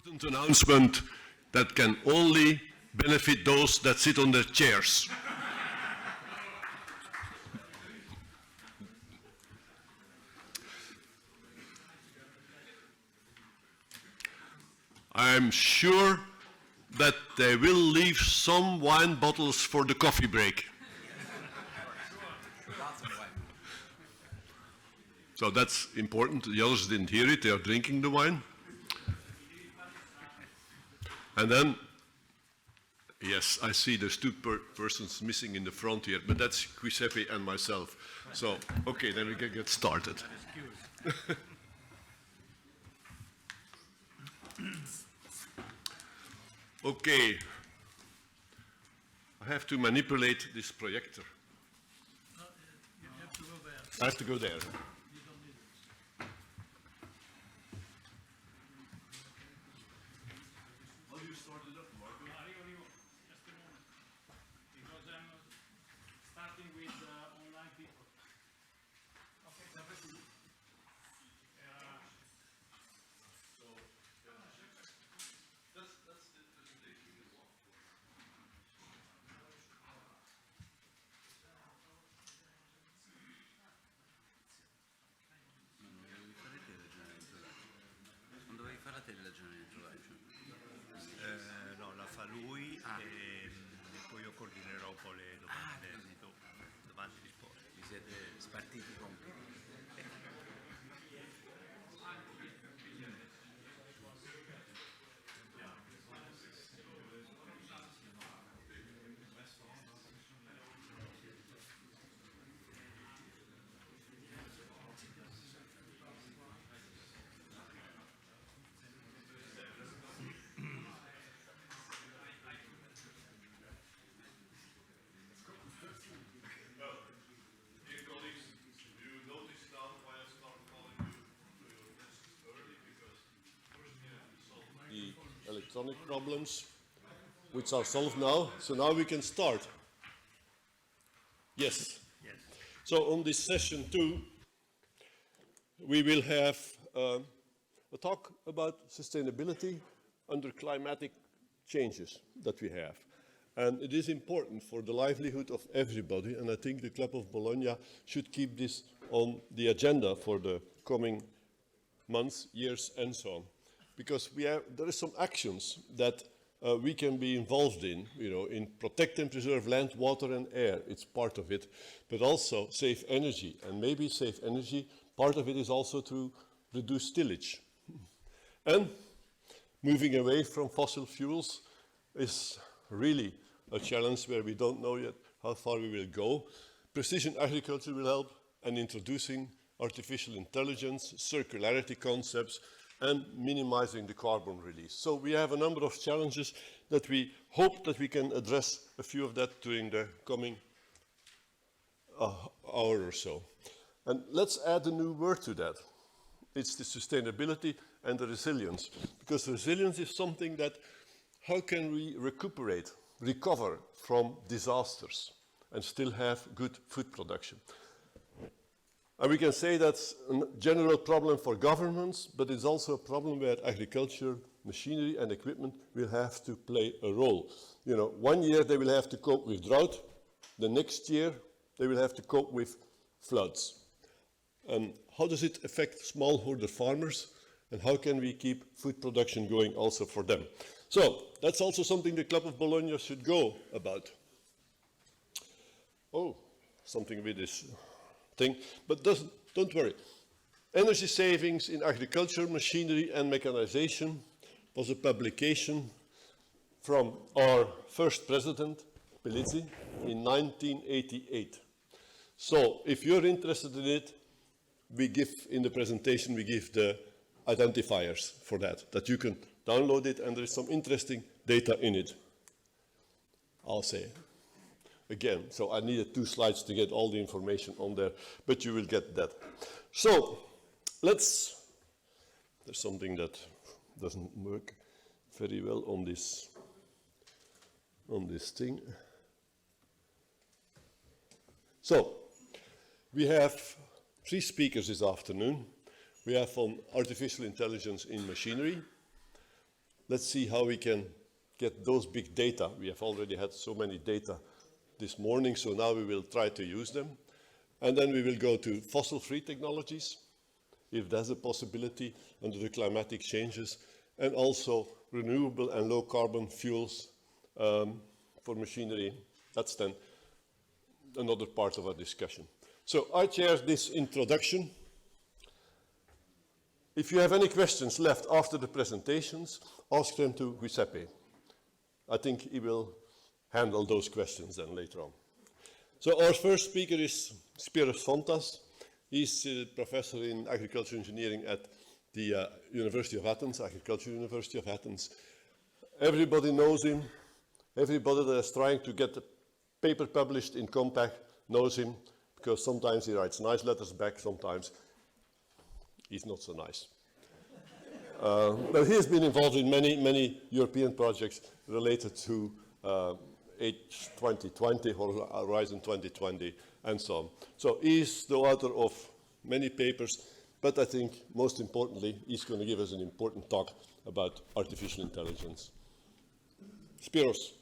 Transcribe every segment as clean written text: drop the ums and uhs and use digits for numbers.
Important announcement that can only benefit those that sit on their chairs. I'm sure that they will leave some wine bottles for the coffee break. So that's important. The others didn't hear it. They are drinking the wine. And then, yes, I see there's two persons missing in the front here, but that's Giuseppe and myself. So, okay, then we can get started. Okay. I have to manipulate this projector. No, you have to go there. I have to go there. You don't need it. How do you start it up, Marco? Arrivo, just a moment. Because I'm starting with online people. Okay, That's the presentation as well. Non dovevi fare te la ragione di Giovanni? No, la fa lui e poi io coordinerò un po' le domande, domande e risposte. Vi siete spartiti i compiti? Dear colleagues, you notice now why I start calling you to your desks early, because first we have to solve the electronic problems, which are solved now. So now we can start. Yes. Yes. So on this session 2, we will have a talk about sustainability under climatic changes that we have. And it is important for the livelihood of everybody, and I think the Club of Bologna should keep this on the agenda for the coming months, years, and so on. Because there are some actions that we can be involved in protect and preserve land, water, and air. It's part of it. But also save energy. And maybe save energy, part of it is also to reduce tillage. And moving away from fossil fuels is really a challenge where we don't know yet how far we will go. Precision agriculture will help, and introducing artificial intelligence, circularity concepts, and minimizing the carbon release. So we have a number of challenges that we hope that we can address a few of that during the coming hour or so. And let's add a new word to that. It's the sustainability and the resilience. Because resilience is something that, how can we recover from disasters and still have good food production? And we can say that's a general problem for governments, but it's also a problem where agriculture, machinery and equipment will have to play a role. You know, one year they will have to cope with drought, the next year they will have to cope with floods. And how does it affect smallholder farmers, and how can we keep food production going also for them? So that's also something the Club of Bologna should go about. Oh, something with this thing, but don't worry. Energy savings in agriculture, machinery and mechanization was a publication from our first president, Pelizzi, in 1988. So if you're interested in it, we give, in the presentation, we give the identifiers for that you can download it, and there is some interesting data in it, I'll say. Again, so I needed 2 slides to get all the information on there, but you will get that. So, there's something that doesn't work very well on this thing. So, we have 3 speakers this afternoon. We have on artificial intelligence in machinery, let's see how we can get those big data. We have already had so many data this morning, so now we will try to use them. And then we will go to fossil-free technologies, if there's a possibility under the climatic changes, and also renewable and low-carbon fuels for machinery. That's then another part of our discussion. So I chair this introduction. If you have any questions left after the presentations, ask them to Giuseppe. I think he will handle those questions then later on. So our first speaker is Spiros Fontas. He's a professor in agricultural engineering at the University of Athens, Agricultural University of Athens. Everybody knows him. Everybody that is trying to get a paper published in Compact knows him, because sometimes he writes nice letters back, sometimes he's not so nice. But he has been involved in many European projects related to H2020 or Horizon 2020 and so on. So he's the author of many papers, but I think most importantly, he's going to give us an important talk about artificial intelligence. Spiros,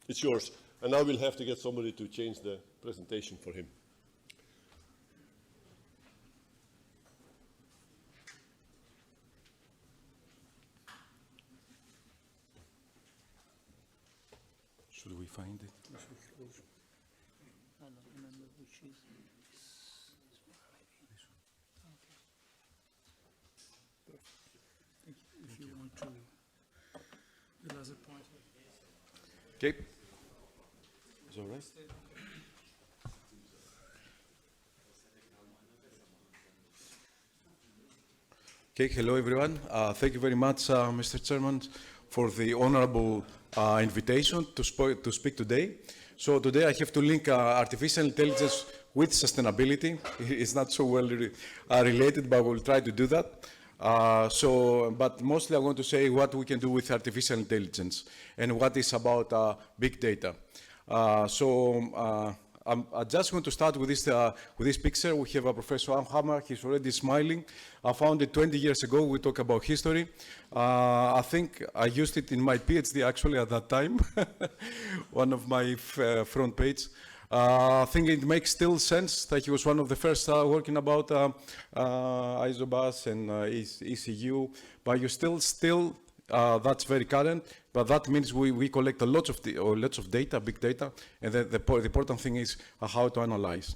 it's yours. And now we'll have to get somebody to change the presentation for him. Should we find it? I don't remember which is. If you want to, the laser pointer. Okay. Is all right? Okay, hello everyone. Thank you very much, Mr. Chairman, for the honorable invitation to speak today. So today I have to link artificial intelligence with sustainability. It's not so well related, but we'll try to do that. But mostly I want to say what we can do with artificial intelligence and what is about big data. I'm just going to start with this picture. We have a Professor Amhammer. He's already smiling. I found it 20 years ago. We talk about history. I think I used it in my PhD actually at that time, one of my front page. I think it makes still sense that he was one of the first working about isobus and ECU, but you still that's very current, but that means we collect lots of data, big data, and then the important thing is how to analyze.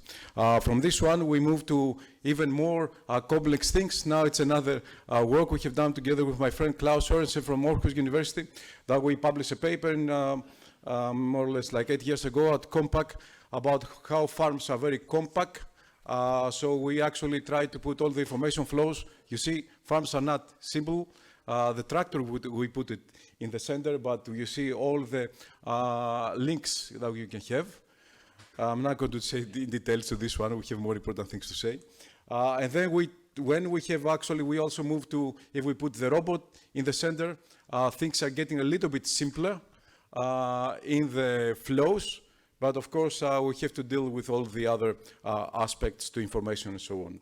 From this one, we move to even more complex things. Now it's another work we have done together with my friend Klaus Sorensen from Aarhus University, that we published a paper in, more or less like 8 years ago at Compact about how farms are very compact. So we actually try to put all the information flows. You see, farms are not simple. The tractor, we put it in the center, but you see all the links that you can have. I'm not going to say in details to this one. We have more important things to say. And then when we have actually, we also move to, if we put the robot in the center, things are getting a little bit simpler in the flows. But of course, we have to deal with all the other aspects to information and so on.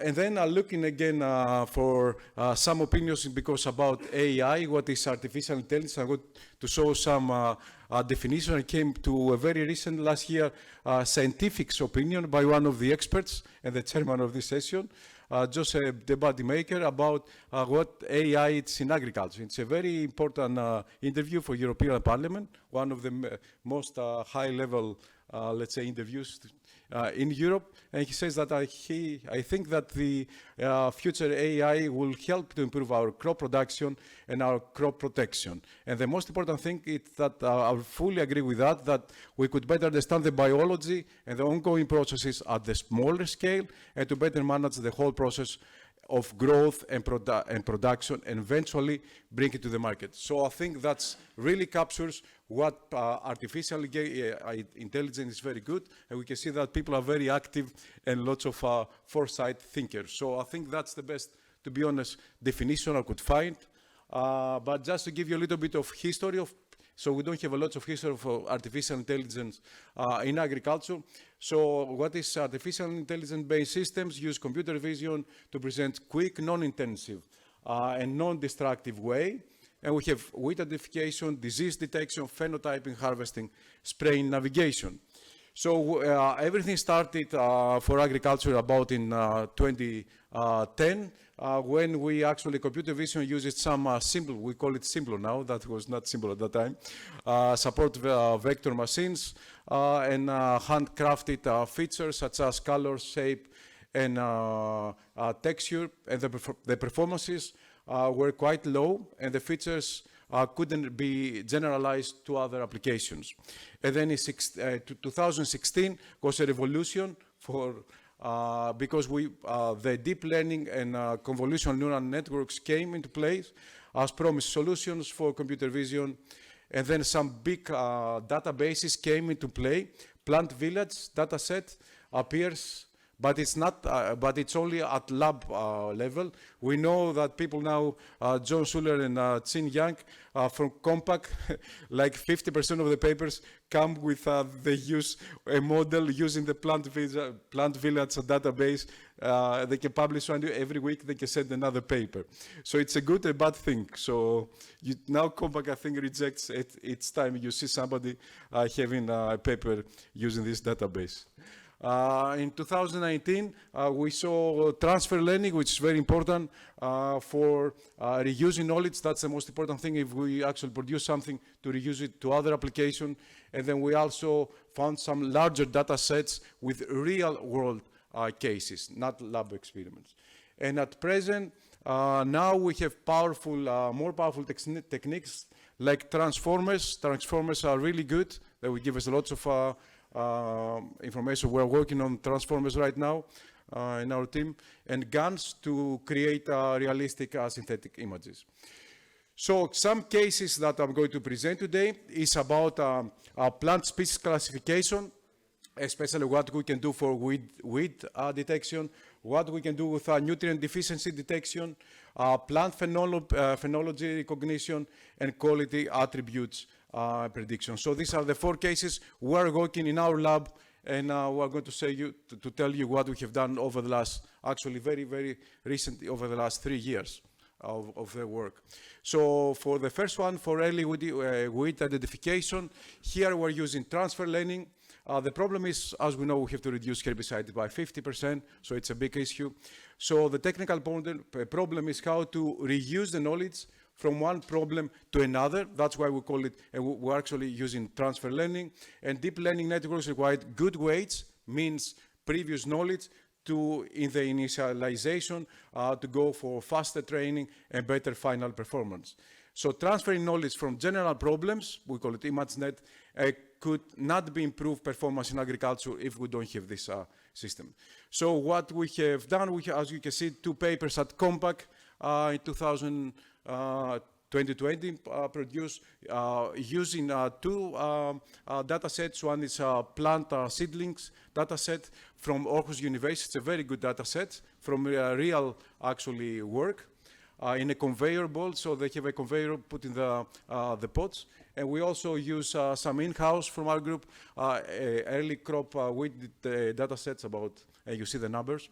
And then looking again for some opinions, because about AI, what is artificial intelligence, I'm going to show some definition. I came to a very recent, last year, scientific opinion by one of the experts and the chairman of this session, just a debate maker, about what AI is in agriculture. It's a very important interview for European Parliament, one of the most high-level, let's say, interviews in Europe, and he says that I think that the future AI will help to improve our crop production and our crop protection. And the most important thing is that I fully agree with that we could better understand the biology and the ongoing processes at the smaller scale, and to better manage the whole process of growth and production, and eventually bring it to the market. So I think that really captures what artificial intelligence is very good, and we can see that people are very active and lots of foresight thinkers. So I think that's the best, to be honest, definition I could find. But just to give you a little bit of history of, so we don't have a lot of history of artificial intelligence in agriculture. So what is artificial intelligence-based systems? Use computer vision to present quick, non-intensive and non-destructive way. And we have weed identification, disease detection, phenotyping, harvesting, spraying, navigation. So everything started for agriculture about in 2010 when we actually, computer vision uses some simple, we call it simpler now, that was not simple at that time, support vector machines and handcrafted features such as color, shape, and texture, and the performances were quite low, and the features couldn't be generalized to other applications. And then in 2016 was a revolution for because the deep learning and convolutional neural networks came into place as promised solutions for computer vision, and then some big databases came into play. Plant Village dataset appears, but it's not. But it's only at lab level. We know that people now, John Schuller and Chin Yang from Compaq, like 50% of the papers come with they use a model using the Plant Village database. They can publish one every week. They can send another paper. So it's a good and bad thing. So now Compaq, I think, rejects it. It's time you see somebody having a paper using this database. In 2019, we saw transfer learning, which is very important for reusing knowledge. That's the most important thing if we actually produce something to reuse it to other applications. And then we also found some larger data sets with real-world cases, not lab experiments. And at present, now we have powerful, more powerful techniques like transformers. Transformers are really good. They will give us lots of information. We're working on transformers right now in our team, and GANs to create realistic synthetic images. So some cases that I'm going to present today is about plant species classification, especially what we can do for weed detection, what we can do with nutrient deficiency detection, plant phenology recognition, and quality attributes prediction. So these are the 4 cases we're working in our lab, and we're going to tell you what we have done over the last, actually very, very recently, over the last 3 years of their work. So for the first one, for early weed identification, here we're using transfer learning. The problem is, as we know, we have to reduce herbicides by 50%, so it's a big issue. So the technical problem is how to reuse the knowledge from one problem to another. That's why we call it, and we're actually using transfer learning. And deep learning networks require good weights, means previous knowledge, in the initialization to go for faster training and better final performance. So transferring knowledge from general problems, we call it ImageNet, could not be improved performance in agriculture if we don't have this system. So what we have done, as you can see, 2 papers at Compaq in 2020 produced using 2 data sets. One is plant seedlings data set from Aarhus University. It's a very good data set from real actually work in a conveyor belt. So they have a conveyor put in the pots. And we also use some in-house from our group, early crop wheat data sets about, you see the numbers.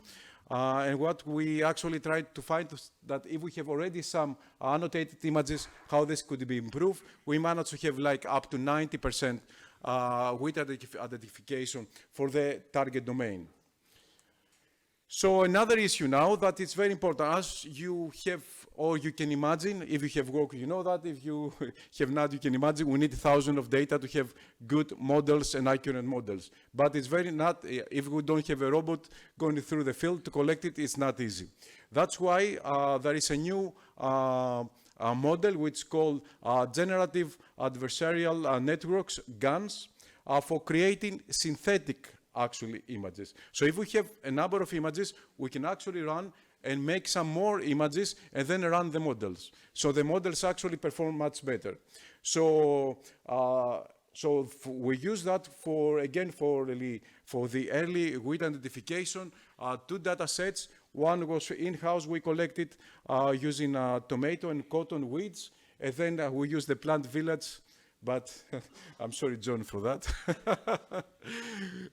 And what we actually tried to find is that if we have already some annotated images, how this could be improved. We managed to have like up to 90% with identification for the target domain. So another issue now that it's very important, as you have, or you can imagine, if you have worked, you know that. If you have not, you can imagine, we need thousands of data to have good models and accurate models. But it's very not, if we don't have a robot going through the field to collect it, it's not easy. That's why there is a new model which is called Generative Adversarial Networks, GANs, for creating synthetic actually images. So if we have a number of images, we can actually run and make some more images and then run the models. So the models actually perform much better. So we use that for, again, for the early weed identification, 2 data sets. One was in-house, we collected using tomato and cotton weeds, and then we use the Plant Village but I'm sorry, John, for that.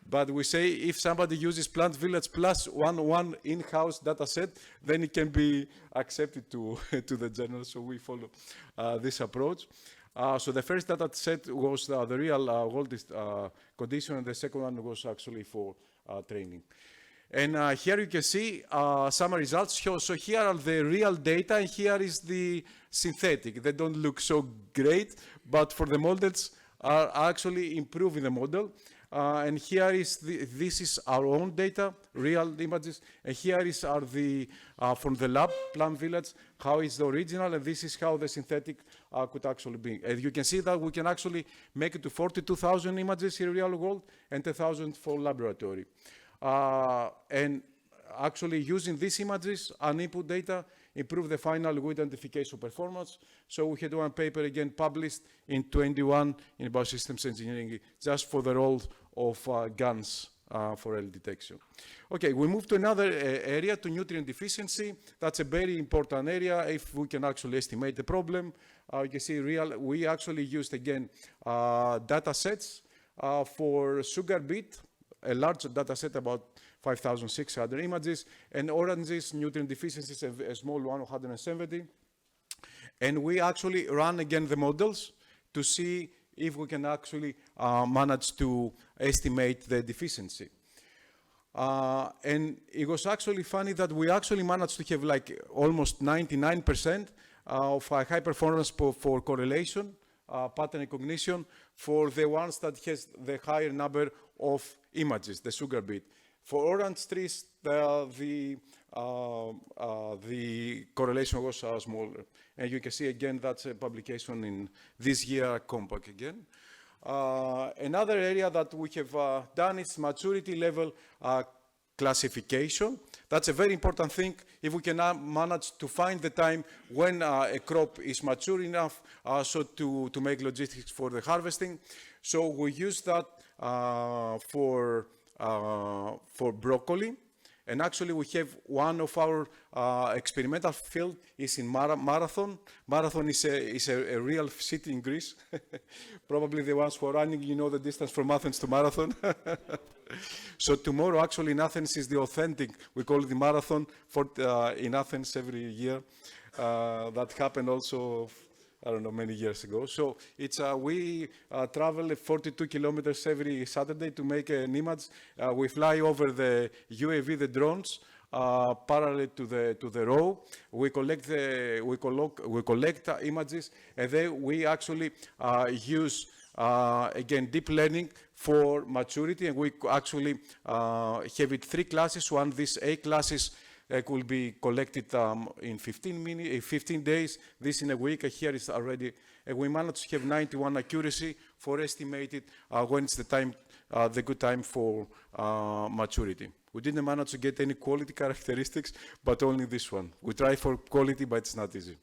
But we say if somebody uses Plant Village plus one in-house data set, then it can be accepted to, to the journal, so we follow this approach. So the first data set was the real world condition, and the second one was actually for training. And here you can see some results. So here are the real data, and here is the synthetic. They don't look so great, but for the models are actually improving the model. And here is this is our own data, real images, and here is from the lab, Plum Village, how is the original, and this is how the synthetic could actually be. And you can see that we can actually make it to 42,000 images in real world and 10,000 for laboratory. And actually using these images and input data improve the final identification performance. So we had one paper again published in 21 in biosystems engineering just for the role of GANs for early detection. Okay, we move to another area, to nutrient deficiency. That's a very important area if we can actually estimate the problem. You can see we actually used again data sets for sugar beet, a large data set, about 5,600 images, and oranges, nutrient deficiencies, a small one, 170. And we actually ran again the models to see if we can actually manage to estimate the deficiency. And it was actually funny that we actually managed to have like almost 99% of high performance for correlation, pattern recognition, for the ones that has the higher number of images, the sugar beet. For orange trees, the correlation was smaller. And you can see again, that's a publication in this year, Compact again. Another area that we have done is maturity level classification. That's a very important thing. If we can manage to find the time when a crop is mature enough so to make logistics for the harvesting. So we use that for broccoli. And actually we have one of our experimental field is in Marathon. Marathon is a real city in Greece. Probably the ones who are running, you know the distance from Athens to Marathon. So tomorrow actually in Athens is the authentic, we call it the Marathon in Athens every year. That happened also, I don't know, many years ago. So it's we travel 42 kilometers every Saturday to make an image. We fly over the UAV, the drones, parallel to the row. We collect images, and then we actually use again deep learning for maturity, and we actually have it 3 classes. One, these A classes will be collected in 15 days, this in a week. Here is already, we managed to have 91 accuracy for estimated when it's the good time for maturity. We didn't manage to get any quality characteristics, but only this one. We try for quality, but it's not easy.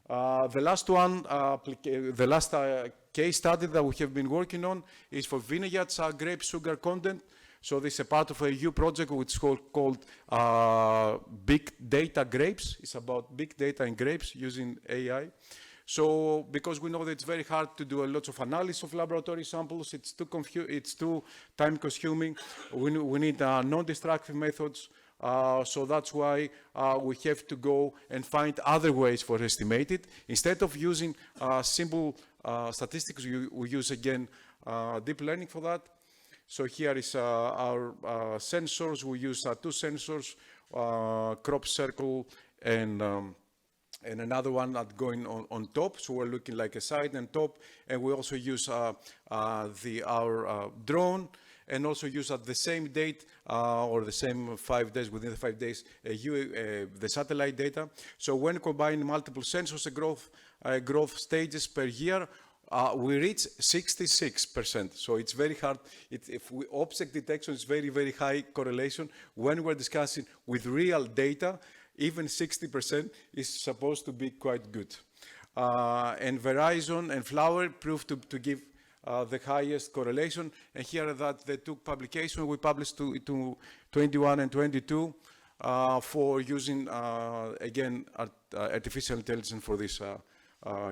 The last one, the last case study that we have been working on is for vineyards grape sugar content. So this is a part of a EU project which is called Big Data Grapes. It's about big data in grapes using AI. So because we know that it's very hard to do a lot of analysis of laboratory samples, it's too time consuming. We need non-destructive methods. So that's why we have to go and find other ways for estimating. Instead of using simple statistics, we use again deep learning for that. So here is our sensors. We use 2 sensors, crop circle and another one that going on top. So we're looking like a side and top. And we also use our drone, and also use at the same date or the same 5 days, within the 5 days, the satellite data. So when combining multiple sensors, growth stages per year, we reach 66%. So it's very hard. If we object detection is very, very high correlation. When we're discussing with real data, even 60% is supposed to be quite good. And Verizon and Flower proved to give the highest correlation. And here that the 2 publications we published to 21 and 22 for using, again, artificial intelligence for this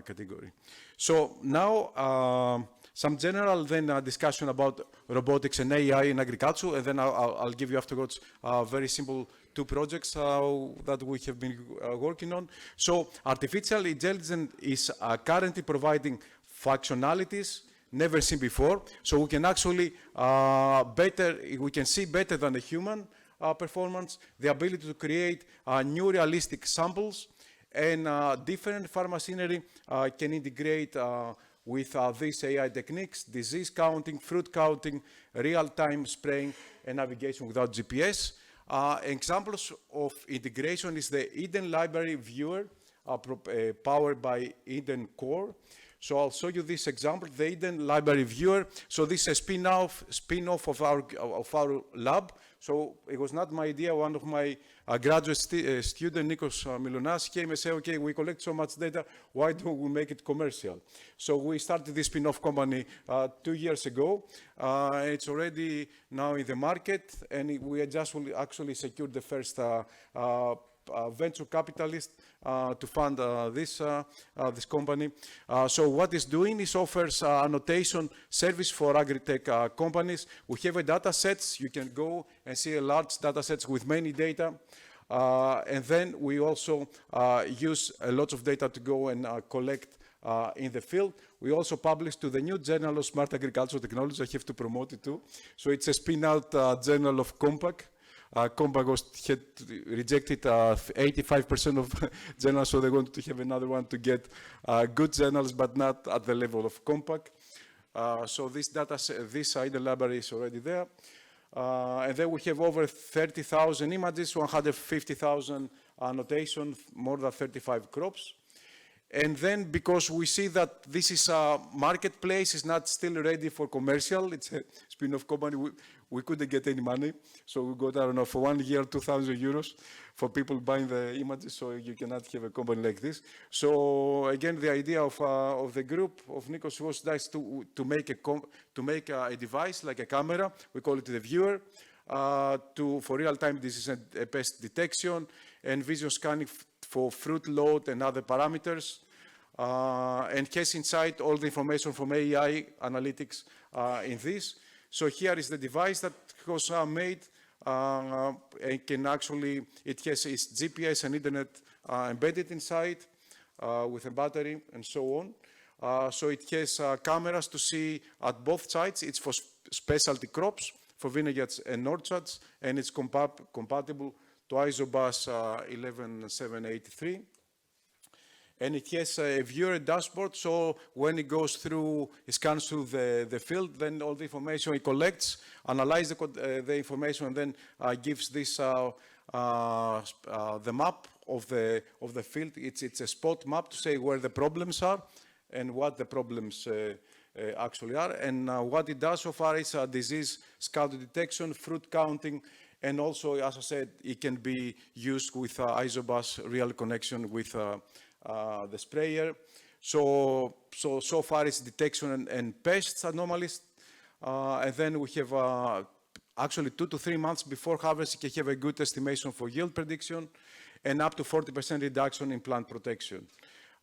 category. So now some general then discussion about robotics and AI in agriculture, and then I'll give you afterwards very simple two projects that we have been working on. So artificial intelligence is currently providing functionalities never seen before. So we can actually we can see better than a human performance, the ability to create new realistic samples, and different farm machinery can integrate with these AI techniques, disease counting, fruit counting, real-time spraying, and navigation without GPS. Examples of integration is the Eden Library Viewer, powered by Eden Core. So I'll show you this example, the Eden Library Viewer. So this is a spin-off of our lab. So it was not my idea. One of my graduate student, Nikos Milonas, came and said, okay, we collect so much data, why don't we make it commercial? So we started this spin-off company 2 years ago. It's already now in the market, and we just actually secured the first venture capitalist to fund this company. So what it's doing is offers annotation service for agri-tech companies. We have a data sets. You can go and see a large data sets with many data. And then we also use a lot of data to go and collect in the field. We also published to the new Journal of Smart Agricultural Technology. I have to promote it too. So it's a spin-out journal of Compaq. Compaq had rejected 85% of journals, so they wanted to have another one to get good journals, but not at the level of Compaq. So this Eden library is already there. And then we have over 30,000 images, 150,000 annotations, more than 35 crops. And then because we see that this is a marketplace, it's not still ready for commercial, it's a spin-off company, we couldn't get any money. So we got, I don't know, for 1 year, 2,000 euros for people buying the images, so you cannot have a company like this. So again, the idea of the group of Nikos was to make a device like a camera, we call it the viewer, for real-time disease and pest detection and vision scanning for fruit load and other parameters, and has inside all the information from AI analytics in this. So here is the device that was made. It can actually, it has its GPS and internet embedded inside with a battery and so on. So it has cameras to see at both sides. It's for specialty crops, for vineyards and orchards, and it's compatible to ISOBUS 11783. And it has a viewer dashboard, so when it goes through, it scans through the field, then all the information it collects, analyzes the information, and then gives this the map of the field. It's a spot map to say where the problems are and what the problems actually are. And what it does so far is disease scout detection, fruit counting, and also, as I said, it can be used with ISOBUS real connection with the sprayer. So far it's detection and pests anomalies. And then we have actually 2 to 3 months before harvest, you can have a good estimation for yield prediction and up to 40% reduction in plant protection.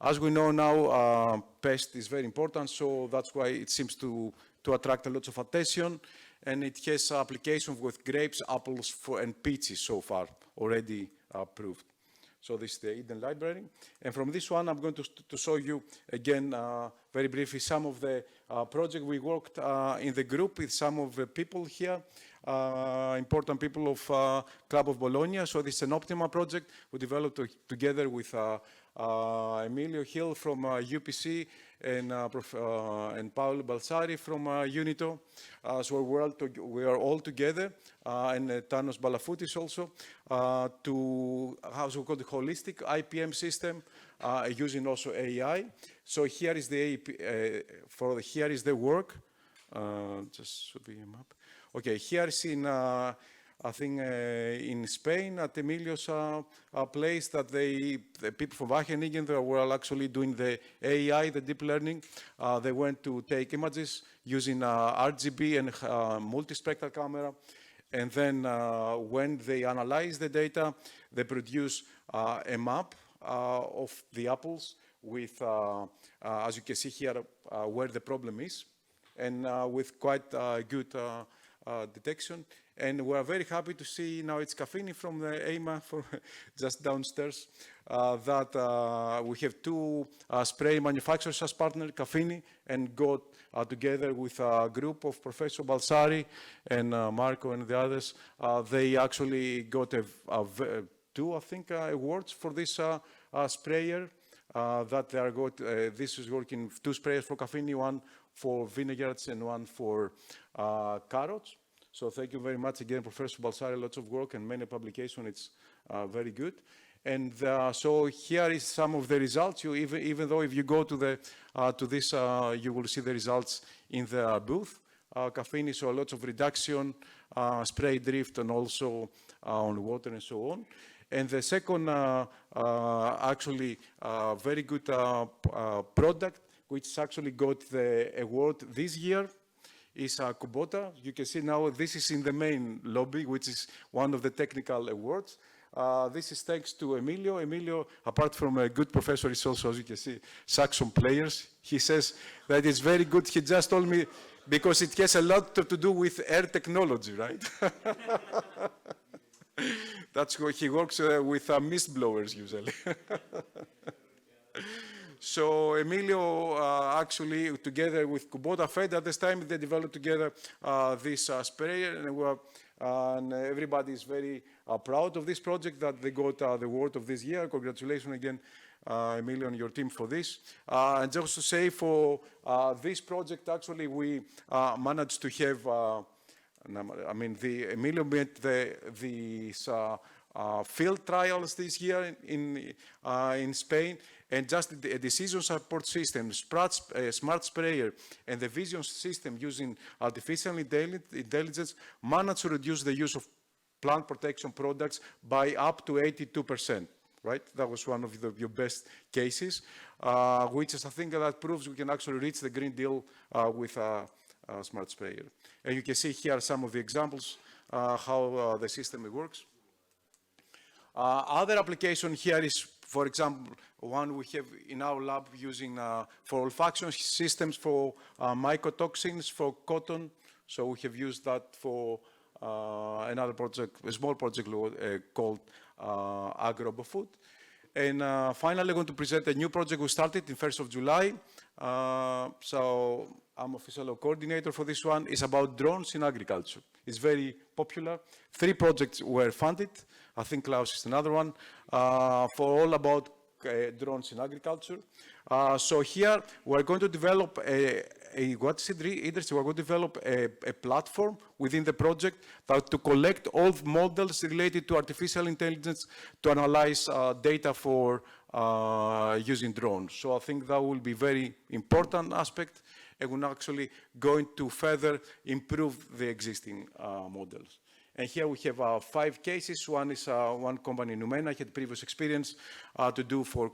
As we know now, pest is very important, so that's why it seems to attract a lot of attention. And it has application with grapes, apples, and peaches so far, already approved. So this is the Eden Library. And from this one, I'm going to show you, again, very briefly, some of the project we worked in the group with some of the people here, important people of Club of Bologna. So this is an Optima project we developed together with Emilio Hill from UPC and Paolo Balsari from UNITO. So we are all together, and Thanos Balafoutis also, to how we call the holistic IPM system, using also AI. So here is the here is the work. Just should be a map. Okay, here is in I think in Spain at Emilio's place that the people from Wageningen were actually doing the AI, the deep learning. They went to take images using RGB and multispectral camera. And then when they analyze the data, they produce a map of the apples with, as you can see here, where the problem is, and with quite good detection. And we're very happy to see now it's Caffini from the EMA, for just downstairs, that we have two spray manufacturers as partner, Caffini, and got together with a group of Professor Balsari and Marco and the others. They actually got two, I think, awards for this sprayer. That they are this is working, two sprayers for Caffini, one for vineyards and one for carrots. So thank you very much again, Professor Balsari, lots of work and many publications. It's very good. And so here is some of the results. Even though if you go to this, you will see the results in the booth. Caffini, so lots of reduction, spray drift, and also on water and so on. And the second, actually, very good product, which actually got the award this year, is Kubota. You can see now this is in the main lobby, which is one of the technical awards. This is thanks to Emilio. Emilio, apart from a good professor, is also, as you can see, saxophone players. He says that it's very good. He just told me, because it has a lot to do with air technology, right? That's why he works with mist blowers usually. So Emilio actually, together with Kubota Fed at this time, they developed together this sprayer, and everybody is very proud of this project that they got the award of this year. Congratulations again, Emilio and your team for this. And just to say, for this project, actually, we managed to have, Emilio made these field trials this year in Spain, and just the decision support system, smart sprayer, and the vision system using artificial intelligence managed to reduce the use of plant protection products by up to 82%. Right? That was one of your best cases, which is, I think, that proves we can actually reach the Green Deal with a smart sprayer. And you can see here some of the examples how the system works. Other application here is, for example, one we have in our lab using for olfaction systems for mycotoxins for cotton. So we have used that for another project, a small project called AgroBofood. And finally, I'm going to present a new project we started in 1st of July. So I'm official coordinator for this one. It's about drones in agriculture. It's very popular. 3 projects were funded. I think Klaus is another one, for all about drones in agriculture. So here we're going to develop what's interesting, we're going to develop a platform within the project to collect all models related to artificial intelligence to analyze data for using drones. So I think that will be very important aspect, and we're actually going to further improve the existing models. And here we have 5 cases. One is one company in Numena had previous experience to do for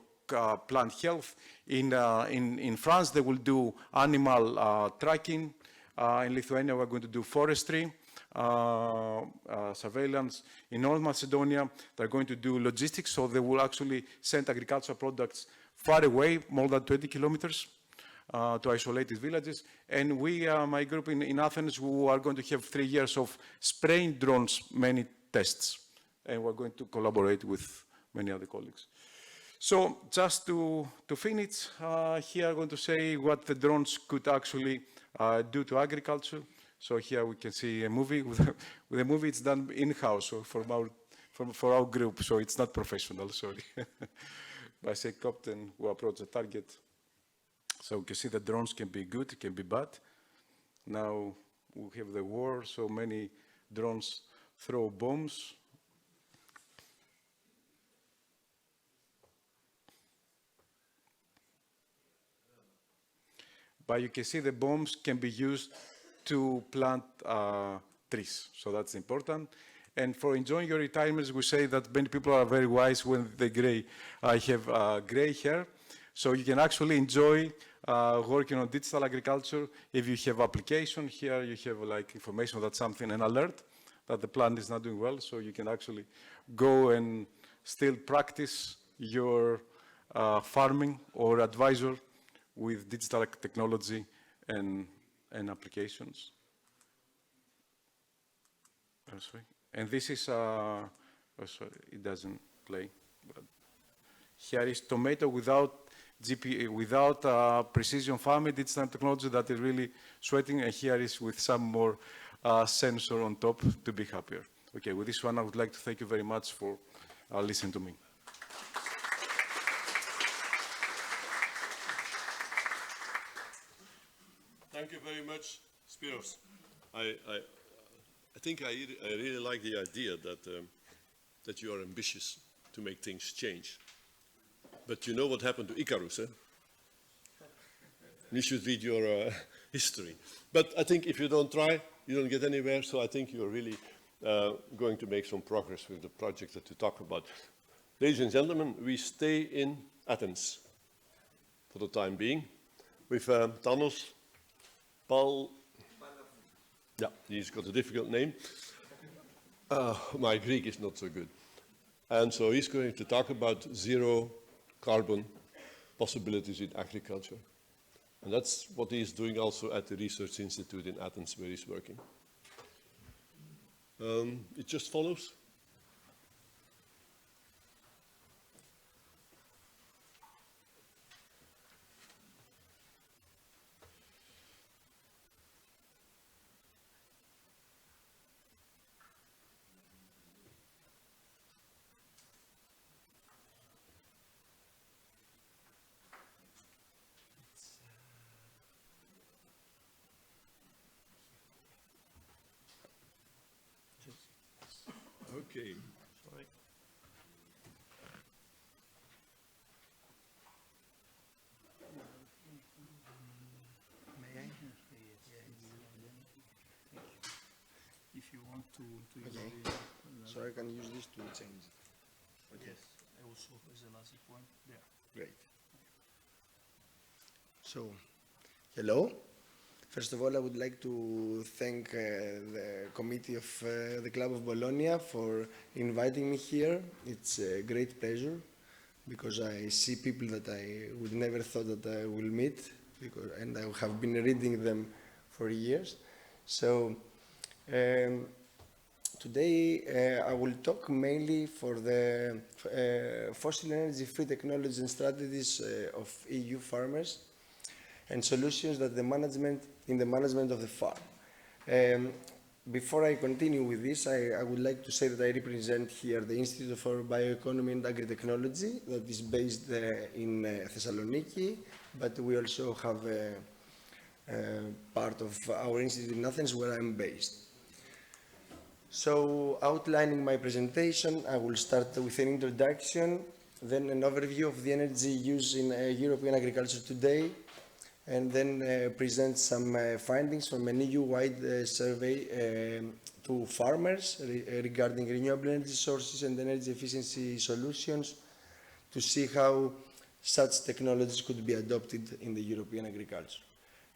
plant health. In France, they will do animal tracking. In Lithuania, we're going to do forestry, surveillance. In North Macedonia, they're going to do logistics, so they will actually send agricultural products far away, more than 20 kilometers. To isolated villages. And we, my group in Athens, we are going to have 3 years of spraying drones, many tests. And we're going to collaborate with many other colleagues. So just to finish, here I'm going to say what the drones could actually do to agriculture. So here we can see a movie. With a movie, it's done in-house, so for our group, so it's not professional, sorry. By say captain who approach the target. So you can see that drones can be good, can be bad. Now we have the war, so many drones throw bombs. But you can see the bombs can be used to plant trees, so that's important. And for enjoying your retirements, we say that many people are very wise when they have gray hair. So you can actually enjoy working on digital agriculture. If you have application here, you have like information that something, an alert that the plant is not doing well. So you can actually go and still practice your farming or advisor with digital technology and applications. Oh, sorry. And this is, oh, sorry, it doesn't play. But here is tomato without without precision farming, digital technology that is really sweating, and here is with some more sensor on top to be happier. Okay, with this one, I would like to thank you very much for listening to me. Thank you very much, Spiros. I think I really like the idea that you are ambitious to make things change. But you know what happened to Icarus, eh? You should read your history. But I think if you don't try, you don't get anywhere, so I think you're really going to make some progress with the project that you talk about. Ladies and gentlemen, we stay in Athens for the time being with Thanos Paul. Yeah, he's got a difficult name. My Greek is not so good. And so he's going to talk about zero carbon possibilities in agriculture. And that's what he's doing also at the Research Institute in Athens, where he's working. It just follows. Okay. Sorry. May I? If you want to use Okay. the So I can use this to change it. yes, also as a last point there. Great. So, hello. First of all, I would like to thank the committee of the Club of Bologna for inviting me here. It's a great pleasure because I see people that I would never thought that I will meet, and I have been reading them for years. So, today I will talk mainly for the fossil energy-free technologies and strategies of EU farmers and solutions that in the management of the farm. Before I continue with this, I would like to say that I represent here the Institute for Bioeconomy and Agri-Technology that is based in Thessaloniki, but we also have part of our institute in Athens where I'm based. So, outlining my presentation, I will start with an introduction, then an overview of the energy use in European agriculture today, and then present some findings from an EU-wide survey to farmers regarding renewable energy sources and energy efficiency solutions to see how such technologies could be adopted in the European agriculture.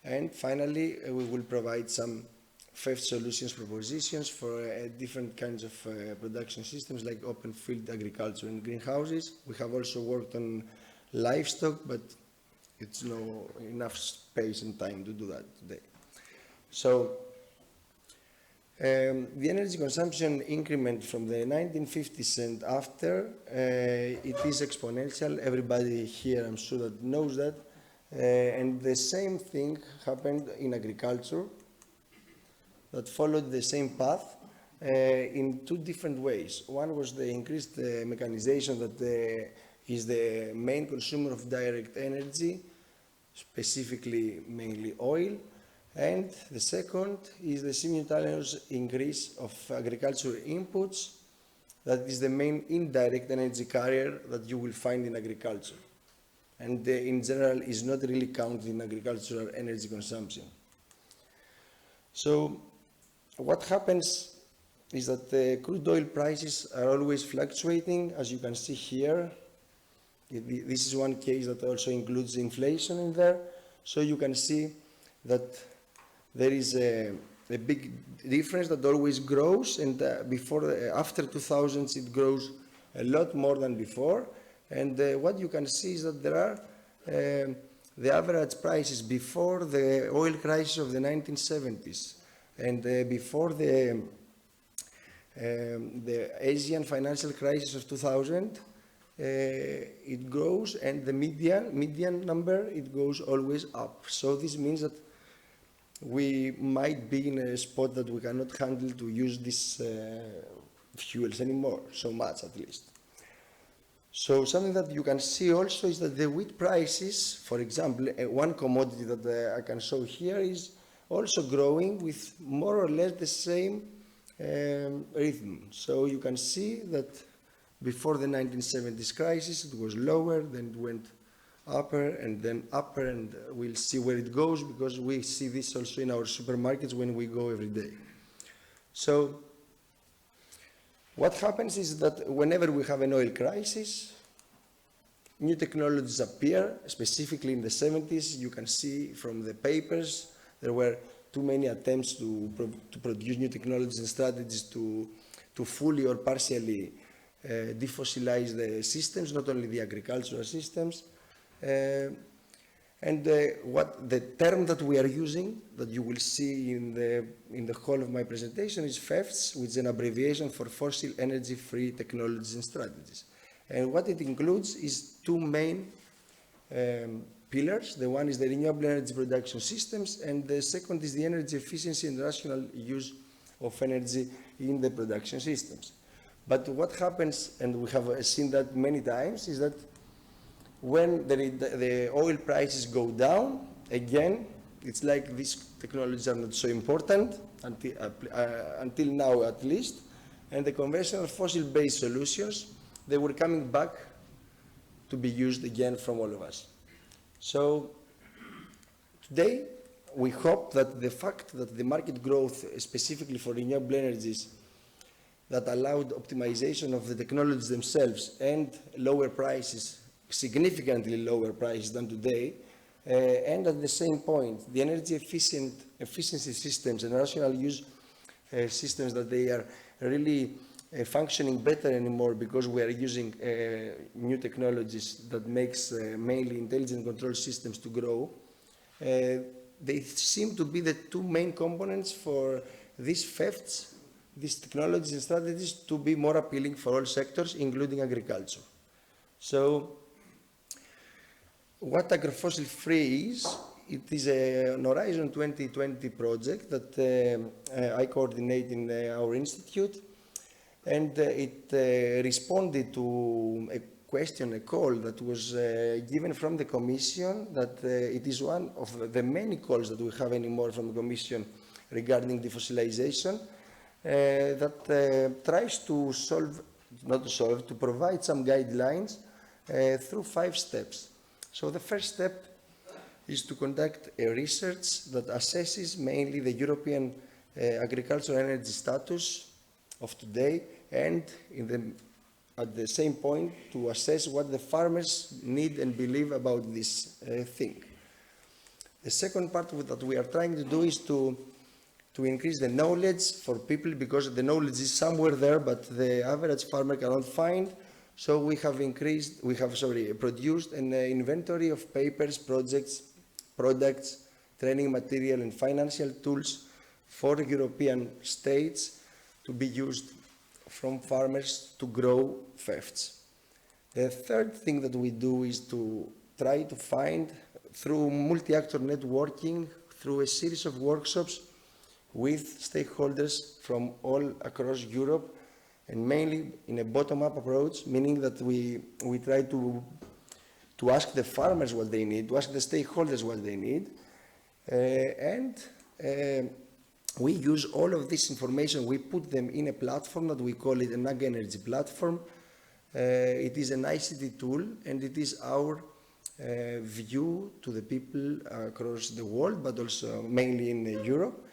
And finally, we will provide some fifth solutions propositions for different kinds of production systems like open field agriculture and greenhouses. We have also worked on livestock, but it's no enough space and time to do that today. So, the energy consumption increment from the 1950s and after, it is exponential. Everybody here, I'm sure, that knows that. And the same thing happened in agriculture that followed the same path in two different ways. One was the increased mechanization that is the main consumer of direct energy, specifically mainly oil, and the second is the simultaneous increase of agricultural inputs, that is the main indirect energy carrier that you will find in agriculture, and in general is not really counted in agricultural energy consumption. So what happens is that the crude oil prices are always fluctuating, as you can see here. This is one case that also includes inflation in there. So you can see that there is a big difference that always grows, and after 2000s it grows a lot more than before. And what you can see is that there are the average prices before the oil crisis of the 1970s and before the Asian financial crisis of 2000, it grows, and the median number, it goes always up. So this means that we might be in a spot that we cannot handle to use these fuels anymore, so much at least. So something that you can see also is that the wheat prices, for example, one commodity that I can show here is also growing with more or less the same rhythm. So you can see that before the 1970s crisis, it was lower, then it went upper, and we'll see where it goes, because we see this also in our supermarkets when we go every day. So what happens is that whenever we have an oil crisis, new technologies appear. Specifically in the 70s, you can see from the papers, there were too many attempts to produce new technologies and strategies to fully or partially defossilize the systems, not only the agricultural systems. What the term that we are using, that you will see in the whole of my presentation, is FEFTS, which is an abbreviation for Fossil Energy Free Technologies and Strategies. And what it includes is two main pillars. The one is the renewable energy production systems, and the second is the energy efficiency and rational use of energy in the production systems. But what happens, and we have seen that many times, is that when the oil prices go down, again, it's like these technologies are not so important, until now at least, and the conventional fossil-based solutions, they were coming back to be used again from all of us. So today, we hope that the fact that the market growth, specifically for renewable energies, that allowed optimization of the technologies themselves and lower prices, significantly lower prices than today, and at the same point, the energy efficiency systems and rational use systems, that they are really functioning better anymore because we are using new technologies that makes mainly intelligent control systems to grow. They seem to be the two main components for these FEFTs, these technologies and strategies, to be more appealing for all sectors, including agriculture. So what agrofossil free is, it is an Horizon 2020 project that I coordinate in our institute, and it responded to a question, a call that was given from the Commission, that it is one of the many calls that we have anymore from the Commission regarding defossilization, that tries to to provide some guidelines through 5 steps. So the first step is to conduct a research that assesses mainly the European agricultural energy status of today, and at the same point to assess what the farmers need and believe about this thing. The second part that we are trying to do is to increase the knowledge for people, because the knowledge is somewhere there, but the average farmer cannot find. So we have produced an inventory of papers, projects, products, training material, and financial tools for European states to be used from farmers to grow FEFTs. The third thing that we do is to try to find, through multi-actor networking, through a series of workshops with stakeholders from all across Europe, and mainly in a bottom-up approach, meaning that we try to ask the farmers what they need, to ask the stakeholders what they need, we use all of this information, we put them in a platform that we call it an Ag Energy platform. It is an ICT tool, and it is our view to the people across the world, but also mainly in Europe.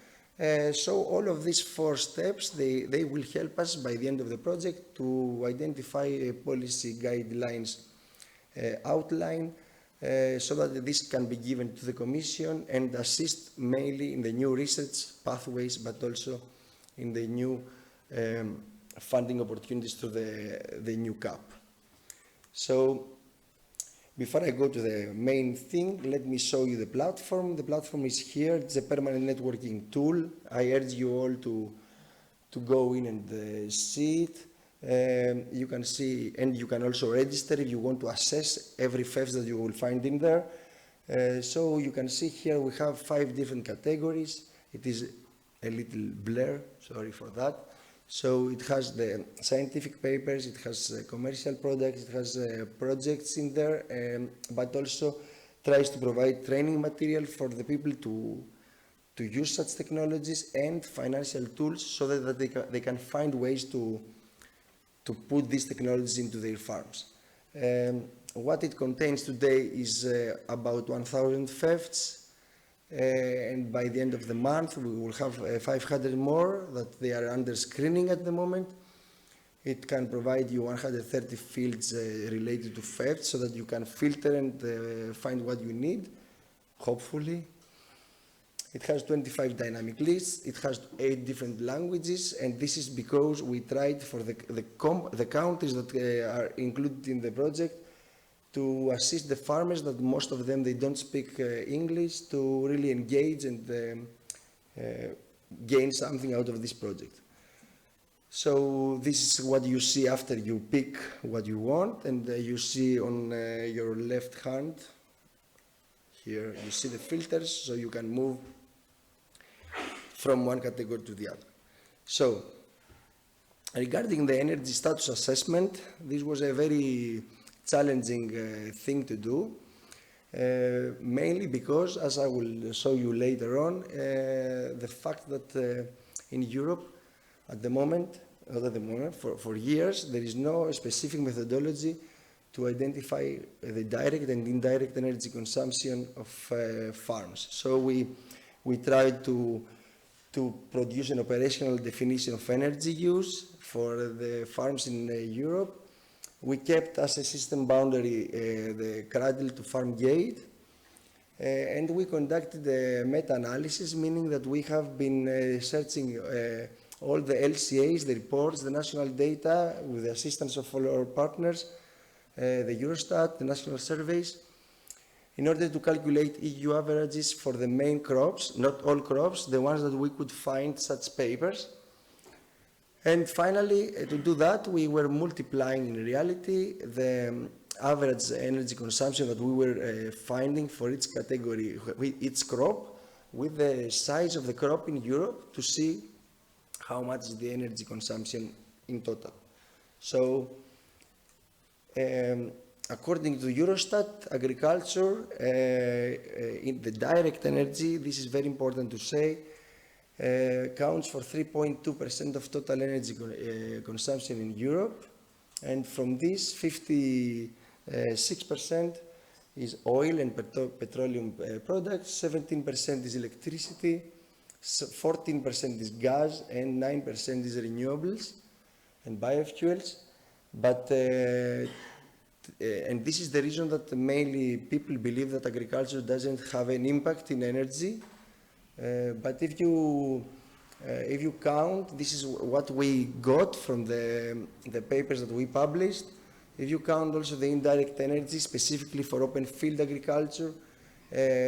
So all of these 4 steps, they will help us by the end of the project to identify a policy guidelines outline, so that this can be given to the Commission and assist mainly in the new research pathways, but also in the new funding opportunities through the new CAP. So before I go to the main thing, let me show you the platform. The platform is here. It's a permanent networking tool. I urge you all to go in and see it. You can see, and you can also register if you want to assess every FEFs that you will find in there. So you can see here we have 5 different categories. It is a little blur, sorry for that. So it has the scientific papers, it has commercial products, it has projects in there, but also tries to provide training material for the people to use such technologies and financial tools so that they can find ways to put these technologies into their farms. What it contains today is about 1,000 FEFs. And by the end of the month, we will have 500 more that they are under screening at the moment. It can provide you 130 fields related to FEFs so that you can filter and find what you need, hopefully. It has 25 dynamic lists. It has 8 different languages, and this is because we tried for the countries that are included in the project to assist the farmers that most of them, they don't speak English, to really engage and gain something out of this project. So this is what you see after you pick what you want, and you see on your left hand, here you see the filters, so you can move from one category to the other. So regarding the energy status assessment, this was a very challenging thing to do, mainly because, as I will show you later on, the fact that in Europe at the moment, for years, there is no specific methodology to identify the direct and indirect energy consumption of farms. So we tried to produce an operational definition of energy use for the farms in Europe. We kept as a system boundary the cradle to farm gate, and we conducted a meta-analysis, meaning that we have been searching all the LCAs, the reports, the national data with the assistance of all our partners, the Eurostat, the national surveys, in order to calculate EU averages for the main crops, not all crops, the ones that we could find such papers. And finally, to do that, we were multiplying in reality the average energy consumption that we were finding for each category, each crop, with the size of the crop in Europe to see how much is the energy consumption in total. So, according to Eurostat, agriculture, in the direct energy, this is very important to say, counts for 3.2% of total energy consumption in Europe, and from this 56% is oil and petroleum products, 17% is electricity, 14% is gas, and 9% is renewables and biofuels. But and this is the reason that mainly people believe that agriculture doesn't have an impact in energy. But if you count, this is what we got from the papers that we published. If you count also the indirect energy, specifically for open field agriculture,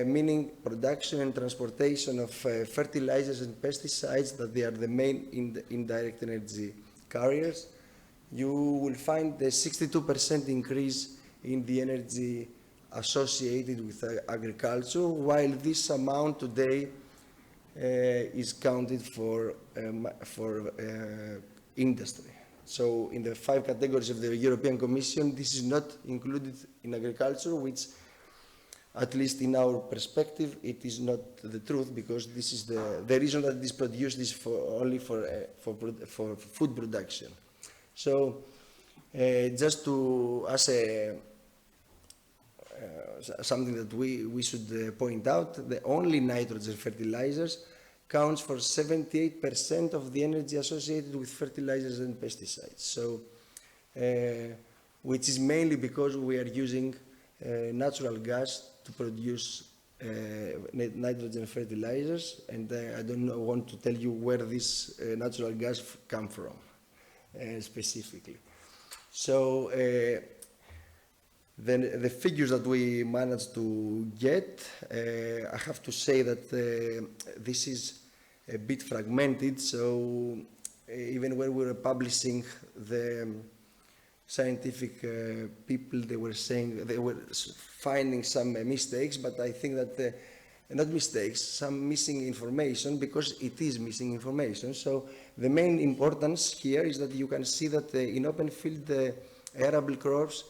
meaning production and transportation of fertilizers and pesticides, that they are the main indirect energy carriers, you will find the 62% increase in the energy associated with agriculture, while this amount today is counted for industry. So in the 5 categories of the European Commission, this is not included in agriculture, which, at least in our perspective, it is not the truth, because this is the reason that it is produced is only for food production. So just to, as something that we should point out, the only nitrogen fertilizers counts for 78% of the energy associated with fertilizers and pesticides. So, which is mainly because we are using natural gas to produce nitrogen fertilizers, and I don't want to tell you where this natural gas come from specifically. So Then the figures that we managed to get, I have to say that this is a bit fragmented, so even when we were publishing, the scientific people, they were saying they were finding some mistakes, but I think that not mistakes, some missing information, because it is missing information. So the main importance here is that you can see that in open field arable crops,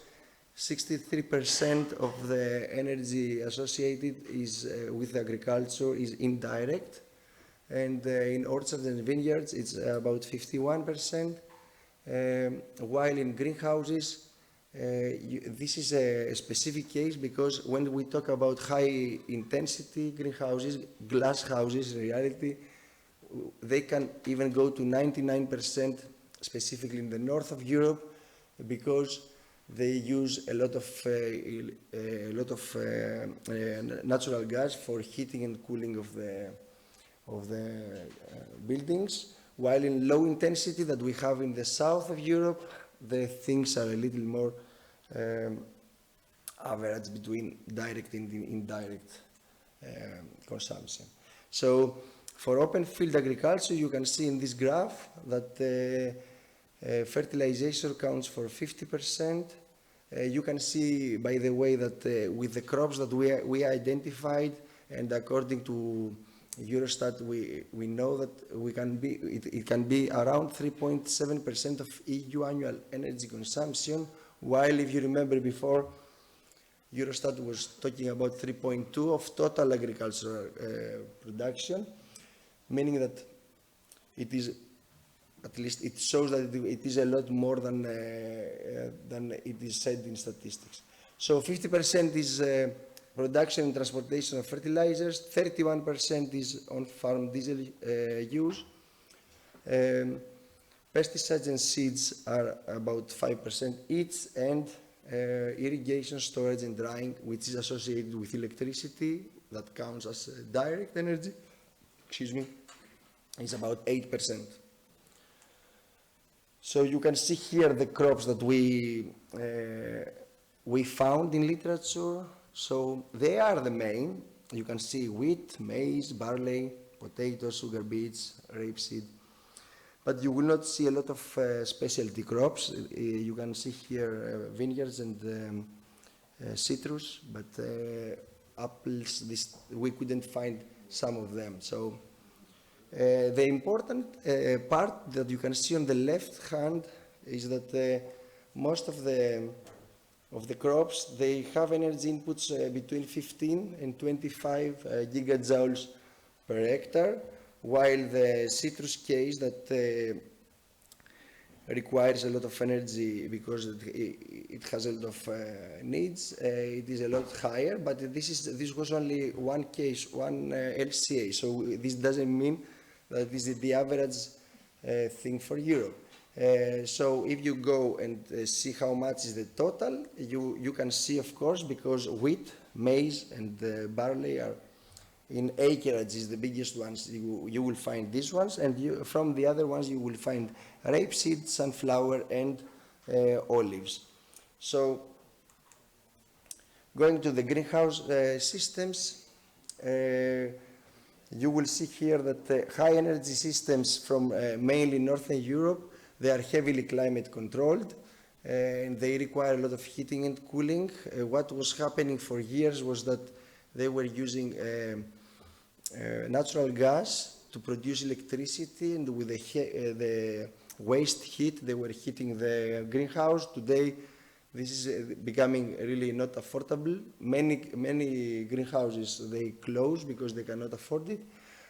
63% of the energy associated is with agriculture is indirect, and in orchards and vineyards it's about 51%, while in greenhouses this is a specific case, because when we talk about high intensity greenhouses, glass houses, in reality they can even go to 99%, specifically in the north of Europe, because they use a lot of natural gas for heating and cooling of the buildings, while in low intensity that we have in the south of Europe, the things are a little more average between direct and indirect consumption. So for open field agriculture, you can see in this graph that fertilization counts for 50%. You can see, by the way, that with the crops that we identified, and according to Eurostat, we know that it can be around 3.7% of EU annual energy consumption, while if you remember before, Eurostat was talking about 3.2 of total agricultural production, meaning that it is, at least it shows that it is a lot more than it is said in statistics. So 50% is production and transportation of fertilizers, 31% is on-farm diesel use. Pesticides and seeds are about 5% each, and irrigation, storage and drying, which is associated with electricity, that counts as direct energy, is about 8%. So you can see here the crops that we found in literature. So they are the main. You can see wheat, maize, barley, potatoes, sugar beets, rapeseed. But you will not see a lot of specialty crops. You can see here vineyards and citrus, but apples, we couldn't find some of them. So the important part that you can see on the left hand is that most of the crops, they have energy inputs between 15 and 25 gigajoules per hectare, while the citrus case that requires a lot of energy because it has a lot of needs, it is a lot higher, but this was only one case, one LCA, so this doesn't mean that this is the average thing for Europe. So if you go and see how much is the total, you can see, of course, because wheat, maize and barley are in acreage is the biggest ones. You will find these ones, and from the other ones you will find rapeseed, sunflower and olives. So going to the greenhouse systems, you will see here that high energy systems from mainly Northern Europe, they are heavily climate controlled and they require a lot of heating and cooling. What was happening for years was that they were using natural gas to produce electricity, and with the waste heat they were heating the greenhouse. Today this is becoming really not affordable. Many greenhouses, they close because they cannot afford it,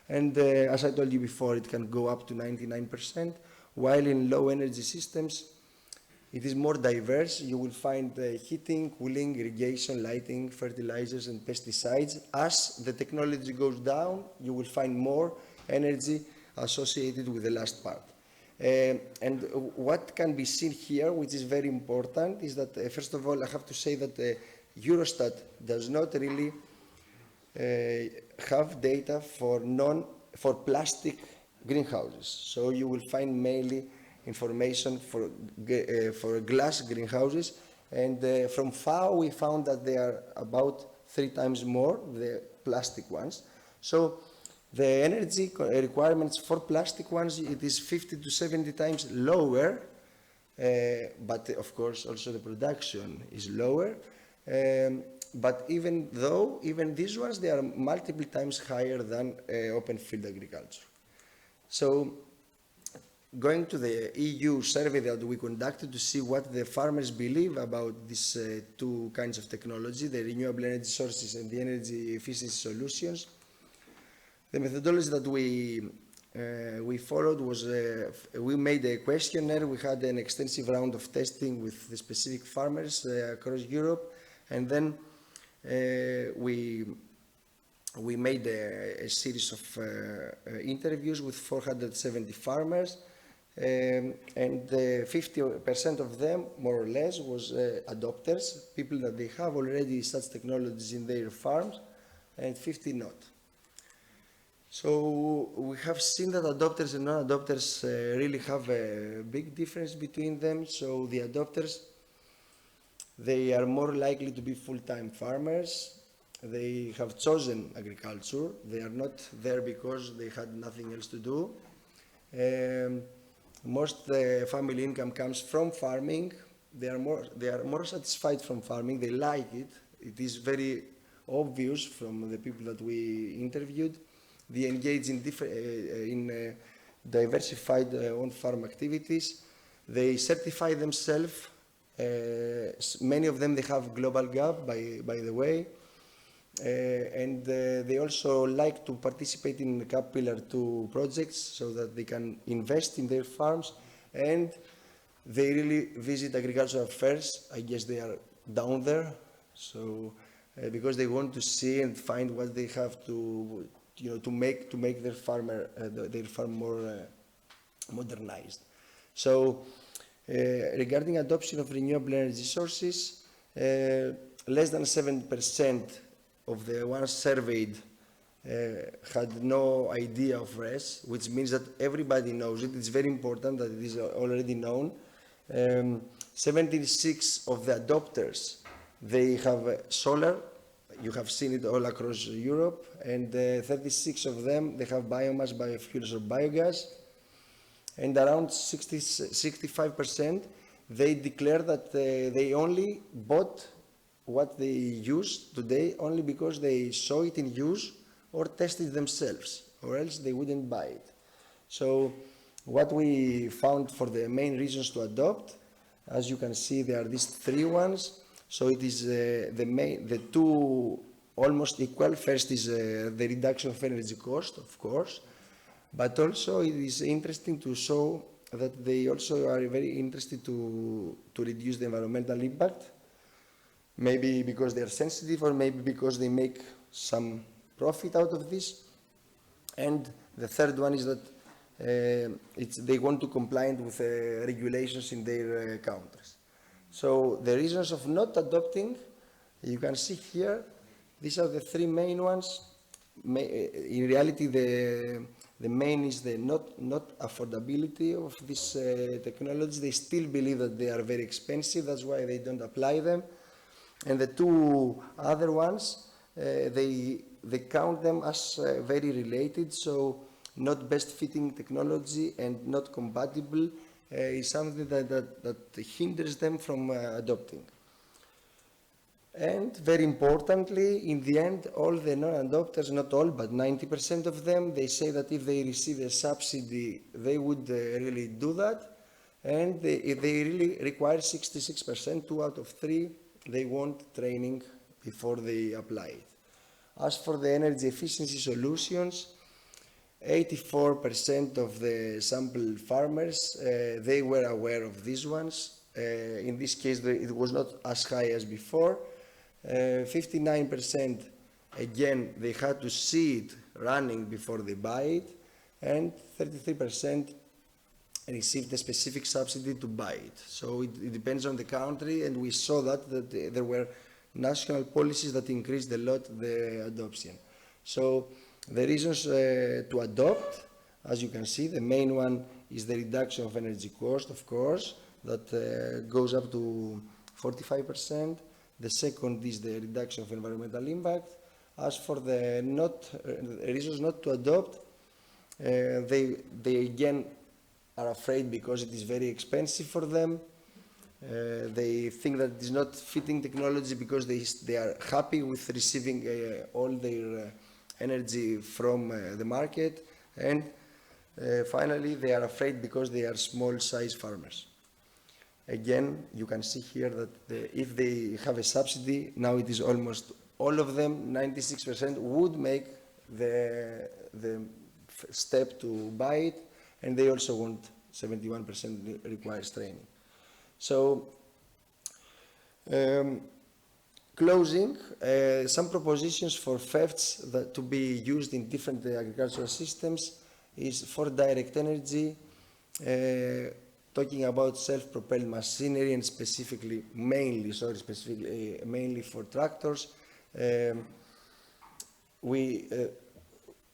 and as I told you before, it can go up to 99%, while in low energy systems it is more diverse. You will find heating, cooling, irrigation, lighting, fertilizers and pesticides. As the technology goes down, you will find more energy associated with the last part. And what can be seen here, which is very important, is that first of all I have to say that Eurostat does not really have data for plastic greenhouses. So you will find mainly information for glass greenhouses, And from FAO, we found that they are about 3 times more, the plastic ones. So the energy requirements for plastic ones, it is 50 to 70 times lower, but of course also the production is lower. But even these ones, they are multiple times higher than open field agriculture. So going to the EU survey that we conducted to see what the farmers believe about these two kinds of technology, the renewable energy sources and the energy efficiency solutions, the methodology that we followed was we made a questionnaire. We had an extensive round of testing with the specific farmers across Europe, and then we made a series of interviews with 470 farmers, and 50% of them, more or less, was adopters, people that they have already such technologies in their farms, and 50 not. So we have seen that adopters and non-adopters really have a big difference between them. So the adopters, they are more likely to be full-time farmers. They have chosen agriculture. They are not there because they had nothing else to do. Most family income comes from farming. They are more satisfied from farming. They like it. It is very obvious from the people that we interviewed. They engage in diversified on-farm activities. They certify themselves. Many of them, they have global gap, by the way. And they also like to participate in CAP Pillar 2 projects so that they can invest in their farms. And they really visit agricultural fairs. I guess they are down there. So because they want to see and find what they have to make their farm more modernized. So regarding adoption of renewable energy sources, less than 7% of the ones surveyed had no idea of RES, which means that everybody knows it. It's very important that it is already known. 76 of the adopters, they have solar. You have seen it all across Europe, and 36 of them, they have biomass, biofuels, or biogas, and around 65%, they declare that they only bought what they use today only because they saw it in use or tested themselves, or else they wouldn't buy it. So what we found for the main reasons to adopt, as you can see, there are these 3 ones. So it is the 2 almost equal. First is the reduction of energy cost, of course, but also it is interesting to show that they also are very interested to reduce the environmental impact, maybe because they are sensitive or maybe because they make some profit out of this. And the third one is that they want to comply with regulations in their countries. So the reasons of not adopting, you can see here, these are the 3 main ones. In reality, the main is the not affordability of this technology. They still believe that they are very expensive, that's why they don't apply them. And the 2 other ones, they count them as very related, so not best fitting technology and not compatible is something that hinders them from adopting. And very importantly, in the end, all the non-adopters, not all, but 90% of them, they say that if they receive a subsidy, they would really do that. And if they really require 66%, 2 out of 3, they want training before they apply it. As for the energy efficiency solutions, 84% of the sample farmers, they were aware of these ones. In this case, it was not as high as before. 59%, again, they had to see it running before they buy it, and 33% received a specific subsidy to buy it. So it depends on the country, and we saw that there were national policies that increased a lot the adoption. So the reasons to adopt, as you can see, the main one is the reduction of energy cost, of course, that goes up to 45%. The second is the reduction of environmental impact. As for the reasons not to adopt, they again are afraid because it is very expensive for them. They think that it is not fitting technology because they are happy with receiving all their energy from the market. And finally, they are afraid because they are small-size farmers. Again, you can see here that if they have a subsidy, now it is almost all of them, 96%, would make the step to buy it, and they also want 71% requires training. So, closing, some propositions for FEFTs that to be used in different agricultural systems is for direct energy, talking about self-propelled machinery and mainly for tractors.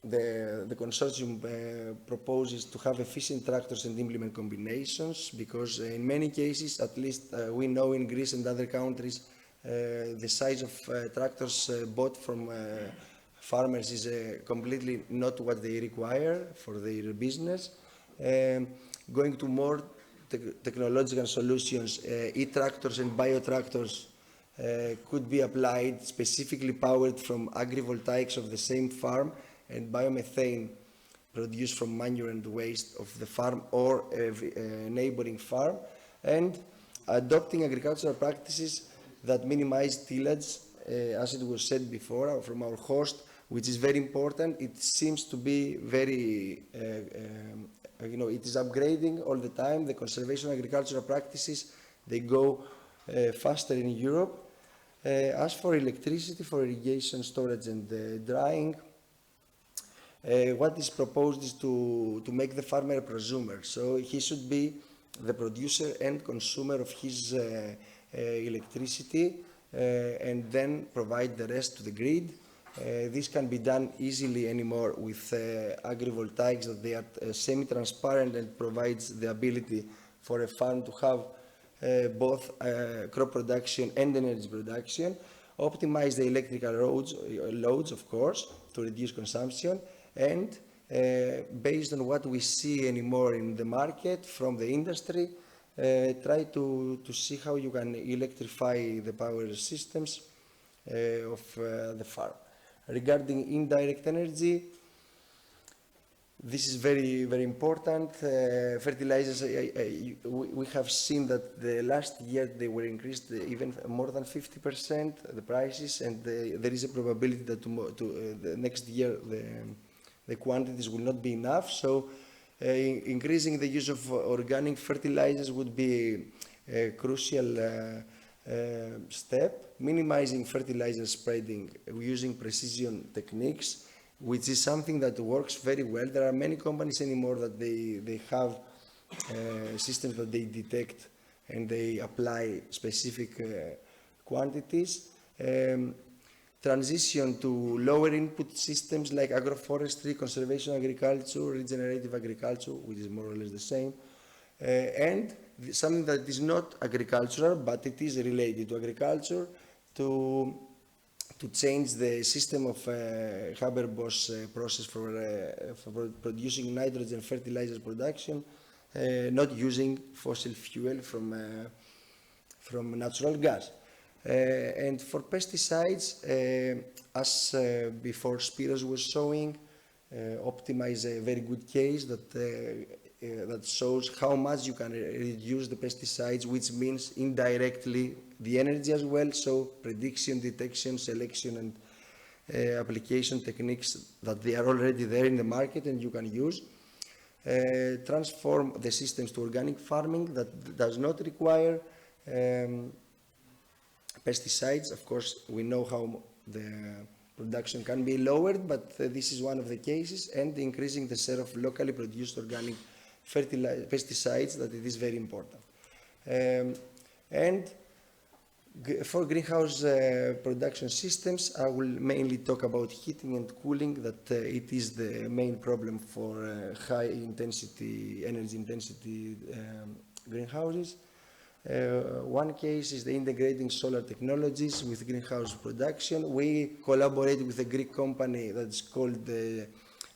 The consortium proposes to have efficient tractors and implement combinations because in many cases, at least we know in Greece and other countries, the size of tractors bought from farmers is completely not what they require for their business. Going to more technological solutions, e-tractors and bio-tractors could be applied, specifically powered from agrivoltaics of the same farm and biomethane produced from manure and waste of the farm or a neighboring farm, and adopting agricultural practices that minimize tillage, as it was said before from our host, which is very important. It seems to be very, it is upgrading all the time. The conservation agricultural practices, they go faster in Europe. As for electricity, for irrigation, storage and drying, what is proposed is to make the farmer a prosumer. So he should be the producer and consumer of his electricity and then provide the rest to the grid. This can be done easily anymore with agrivoltaics, that they are semi-transparent and provides the ability for a farm to have both crop production and energy production. Optimize the electrical loads, of course, to reduce consumption, and based on what we see anymore in the market from the industry, try to see how you can electrify the power systems of the farm. Regarding indirect energy, this is very, very important. Fertilizers, we have seen that the last year they were increased even more than 50%, the prices, and there is a probability that the next year the quantities will not be enough. So increasing the use of organic fertilizers would be a crucial step. Minimizing fertilizer spreading using precision techniques, which is something that works very well. There are many companies anymore that they have systems that they detect and they apply specific quantities. Transition to lower input systems like agroforestry, conservation agriculture, regenerative agriculture, which is more or less the same, and something that is not agricultural, but it is related to agriculture, to change the system of Haber-Bosch process for producing nitrogen fertilizer production, not using fossil fuel from natural gas. And for pesticides, as before Spiros was showing, optimize a very good case that shows how much you can reduce the pesticides, which means indirectly the energy as well. So prediction, detection, selection and application techniques that they are already there in the market and you can use. Transform the systems to organic farming that does not require pesticides. Of course, we know how the production can be lowered, but this is one of the cases, and increasing the share of locally produced organic pesticides, that it is very important. And for greenhouse production systems, I will mainly talk about heating and cooling, that it is the main problem for high intensity, energy intensity greenhouses. One case is the integrating solar technologies with greenhouse production. We collaborate with a Greek company that's called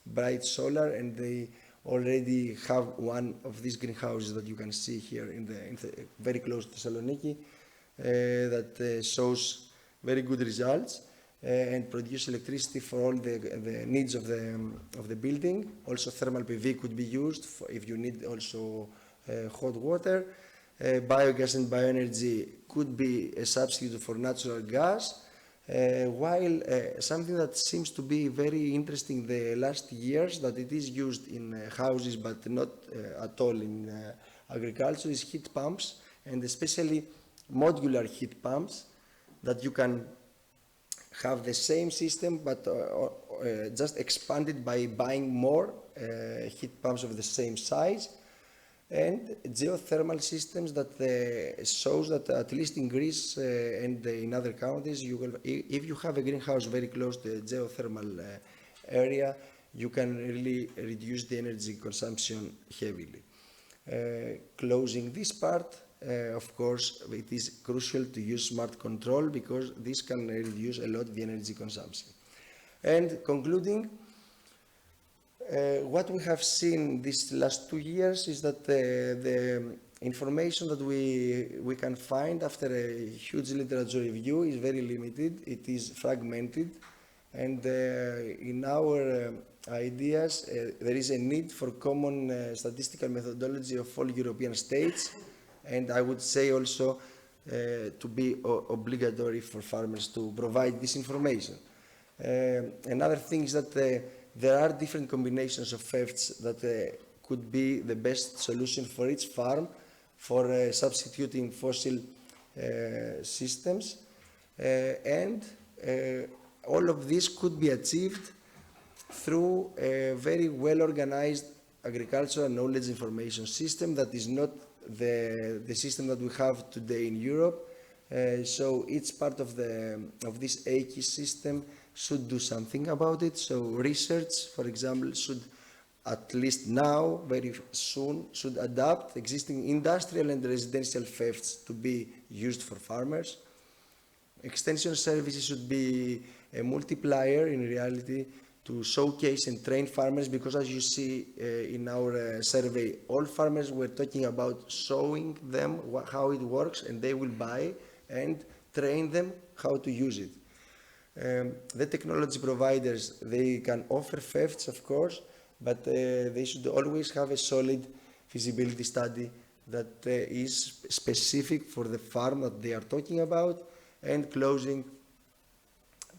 Bright Solar, and they already have one of these greenhouses that you can see here in the very close to Thessaloniki that shows very good results and produce electricity for all the needs of the building. Also, thermal PV could be used if you need also hot water. Biogas and bioenergy could be a substitute for natural gas, while something that seems to be very interesting the last years, that it is used in houses but not at all in agriculture, is heat pumps, and especially modular heat pumps that you can have the same system but just expanded by buying more heat pumps of the same size, and geothermal systems that shows that at least in Greece and in other countries, if you have a greenhouse very close to a geothermal area, you can really reduce the energy consumption heavily. Closing this part, of course, it is crucial to use smart control because this can reduce a lot the energy consumption. And concluding, what we have seen these last 2 years is that the information that we can find after a huge literature review is very limited, it is fragmented, and in our ideas there is a need for common statistical methodology of all European states, and I would say also to be obligatory for farmers to provide this information. Another thing is that there are different combinations of thefts that could be the best solution for each farm for substituting fossil systems, and all of this could be achieved through a very well organized agricultural knowledge information system that is not the system that we have today in Europe. So each part of this achy system should do something about it. So research, for example, should at least now, very soon, should adapt existing industrial and residential thefts to be used for farmers. Extension services should be a multiplier in reality to showcase and train farmers, because as you see in our survey, all farmers were talking about showing them how it works, and they will buy and train them how to use it. The technology providers, they can offer thefts, of course, but they should always have a solid feasibility study that is specific for the farm that they are talking about. And closing,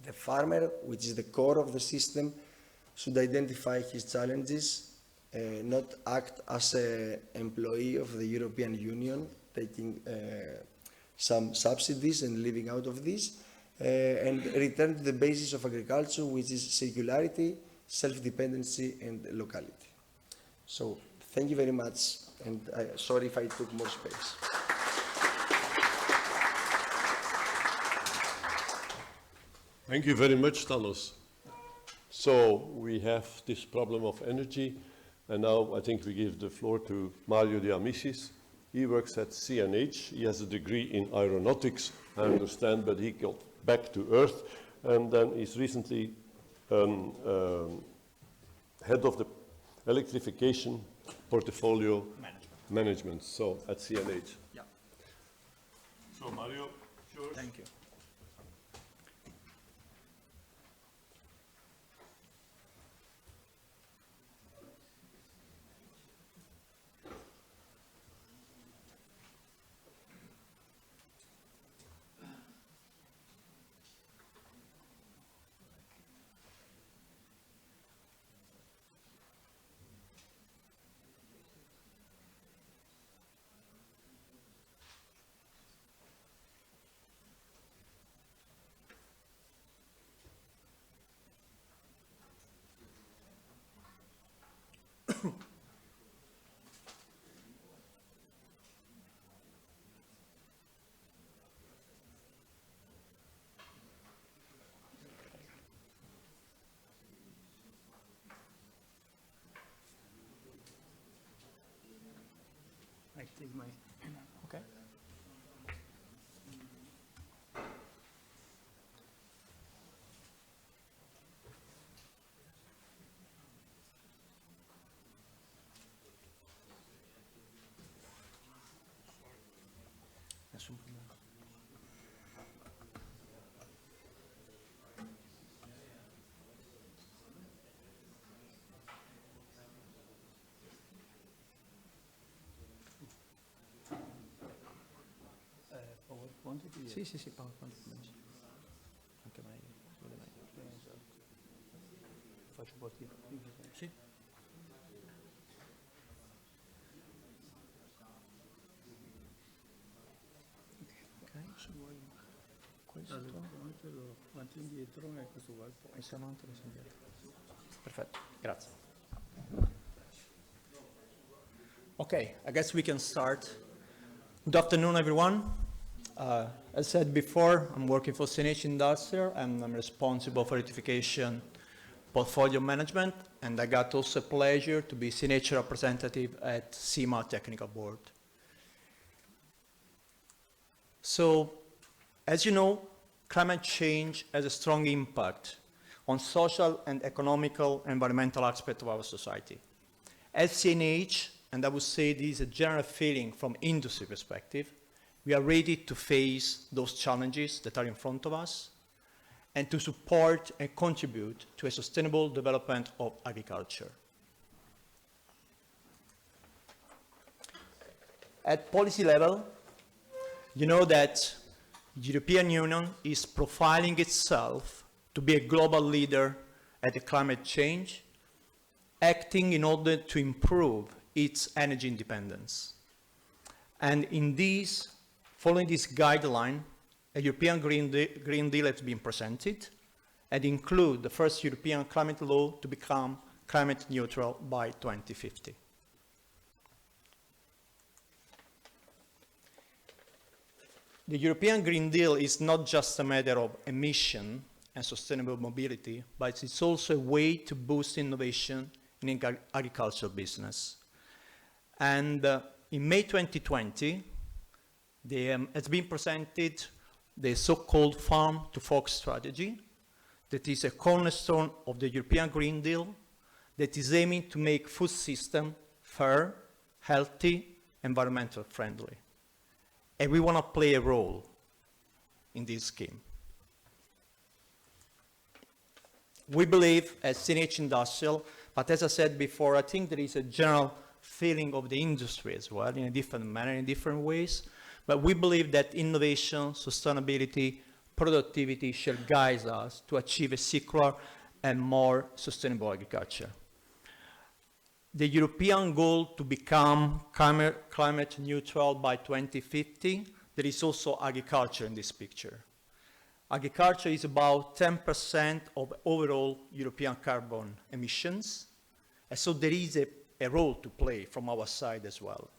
the farmer, which is the core of the system, should identify his challenges, not act as an employee of the European Union, taking some subsidies and living out of this, and return to the basis of agriculture, which is circularity, self-dependency, and locality. So, thank you very much, and sorry if I took more space. Thank you very much, Tanos. So we have this problem of energy, and now I think we give the floor to Mario De Amicis. He works at CNH. He has a degree in aeronautics, I understand, but he got back to Earth, and then he's recently head of the electrification portfolio management, so at CNH. Yeah. So Mario, yours. Thank you. I take my, okay. Nessun problema. PowerPoint? Sì, sì, sì, PowerPoint. Anche meglio, si vede meglio. Esatto. Faccio partire. Sì. Ok, se vuoi questo. Avanti e indietro e questo qua il poi. Messo avanti e messo indietro. Perfetto, grazie. Okay, I guess we can start. Good afternoon, everyone. As said before, I'm working for CNH Industrial, and I'm responsible for certification, portfolio management, and I got also a pleasure to be CNH representative at CIMA Technical Board. So, as you know, climate change has a strong impact on social and economical environmental aspects of our society. As CNH, and I would say this is a general feeling from industry perspective, we are ready to face those challenges that are in front of us and to support and contribute to a sustainable development of agriculture. At policy level, you know that the European Union is profiling itself to be a global leader at the climate change, acting in order to improve its energy independence. And in this, following this guideline, a European Green Deal has been presented and include the first European climate law to become climate neutral by 2050. The European Green Deal is not just a matter of emission and sustainable mobility, but it's also a way to boost innovation in agricultural business. And in May 2020, has been presented the so-called Farm to Fork strategy that is a cornerstone of the European Green Deal that is aiming to make food system fair, healthy, environmental friendly. And we want to play a role in this scheme. We believe as CNH Industrial, but as I said before, I think there is a general feeling of the industry as well in a different manner, in different ways. But we believe that innovation, sustainability, productivity shall guide us to achieve a circular and more sustainable agriculture. The European goal to become climate neutral by 2050, there is also agriculture in this picture. Agriculture is about 10% of overall European carbon emissions. And so there is a role to play from our side as well.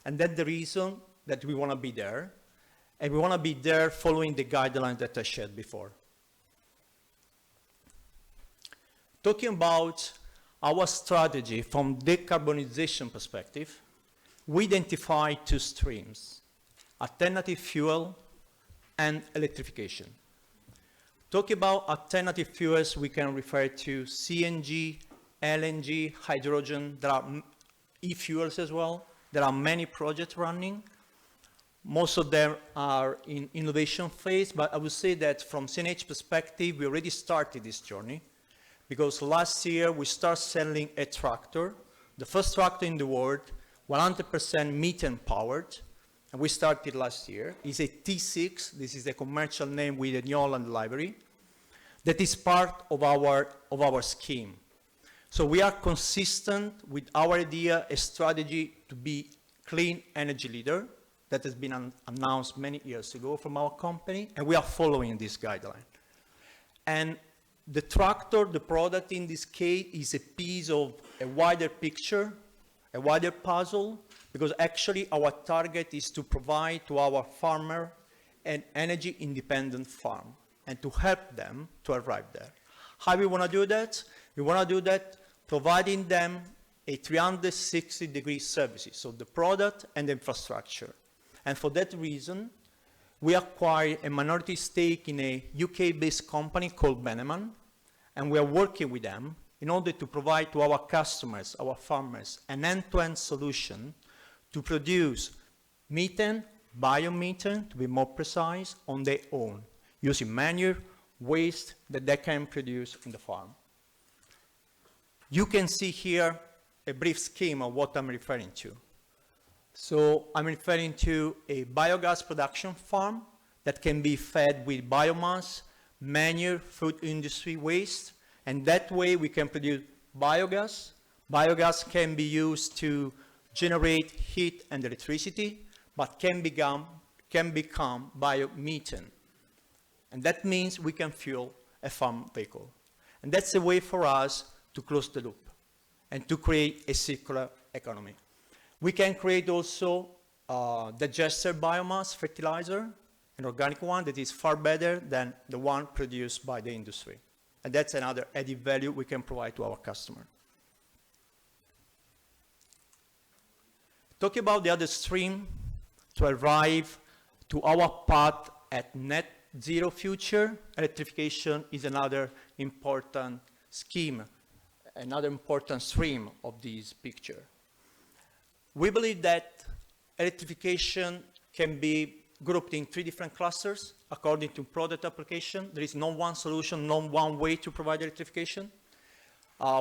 And that's the reason that we want to be there. And we want to be there following the guidelines that I shared before. Talking about our strategy from decarbonization perspective, we identify two streams: alternative fuel and electrification. Talking about alternative fuels, we can refer to CNG, LNG, hydrogen. There are e-fuels as well. There are many projects running. Most of them are in innovation phase, but I would say that from CNH perspective, we already started this journey because last year we started selling a tractor, the first tractor in the world, 100% methane powered, and we started last year. It's a T6, this is a commercial name with a New Holland library, that is part of our scheme. So we are consistent with our idea, a strategy to be clean energy leader that has been announced many years ago from our company, and we are following this guideline. And the tractor, the product in this case, is a piece of a wider picture, a wider puzzle, because actually our target is to provide to our farmer an energy independent farm and to help them to arrive there. How we want to do that? We want to do that providing them a 360-degree services, so the product and the infrastructure. And for that reason, we acquired a minority stake in a UK-based company called Beneman, and we are working with them in order to provide to our customers, our farmers, an end-to-end solution to produce methane, biomethane, to be more precise, on their own, using manure, waste that they can produce in the farm. You can see here a brief scheme of what I'm referring to. So I'm referring to a biogas production farm that can be fed with biomass, manure, food industry waste, and that way we can produce biogas. Biogas can be used to generate heat and electricity, but can become biomethane. And that means we can fuel a farm vehicle. And that's a way for us to close the loop and to create a circular economy. We can create also digester biomass fertilizer, an organic one that is far better than the one produced by the industry. And that's another added value we can provide to our customer. Talking about the other stream, to arrive to our path at net zero future, electrification is another important scheme, another important stream of this picture. We believe that electrification can be grouped in 3 different clusters according to product application. There is no one solution, no one way to provide electrification.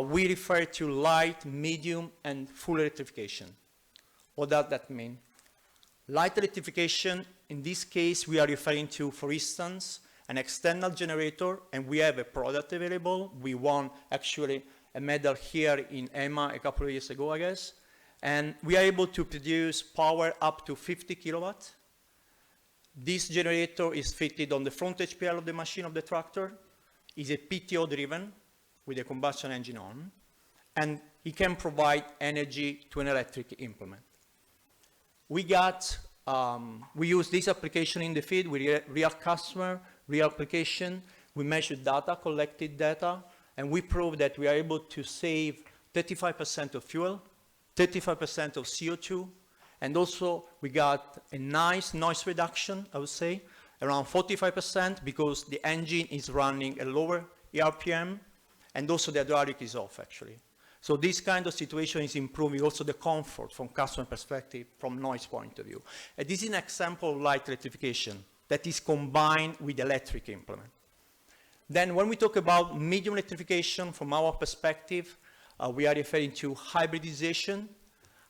We refer to light, medium, and full electrification. What does that mean? Light electrification, in this case, we are referring to, for instance, an external generator, and we have a product available. We won actually a medal here in EMA a couple of years ago, I guess. And we are able to produce power up to 50 kilowatts. This generator is fitted on the front HPL of the machine of the tractor, is a PTO driven with a combustion engine on, and it can provide energy to an electric implement. We use this application in the field with real customer, real application. We measure data, collected data, and we prove that we are able to save 35% of fuel, 35% of CO2, and also we got a nice noise reduction, I would say, around 45%, because the engine is running a lower RPM, and also the hydraulic is off, actually. So this kind of situation is improving also the comfort from customer perspective, from noise point of view. And this is an example of light electrification that is combined with electric implement. Then when we talk about medium electrification, from our perspective, we are referring to hybridization.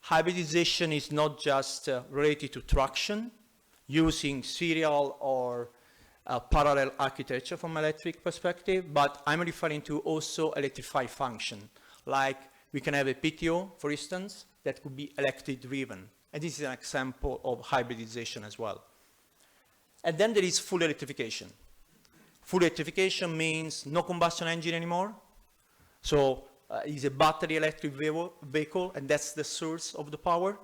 Hybridization is not just related to traction, using serial or parallel architecture from electric perspective, but I'm referring to also electrified function. Like we can have a PTO, for instance, that could be electric driven. And this is an example of hybridization as well. And then there is full electrification. Full electrification means no combustion engine anymore. So it's a battery electric vehicle, and that's the source of the power.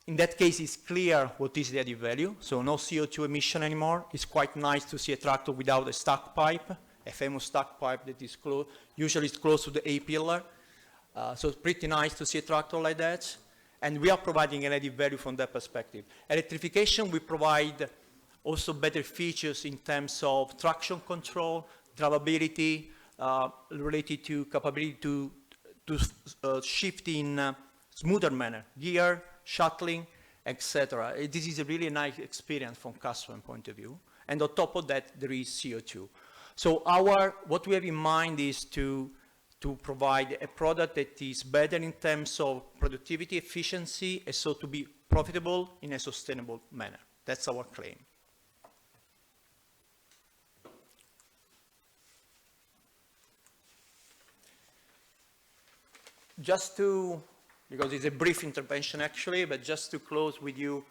In that case, it's clear what is the added value. So no CO2 emission anymore. It's quite nice to see a tractor without a stack pipe, a famous stack pipe that is usually it's close to the A-pillar. So it's pretty nice to see a tractor like that. And we are providing an added value from that perspective. Electrification, we provide also better features in terms of traction control, drivability, related to capability to shift in a smoother manner, gear, shuttling, etc. This is a really nice experience from customer point of view. And on top of that, there is CO2. So what we have in mind is to provide a product that is better in terms of productivity, efficiency, and so to be profitable in a sustainable manner. That's our claim. Just to, because it's a brief intervention actually, but just to close with you,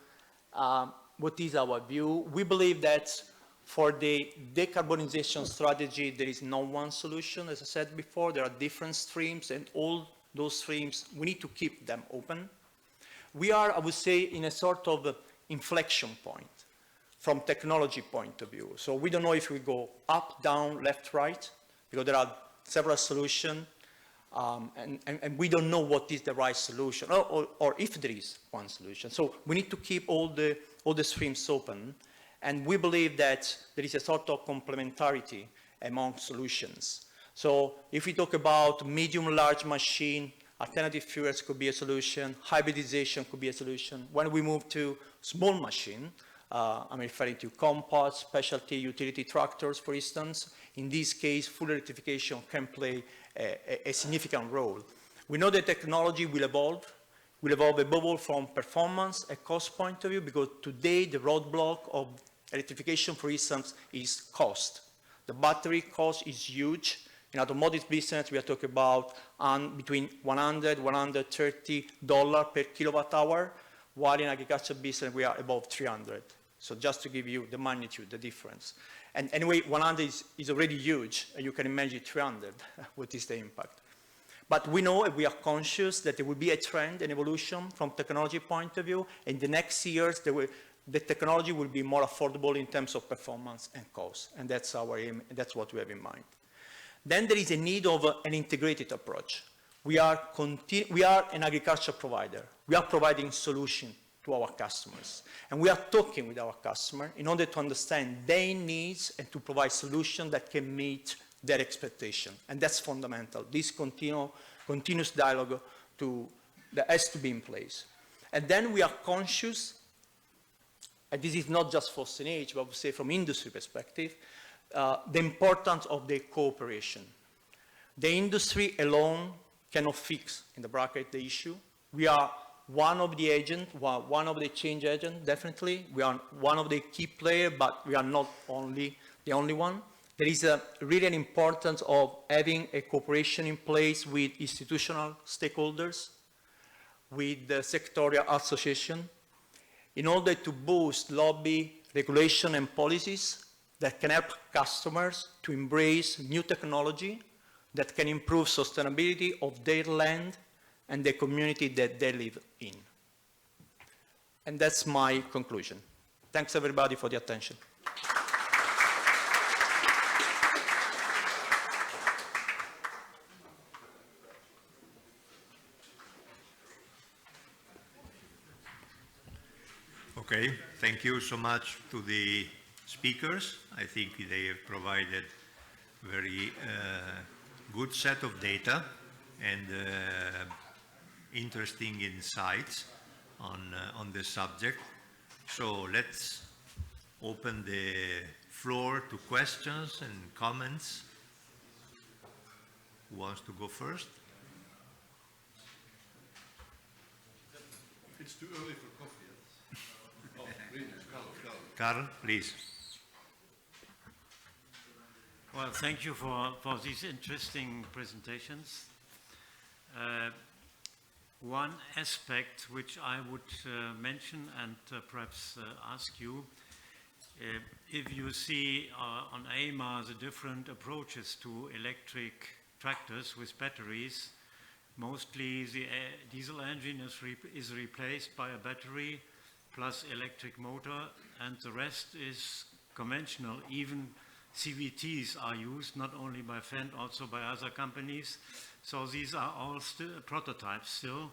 what is our view? We believe that for the decarbonization strategy, there is no one solution. As I said before, there are different streams, and all those streams, we need to keep them open. We are, I would say, in a sort of inflection point from technology point of view. So we don't know if we go up, down, left, right, because there are several solutions. And we don't know what is the right solution, or if there is one solution. So we need to keep all the streams open, and we believe that there is a sort of complementarity among solutions. So if we talk about medium, large machine, alternative fuels could be a solution, hybridization could be a solution. When we move to small machine, I'm referring to compost, specialty utility tractors, for instance. In this case, full electrification can play a significant role. We know that technology will evolve above all from performance and cost point of view, because today the roadblock of electrification, for instance, is cost. The battery cost is huge. In automotive business, we are talking about between $100, $130 per kilowatt hour, while in agriculture business, we are above 300. So just to give you the magnitude, the difference. And anyway, 100 is already huge, and you can imagine 300, what is the impact. But we know, and we are conscious that there will be a trend, an evolution from technology point of view. In the next years, the technology will be more affordable in terms of performance and cost, and that's our aim, and that's what we have in mind. Then there is a need of an integrated approach. We are an agriculture provider. We are providing solutions to our customers. And we are talking with our customers in order to understand their needs and to provide solutions that can meet their expectation. And that's fundamental. This continuous dialogue that has to be in place. And then we are conscious, and this is not just for CNH, but I would say from industry perspective, the importance of the cooperation. The industry alone cannot fix, in the bracket, the issue. We are one of the agents, one of the change agents, definitely. We are one of the key players, but we are not the only one. There is really an importance of having a cooperation in place with institutional stakeholders, with the sectorial association, in order to boost lobby, regulation, and policies that can help customers to embrace new technology that can improve sustainability of their land and the community that they live in. And that's my conclusion. Thanks everybody for the attention. Okay, thank you so much to the speakers. I think they have provided very good set of data and interesting insights on this subject. So let's open the floor to questions and comments. Who wants to go first? It's too early for coffee. Oh, really? Carl, please. Well, thank you for these interesting presentations. One aspect which I would mention and perhaps ask you, if you see on AMA the different approaches to electric tractors with batteries, mostly the diesel engine is replaced by a battery plus electric motor, and the rest is conventional. Even CVTs are used, not only by Fendt, also by other companies. So these are all still prototypes still,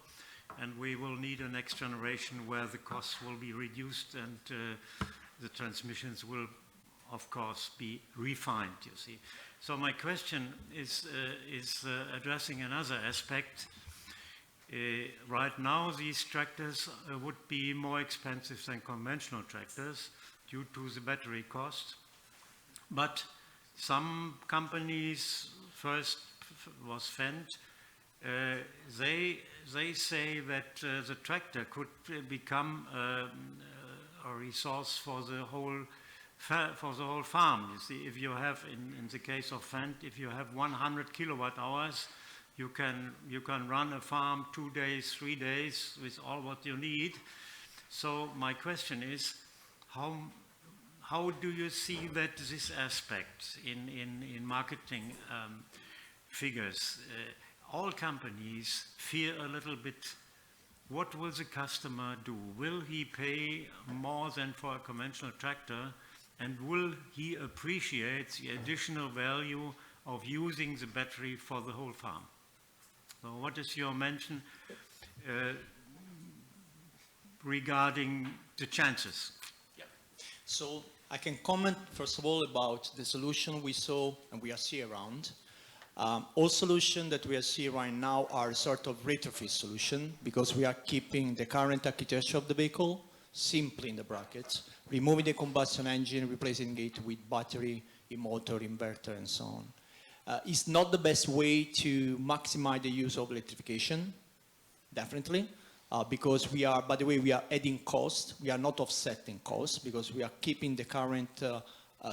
and we will need a next generation where the costs will be reduced and the transmissions will, of course, be refined, you see. So my question is addressing another aspect. Right now, these tractors would be more expensive than conventional tractors due to the battery cost. But some companies, first was Fendt, they say that the tractor could become a resource for the whole farm. You see, if you have, in the case of Fendt, if you have 100 kilowatt hours, you can run a farm 2 days, 3 days with all what you need. So my question is, how do you see that this aspect in marketing figures? All companies fear a little bit, what will the customer do? Will he pay more than for a conventional tractor? And will he appreciate the additional value of using the battery for the whole farm? So what is your mention regarding the chances? Yeah. So I can comment, first of all, about the solution we saw and we are seeing around. All solutions that we are seeing right now are sort of retrofit solution because we are keeping the current architecture of the vehicle simply in the brackets, removing the combustion engine, replacing it with battery, motor, inverter, and so on. It's not the best way to maximize the use of electrification, definitely, because we are, by the way, we are adding cost. We are not offsetting cost because we are keeping the current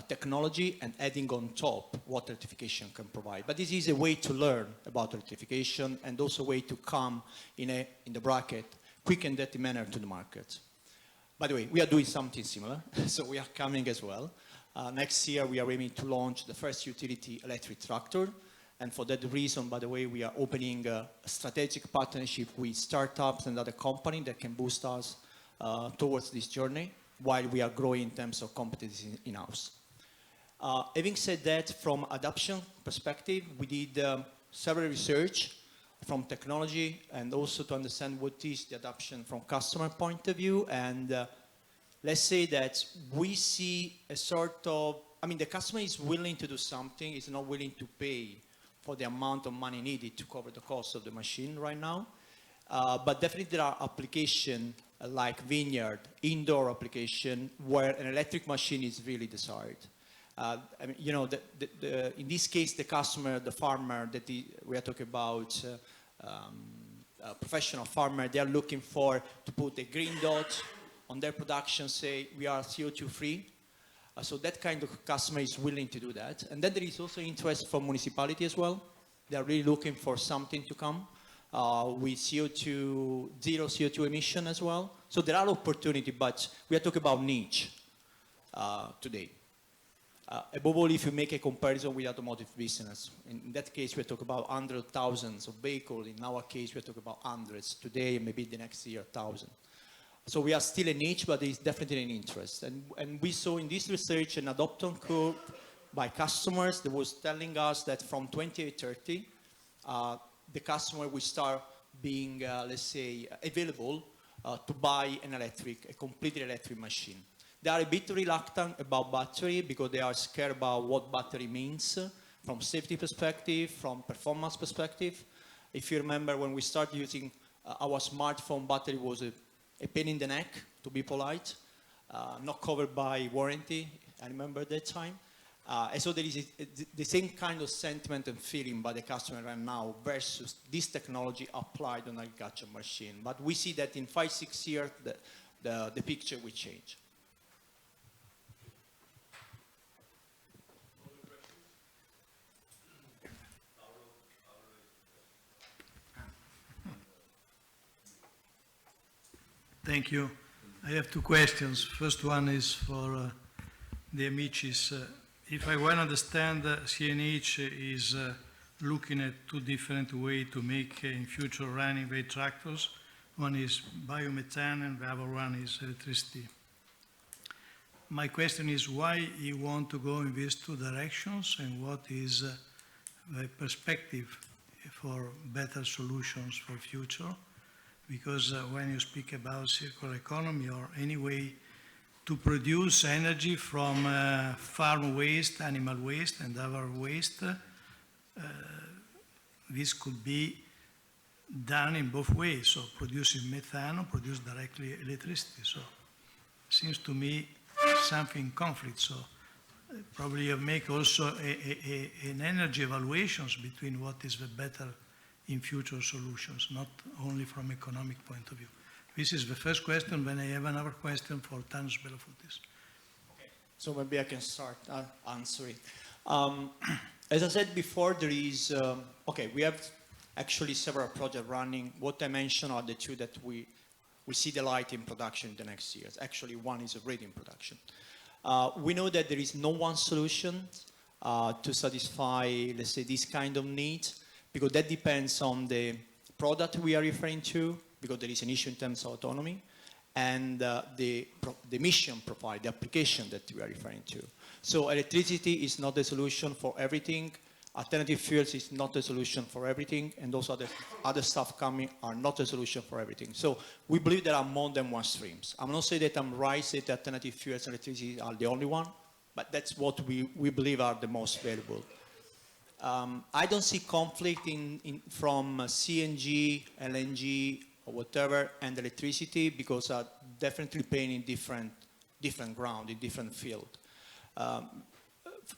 technology and adding on top what electrification can provide. But this is a way to learn about electrification and also a way to come in the bracket, quick and dirty manner to the market. By the way, we are doing something similar, so we are coming as well. Next year, we are aiming to launch the first utility electric tractor. And for that reason, by the way, we are opening a strategic partnership with startups and other companies that can boost us towards this journey while we are growing in terms of competency in-house. Having said that, from adoption perspective, we did several research from technology and also to understand what is the adoption from customer point of view. And let's say that we see a sort of, I mean, the customer is willing to do something, is not willing to pay for the amount of money needed to cover the cost of the machine right now. But definitely there are applications like vineyard, indoor application, where an electric machine is really desired. I mean, you know, in this case, the customer, the farmer that we are talking about, a professional farmer, they are looking for to put a green dot on their production, say we are CO2 free. So that kind of customer is willing to do that. And then there is also interest from municipality as well. They are really looking for something to come with CO2, zero CO2 emission as well. So there are opportunities, but we are talking about niche today. Above all, if you make a comparison with automotive business, in that case, we're talking about hundreds of thousands of vehicles. In our case, we're talking about hundreds today, and maybe the next year, 1,000. So we are still a niche, but it's definitely an interest. And we saw in this research an adoption curve by customers that was telling us that from 2830, the customer will start being, let's say, available to buy a completely electric machine. They are a bit reluctant about battery because they are scared about what battery means from safety perspective, from performance perspective. If you remember when we started using our smartphone, battery was a pain in the neck, to be polite, not covered by warranty. I remember that time. And so there is the same kind of sentiment and feeling by the customer right now versus this technology applied on an agriculture machine. But we see that in 5-6 years, the picture will change. Thank you. I have two questions. First one is for the Amicis. If I well understand, CNH is looking at two different ways to make in future running their tractors. One is biomethane and the other one is electricity. My question is why you want to go in these two directions and what is the perspective for better solutions for future? Because when you speak about circular economy or any way to produce energy from farm waste, animal waste, and other waste, this could be done in both ways. So producing methane or produce directly electricity. So it seems to me something in conflict. So probably you make also an energy evaluations between what is the better in future solutions, not only from economic point of view. This is the first question. Then I have another question for Thanos Belafontes. Okay. So maybe I can start answering. As I said before, there is, we have actually several projects running. What I mentioned are the two that we see the light in production in the next years. Actually, one is already in production. We know that there is no one solution to satisfy, let's say, this kind of needs, because that depends on the product we are referring to, because there is an issue in terms of autonomy, and the emission profile, the application that we are referring to. So electricity is not the solution for everything. Alternative fuels is not the solution for everything, and those other stuff coming are not a solution for everything. So we believe there are more than one streams. I'm not saying that I'm right, say that alternative fuels and electricity are the only one, but that's what we believe are the most valuable. I don't see conflict from CNG, LNG, or whatever, and electricity, because are definitely playing in different ground, in different field.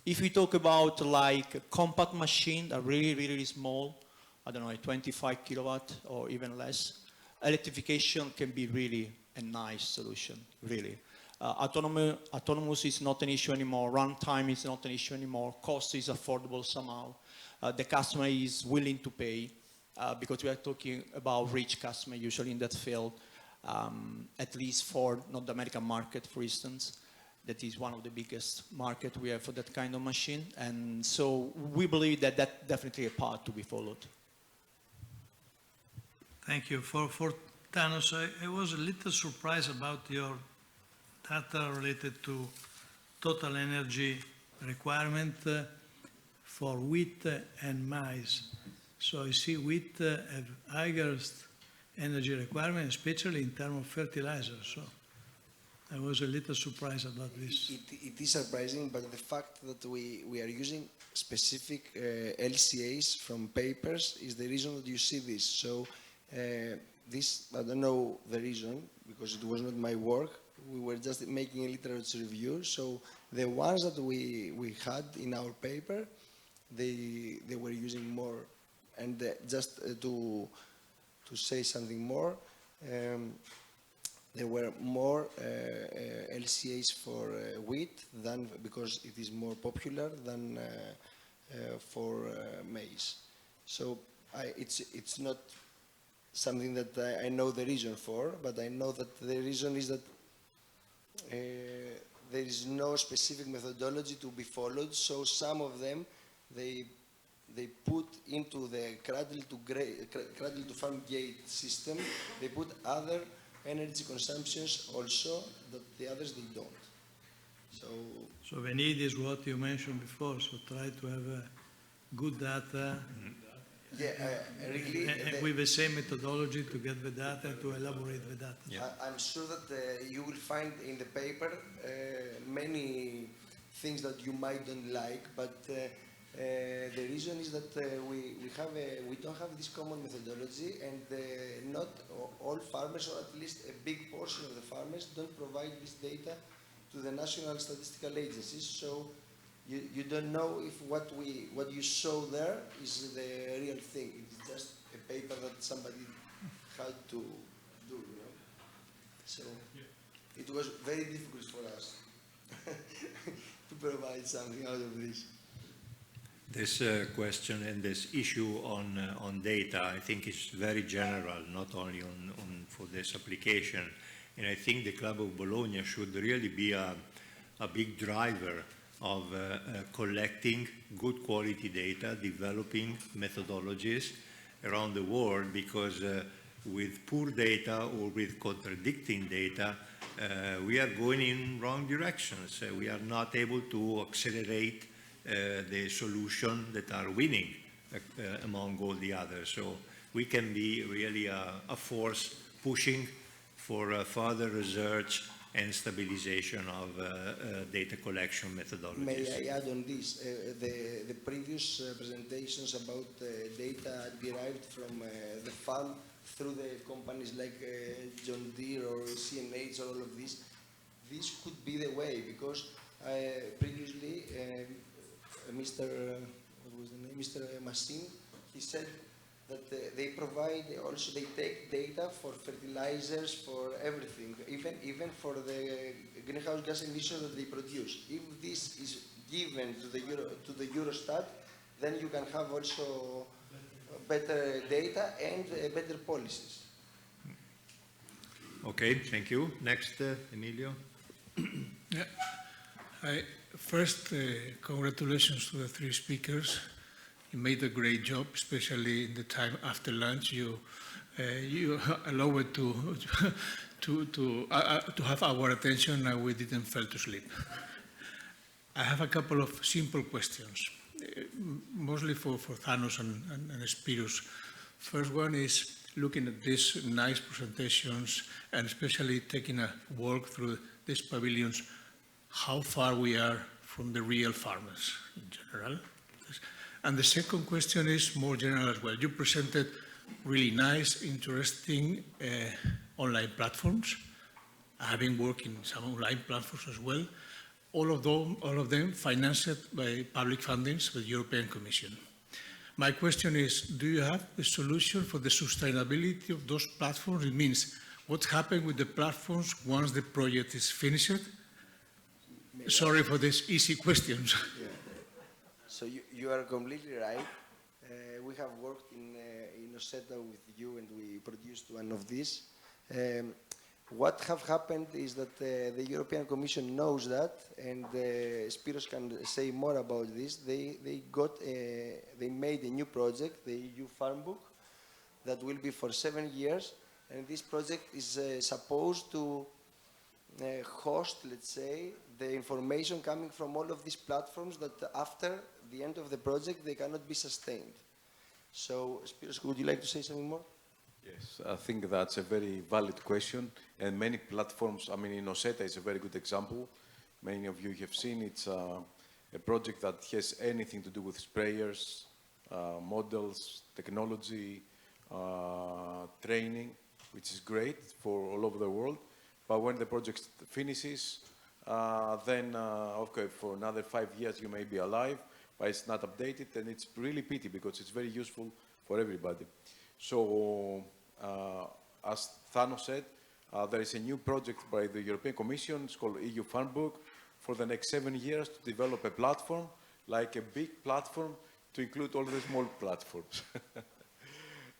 If we talk about like a compact machine, that really, really small, I don't know, a 25 kilowatt or even less, electrification can be really a nice solution, really. Autonomous is not an issue anymore, runtime is not an issue anymore, cost is affordable somehow. The customer is willing to pay, because we are talking about rich customer usually in that field, at least for North American market, for instance. That is one of the biggest market we have for that kind of machine. And so we believe that that's definitely a path to be followed. Thank you. For Thanos, I was a little surprised about your data related to total energy requirement for wheat and maize. So I see wheat have highest energy requirement, especially in terms of fertilizer. So I was a little surprised about this. It is surprising, but the fact that we are using specific LCAs from papers is the reason that you see this. So this, I don't know the reason, because it was not my work. We were just making a literature review. So the ones that we had in our paper, they were using more. And just to say something more, there were more LCAs for wheat than, because it is more popular than for maize. So it's not something that I know the reason for, but I know that the reason is that there is no specific methodology to be followed. So some of them, they put into the cradle to farm gate system, they put other energy consumptions also that the others they don't. So the need is what you mentioned before. So try to have good data. Really, with the same methodology to get the data and to elaborate the data. Yeah. I'm sure that you will find in the paper many things that you might don't like, but the reason is that we don't have this common methodology, and not all farmers, or at least a big portion of the farmers, don't provide this data to the national statistical agencies. So you don't know if what you show there is the real thing. It's just a paper that somebody had to do, you know. So it was very difficult for us to provide something out of this. This question and this issue on data, I think is very general, not only for this application. And I think the Club of Bologna should really be a big driver of collecting good quality data, developing methodologies around the world, because with poor data or with contradicting data, we are going in wrong directions. We are not able to accelerate the solution that are winning among all the others. So we can be really a force pushing for further research and stabilization of data collection methodologies. May I add on this? The previous presentations about data derived from the farm through the companies like John Deere or CNH or all of this could be the way, because previously Mr. What was the name? Mr. Massin, he said that they provide also, they take data for fertilizers, for everything, even for the greenhouse gas emissions that they produce. If this is given to the Eurostat, then you can have also better data and better policies. Okay, thank you. Next, Emilio. Yeah. First, congratulations to the three speakers. You made a great job, especially in the time after lunch. You allowed to have our attention, and we didn't fall to sleep. I have a couple of simple questions, mostly for Thanos and Spiros. First one is looking at these nice presentations and especially taking a walk through these pavilions, how far we are from the real farmers in general. And the second question is more general as well. You presented really nice, interesting online platforms. I have been working in some online platforms as well. All of them financed by public fundings with the European Commission. My question is, do you have a solution for the sustainability of those platforms? It means, what happens with the platforms once the project is finished? Sorry for these easy questions. Yeah. So you are completely right. We have worked in Oseta with you, and we produced one of these. What have happened is that the European Commission knows that, and Spiros can say more about this. They made a new project, the EU Farm Book, that will be for 7 years, and this project is supposed to host, let's say, the information coming from all of these platforms that after the end of the project they cannot be sustained. So, Spiros, would you like to say something more? Yes, I think that's a very valid question, and many platforms, I mean, in Oseta is a very good example. Many of you have seen it's a project that has anything to do with sprayers, models, technology, training, which is great for all over the world. But when the project finishes, then, okay, for another 5 years you may be alive, but it's not updated, and it's really pity because it's very useful for everybody. So, as Thanos said, there is a new project by the European Commission, it's called EU Farm Book, for the next 7 years to develop a platform, like a big platform, to include all the small platforms.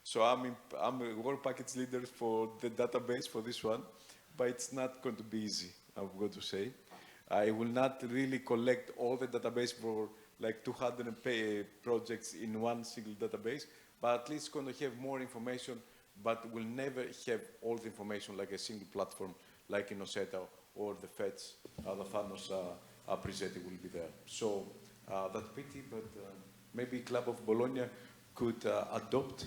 So I'm a work package leader for the database for this one, but it's not going to be easy, I'm going to say. I will not really collect all the database for like 200 projects in one single database, but at least going to have more information, but will never have all the information like a single platform, like in Oseta or the FETs, the Thanos presented will be there. So that's pity, but maybe Club of Bologna could adopt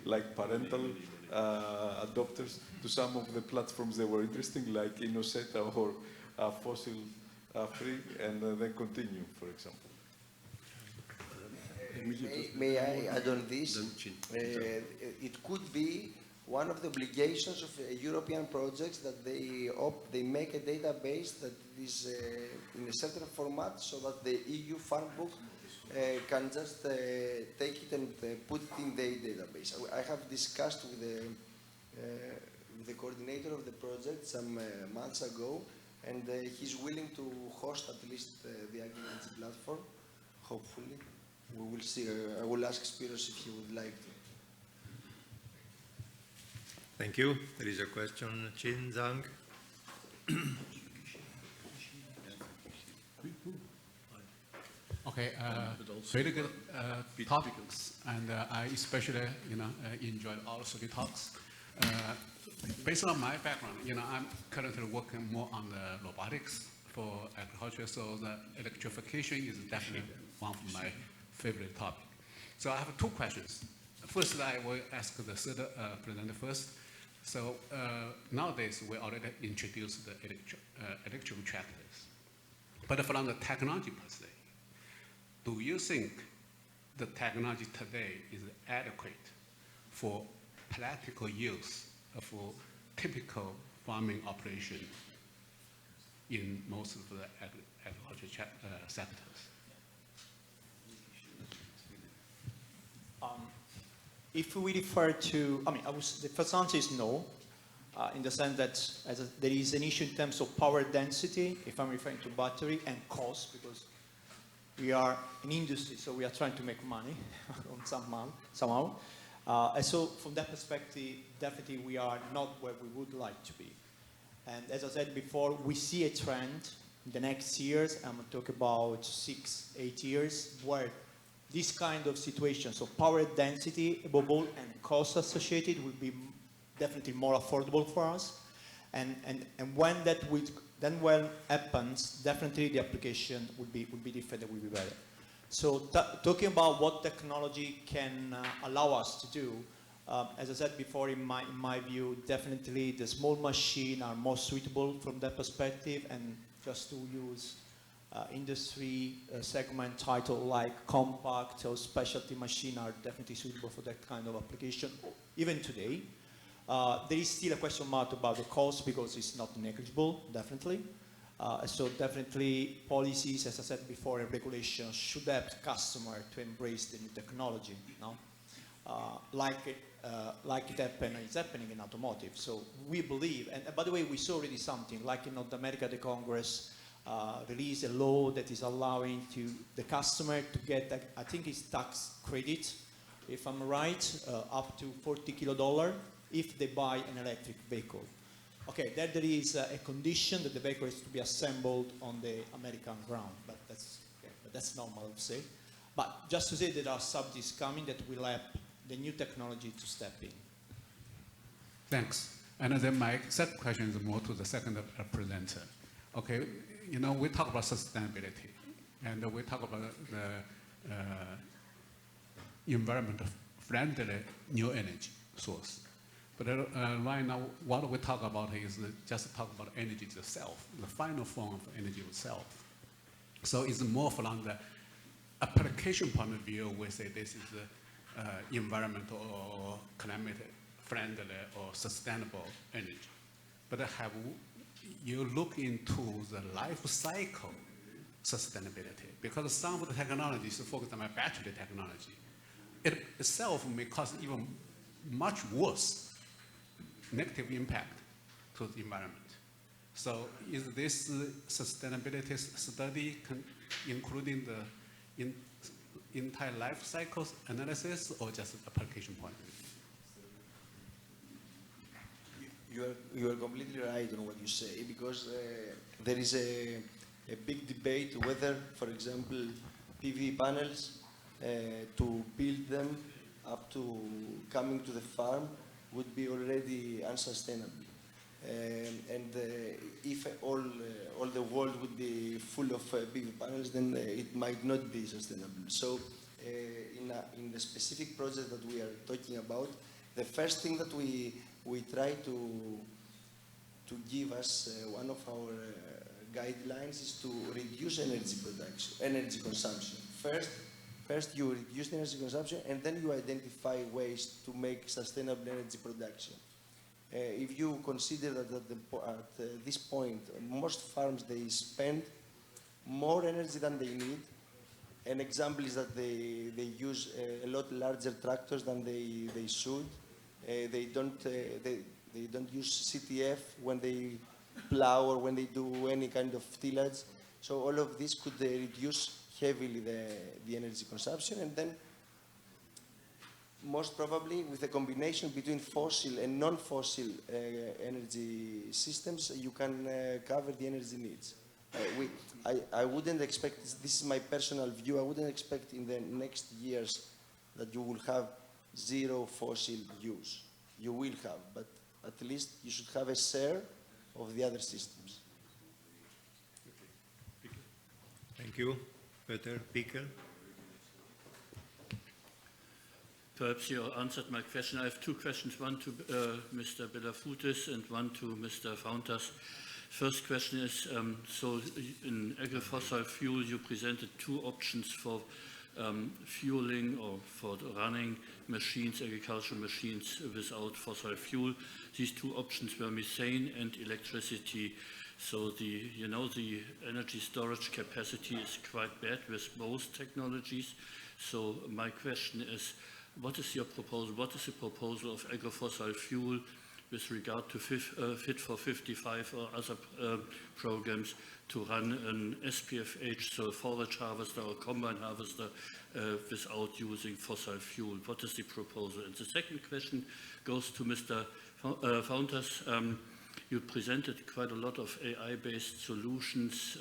like parental adopters to some of the platforms that were interesting, like in Oseta or fossil free, and then continue, for example. May I add on this? It could be one of the obligations of European projects that they make a database that is in a certain format, so that the EU Farm Book can just take it and put it in the database. I have discussed with the coordinator of the project some months ago, and he's willing to host at least the Agri-Energy platform, hopefully. We will see. I will ask Spiros if he would like to. Thank you. There is a question, Chin Zhang. Okay, very good topics, and I especially, enjoyed all 3 talks. Based on my background, I'm currently working more on the robotics for agriculture, so the electrification is definitely one of my favorite topic. So I have 2 questions. First, I will ask the third presenter first. So nowadays, we already introduced the electric tractors. But from the technology per se, do you think the technology today is adequate for practical use for typical farming operation in most of the agriculture sectors? If we refer to, the first answer is no, in the sense that there is an issue in terms of power density, if I'm referring to battery, and cost, because we are an industry, so we are trying to make money somehow. And so from that perspective, definitely we are not where we would like to be. And as I said before, we see a trend in the next years, I'm talking about 6-8 years, where this kind of situation, so power density above all and cost associated, will be definitely more affordable for us. And when that happens, definitely the application would be different and will be better. So talking about what technology can allow us to do, as I said before, in my view, definitely the small machines are more suitable from that perspective, and just to use industry segment title like compact or specialty machine are definitely suitable for that kind of application, even today. There is still a question mark about the cost because it's not negligible, definitely. So definitely policies, as I said before, and regulations should help the customer to embrace the new technology, no? Like it happened, it's happening in automotive. So we believe, and by the way, we saw already something, like in North America, the Congress released a law that is allowing to the customer to get, I think it's tax credit, if I'm right, up to $40 if they buy an electric vehicle. Okay, there is a condition that the vehicle is to be assembled on the American ground, but that's normal, I would say. But just to say that there are subsidies coming that will help the new technology to step in. Thanks. And then my second question is more to the second presenter. Okay, you know, we talk about sustainability, and we talk about the environment-friendly new energy source. But right now, what we talk about is just talk about energy itself, the final form of energy itself. So it's more from the application point of view, we say this is environmental or climate-friendly or sustainable energy. But have you look into the life cycle sustainability? Because some of the technologies, for example, battery technology, it itself may cause even much worse negative impact to the environment. So is this sustainability study including the entire life cycle analysis or just application point of view? You are completely right on what you say, because there is a big debate whether, for example, PV panels, to build them up to coming to the farm would be already unsustainable. If all the world would be full of PV panels, then it might not be sustainable. So in the specific project that we are talking about, the first thing that we try to give as one of our guidelines is to reduce energy consumption. First you reduce the energy consumption, and then you identify ways to make sustainable energy production. If you consider that at this point, most farms, they spend more energy than they need. An example is that they use a lot larger tractors than they should. They don't use CTF when they plow or when they do any kind of tillage. So all of this could reduce heavily the energy consumption, and then most probably with a combination between fossil and non-fossil energy systems, you can cover the energy needs. I wouldn't expect, this is my personal view, I wouldn't expect in the next years that you will have zero fossil use. You will have, but at least you should have a share of the other systems. Thank you. Peter Pickel. Perhaps you answered my question. I have two questions, one to Mr. Belafoudis and one to Mr. Fountas. First question is, so in agri-fossil fuel you presented two options for fueling or for running machines, agricultural machines without fossil fuel. These two options were methane and electricity. So the energy storage capacity is quite bad with both technologies. So my question is, what is your proposal? What is the proposal of agri-fossil fuel with regard to Fit for 55 or other programs to run an SPFH, so forage harvester or combine harvester, without using fossil fuel? What is the proposal? And the second question goes to Mr. Fountas. You presented quite a lot of AI-based solutions.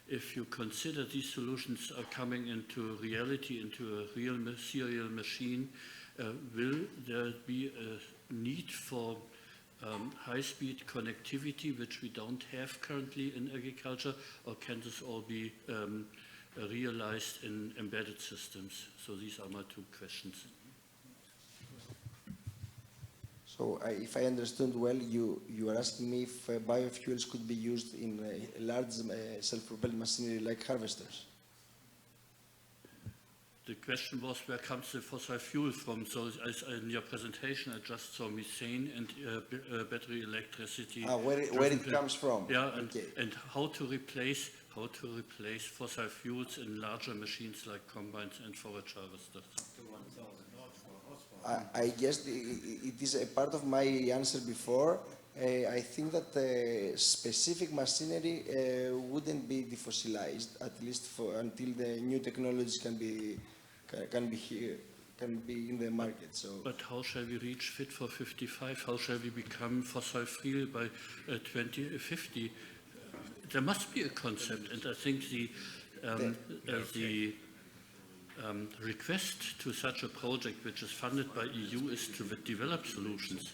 If you consider these solutions are coming into reality, into a real serial machine, will there be a need for high-speed connectivity, which we don't have currently in agriculture, or can this all be realized in embedded systems? So these are my two questions. So if I understood well, you are asking me if biofuels could be used in large self-propelled machinery like harvesters. The question was, where comes the fossil fuel from? So as in your presentation, I just saw methane and battery electricity. Where it comes from? Yeah, Okay. and how to replace fossil fuels in larger machines like combines and forage harvesters. I guess it is a part of my answer before. I think that specific machinery wouldn't be defossilized, at least until the new technologies can be in the market. So. But how shall we reach Fit for 55? How shall we become fossil-free by 2050? There must be a concept, and I think the request to such a project, which is funded by EU, is to develop solutions.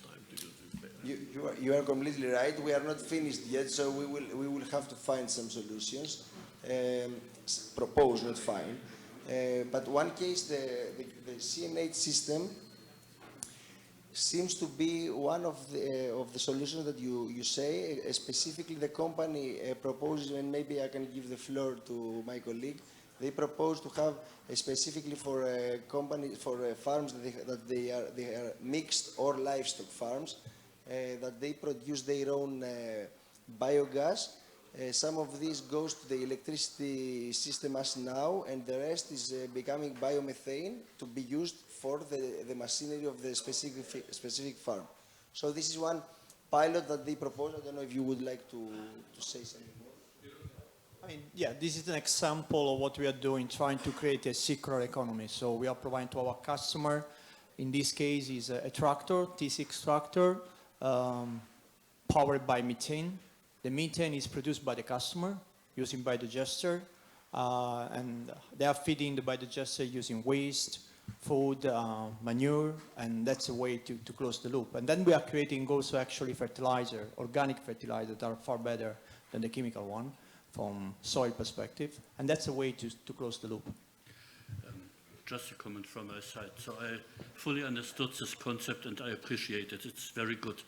You are completely right. We are not finished yet, so we will have to find some solutions. Propose, not find. But one case, the CNH system seems to be one of the solutions that you say. Specifically, the company proposes, and maybe I can give the floor to my colleague. They propose to have specifically for farms that they are mixed or livestock farms, that they produce their own biogas. Some of this goes to the electricity system as now, and the rest is becoming biomethane to be used for the machinery of the specific farm. So this is one pilot that they propose. I don't know if you would like to say something more. I mean, yeah, this is an example of what we are doing, trying to create a circular economy. So we are providing to our customer, in this case, is a tractor, T6 tractor, powered by methane. The methane is produced by the customer using biodigester, and they are feeding the biodigester using waste, food, manure, and that's a way to close the loop. And then we are creating also actually fertilizer, organic fertilizer that are far better than the chemical one from soil perspective, and that's a way to close the loop. Just a comment from my side. So I fully understood this concept and I appreciate it. It's very good.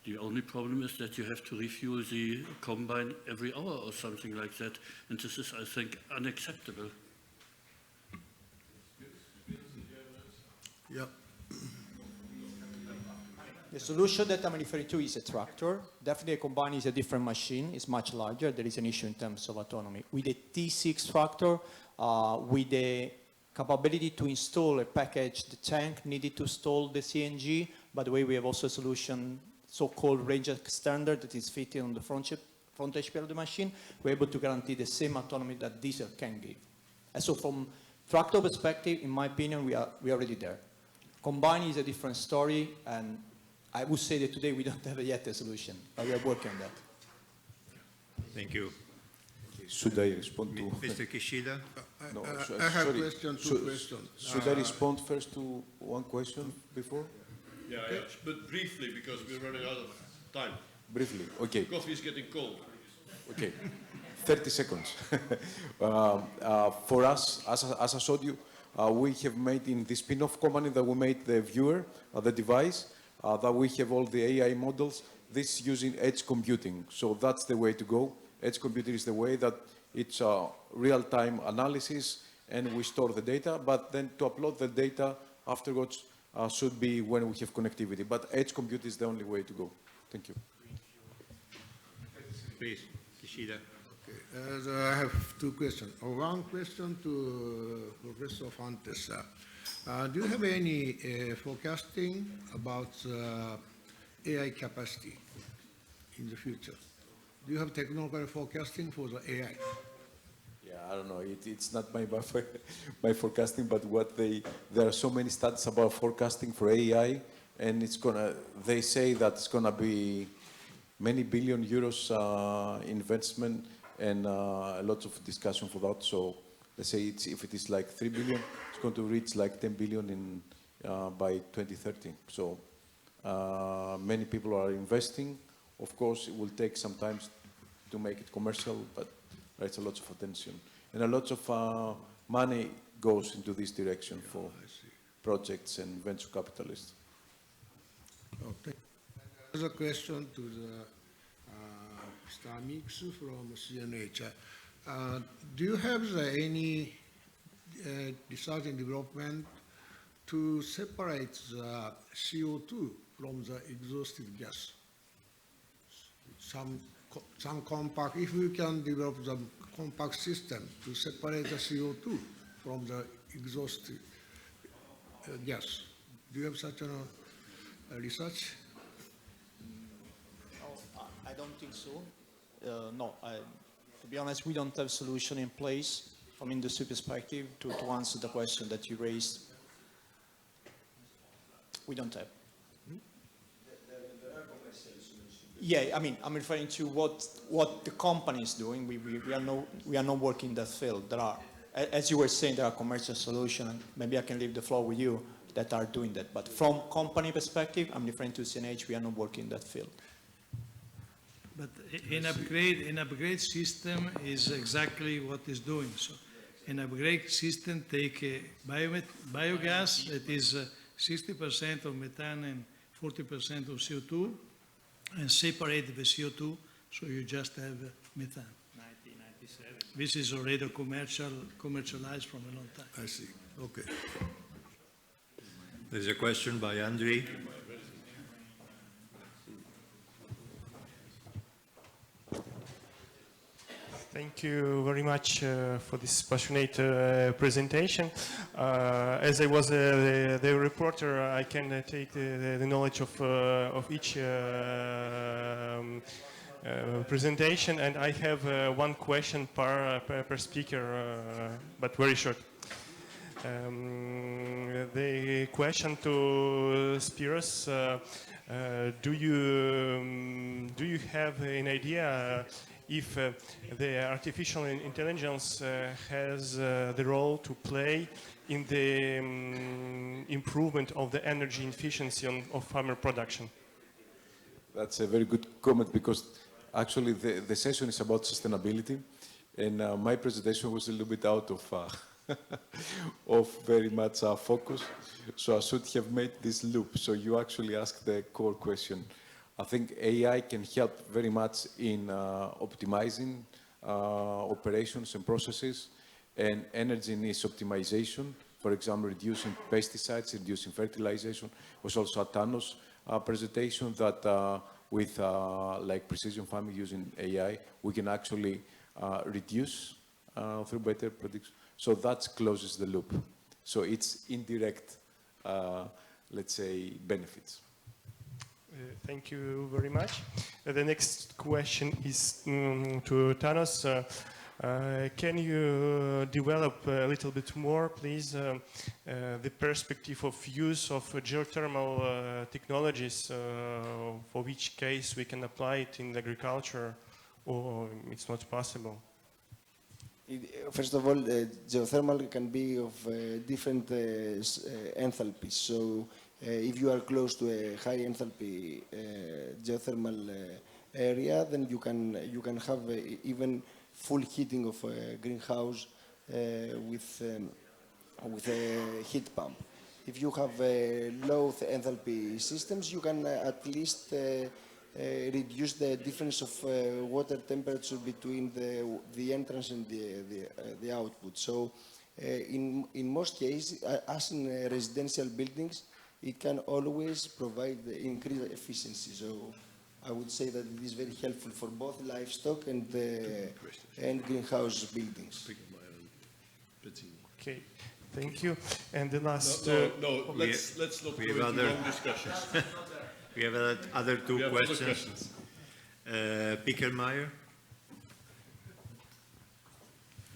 The only problem is that you have to refuel the combine every hour or something like that, and this is, I think, unacceptable. Yeah. The solution that I'm referring to is a tractor. Definitely a combine is a different machine. It's much larger. There is an issue in terms of autonomy. With a T6 tractor, with the capability to install a packaged tank needed to install the CNG. By the way, we have also a solution, so-called range extender, that is fitted on the front HP of the machine. We're able to guarantee the same autonomy that diesel can give. And so from tractor perspective, in my opinion, we are already there. Combine is a different story, and I would say that today we don't have yet a solution, but we are working on that. Thank you. Should I respond to... Mr. Kishida? No, I have two questions. Should I respond first to one question before? Yeah, yeah, but briefly, because we're running out of time. Briefly, okay. Coffee is getting cold. Okay, 30 seconds. For us, as I showed you, we have made in the spin-off company that we made the viewer, the device, that we have all the AI models, this using edge computing. So that's the way to go. Edge computing is the way that it's real-time analysis and we store the data, but then to upload the data afterwards should be when we have connectivity. But edge compute is the only way to go. Thank you. Please, Kishida. Okay. I have two questions. One question to Professor Fontes. Do you have any forecasting about AI capacity in the future? Do you have technical forecasting for the AI? Yeah, I don't know. It's not my forecasting, but there are so many studies about forecasting for AI, and they say that it's gonna be many billion euros investment and a lot of discussion for that. So let's say if it is like 3 billion, it's going to reach like 10 billion by 2030. So many people are investing. Of course, it will take some time to make it commercial, but there's a lot of attention. And a lot of money goes into this direction for projects and venture capitalists. Okay. There's a question to the Mr. Amix from CNH. Do you have any research and development to separate the CO2 from the exhausted gas? Some compact, if we can develop the compact system to separate the CO2 from the exhausted gas. Do you have such a research? I don't think so. No, to be honest, we don't have solution in place from industry perspective to answer the question that you raised. We don't have. Yeah, I mean, I'm referring to what the company is doing. We are not working in that field. There are, as you were saying, there are commercial solutions, and maybe I can leave the floor with you that are doing that. But from company perspective, I'm referring to CNH, we are not working in that field. But an upgrade system is exactly what is doing. So an upgrade system take biogas that is 60% of methane and 40% of CO2 and separate the CO2 so you just have methane. 1997. This is already commercialized from a long time. I see. Okay. There's a question by Andrei. Thank you very much for this passionate presentation. As I was the reporter, I can take the knowledge of each presentation, and I have one question per speaker, but very short. The question to Spiros, do you have an idea if the artificial intelligence has the role to play in the improvement of the energy efficiency of farmer production? That's a very good comment because actually the session is about sustainability, and my presentation was a little bit out of of very much focus, so I should have made this loop. So you actually asked the core question. I think AI can help very much in optimizing operations and processes, and energy needs optimization. For example, reducing pesticides, reducing fertilization. Was also a Thanos presentation that with like precision farming using AI, we can actually reduce through better prediction. So that closes the loop. So it's indirect, let's say, benefits. Thank you very much. The next question is to Thanos. Can you develop a little bit more, please, the perspective of use of geothermal technologies, for which case we can apply it in agriculture, or it's not possible? First of all, geothermal can be of different enthalpies. So if you are close to a high enthalpy geothermal area, then you can have even full heating of a greenhouse with a heat pump. If you have low enthalpy systems, you can at least reduce the difference of water temperature between the entrance and the output. So in most cases, as in residential buildings, it can always provide the increased efficiency. So I would say that it is very helpful for both livestock and greenhouse buildings. Okay, thank you. And the last... Let's not go into long discussions. We have other two questions. Pickelmeyer.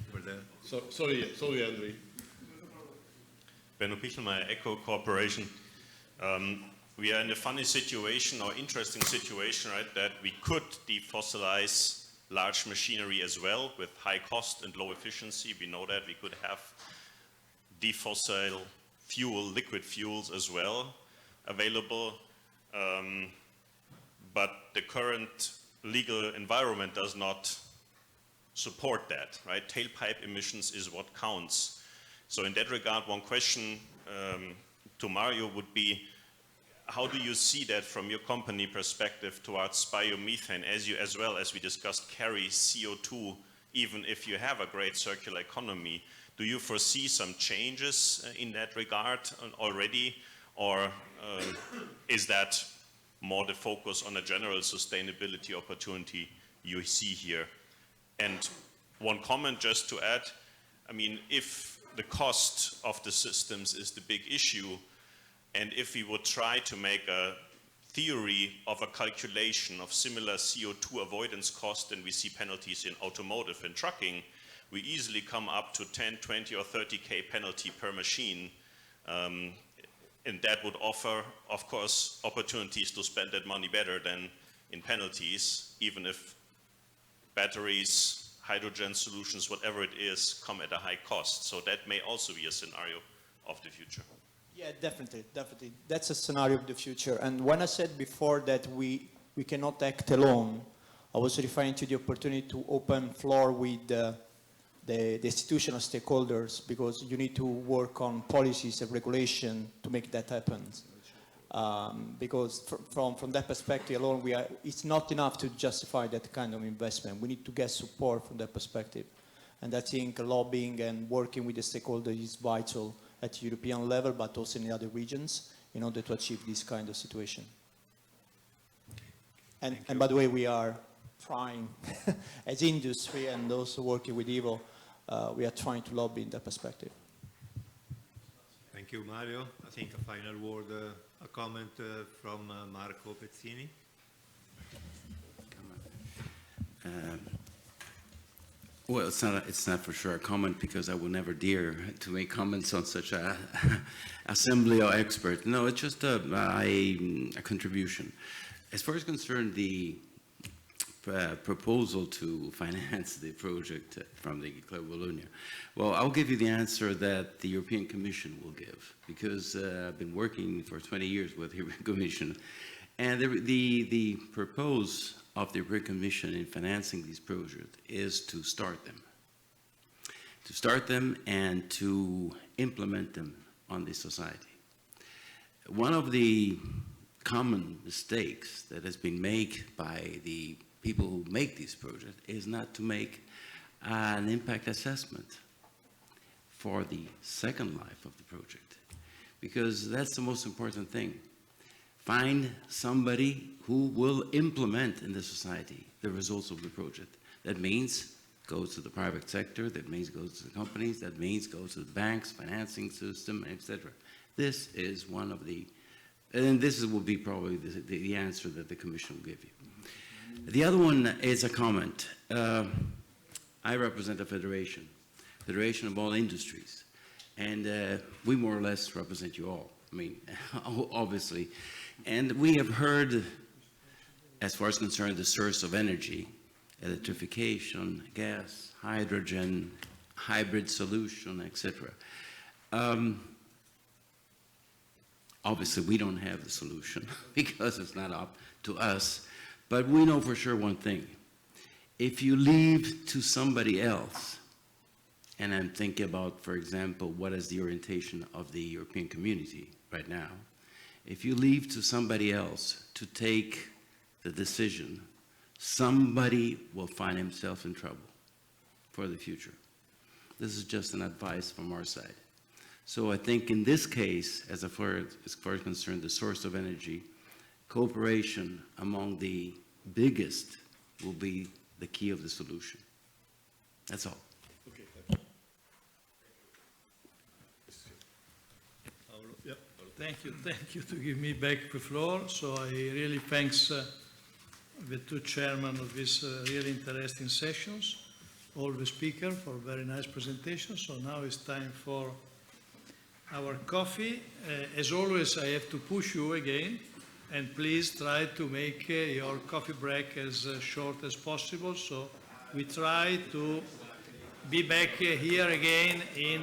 Over there. Sorry, Andrei. Benno Pichelmeier, Echo Corporation. We are in a funny situation or interesting situation, right, that we could defossilize large machinery as well with high cost and low efficiency. We know that we could have defossil fuel, liquid fuels as well available. But the current legal environment does not support that, right? Tailpipe emissions is what counts. So in that regard, one question to Mario would be, how do you see that from your company perspective towards biomethane, as well as we discussed, carry CO2, even if you have a great circular economy? Do you foresee some changes in that regard already, or is that more the focus on a general sustainability opportunity you see here? And one comment just to add, I mean, if the cost of the systems is the big issue, and if we would try to make a theory of a calculation of similar CO2 avoidance cost, and we see penalties in automotive and trucking, we easily come up to 10, 20 or 30K penalty per machine. And that would offer, of course, opportunities to spend that money better than in penalties, even if batteries, hydrogen solutions, whatever it is, come at a high cost. So that may also be a scenario of the future. Yeah, definitely. That's a scenario of the future. And when I said before that we cannot act alone, I was referring to the opportunity to open floor with the institutional stakeholders, because you need to work on policies and regulation to make that happen. Because from that perspective alone, it's not enough to justify that kind of investment. We need to get support from that perspective. And I think lobbying and working with the stakeholders is vital at European level, but also in the other regions, in order to achieve this kind of situation. And by the way, we are trying, as industry and also working with Evo, we are trying to lobby in that perspective. Thank you, Mario. I think a final word, a comment from Marco Pezzini. Well, it's not for sure a comment, because I would never dare to make comments on such a assembly or expert. No, it's just a contribution. As far as concerned the proposal to finance the project from the Club Bologna, well, I'll give you the answer that the European Commission will give, because I've been working for 20 years with the European Commission, and the purpose of the European Commission in financing these projects is to start them and to implement them on the society. One of the common mistakes that has been made by the people who make these projects is not to make an impact assessment for the second life of the project, because that's the most important thing. Find somebody who will implement in the society the results of the project. That means go to the private sector, that means go to the companies, that means go to the banks, financing system, etc. This is one of the, and this will be probably the answer that the Commission will give you. The other one is a comment. I represent a federation of all industries, and we more or less represent you all. I mean, obviously. And we have heard, as far as concerned the source of energy, electrification, gas, hydrogen, hybrid solution, etc. Obviously, we don't have the solution because it's not up to us, but we know for sure one thing. If you leave to somebody else, and I'm thinking about, for example, what is the orientation of the European community right now, if you leave to somebody else to take the decision, somebody will find himself in trouble for the future. This is just an advice from our side. So I think in this case, as far as concerned the source of energy, cooperation among the biggest will be the key of the solution. That's all. Okay. Thank you to give me back the floor. So I really thanks the two chairmen of this really interesting sessions, all the speakers for very nice presentations. So now it's time for our coffee. As always, I have to push you again, and please try to make your coffee break as short as possible. So we try to be back here again in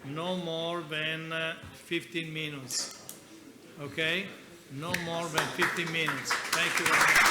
no more than 15 minutes. Okay? No more than 15 minutes. Thank you very much.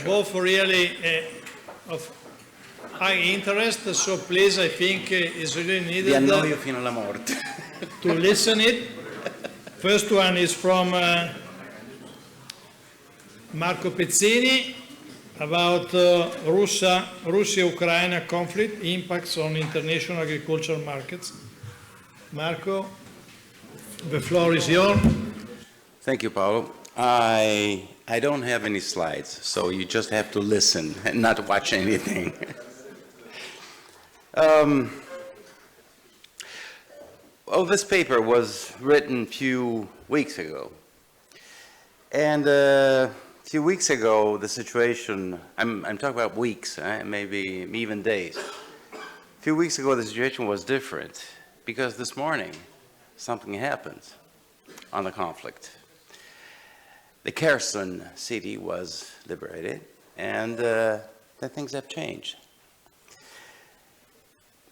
both really of high interest, so please, I think is really Vi needed annoio fino alla morte. to listen it. First one is from Marco Pezzini about Russia-Ukraine conflict impacts on international agricultural markets. Marco, the floor is yours. Thank you, Paolo. I don't have any slides, so you just have to listen and not watch anything. Well, this paper was written a few weeks ago. And a few weeks ago, the situation, I'm talking about weeks, maybe even days. A few weeks ago, the situation was different because this morning, something happened on the conflict. The Kherson city was liberated, and then things have changed.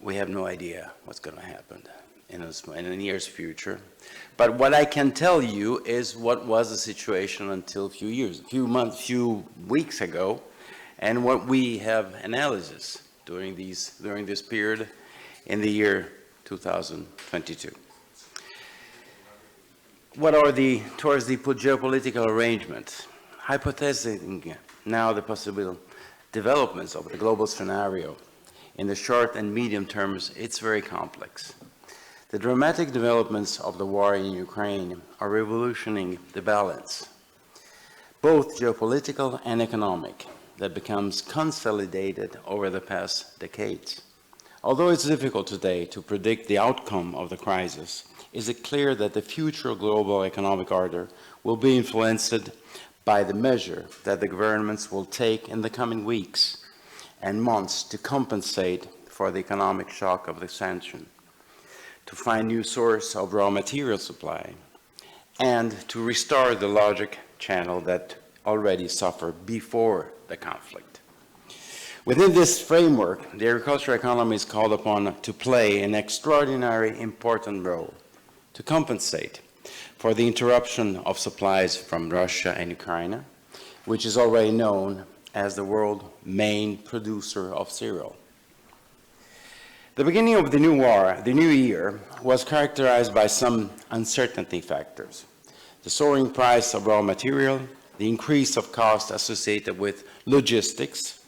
We have no idea what's going to happen in the nearest future. But what I can tell you is what was the situation until a few weeks ago, and what we have analysis during this period in the year 2022. What are towards the geopolitical arrangement? Hypothesizing now the possible developments of the global scenario in the short and medium terms, it's very complex. The dramatic developments of the war in Ukraine are revolutionizing the balance, both geopolitical and economic, that becomes consolidated over the past decades. Although it's difficult today to predict the outcome of the crisis, is it clear that the future global economic order will be influenced by the measure that the governments will take in the coming weeks and months to compensate for the economic shock of the sanction, to find new source of raw material supply, and to restore the logic channel that already suffered before the conflict. Within this framework, the agricultural economy is called upon to play an extraordinary important role to compensate for the interruption of supplies from Russia and Ukraine, which is already known as the world's main producer of cereal. The beginning of the new year, was characterized by some uncertainty factors. The soaring price of raw material, the increase of costs associated with logistics,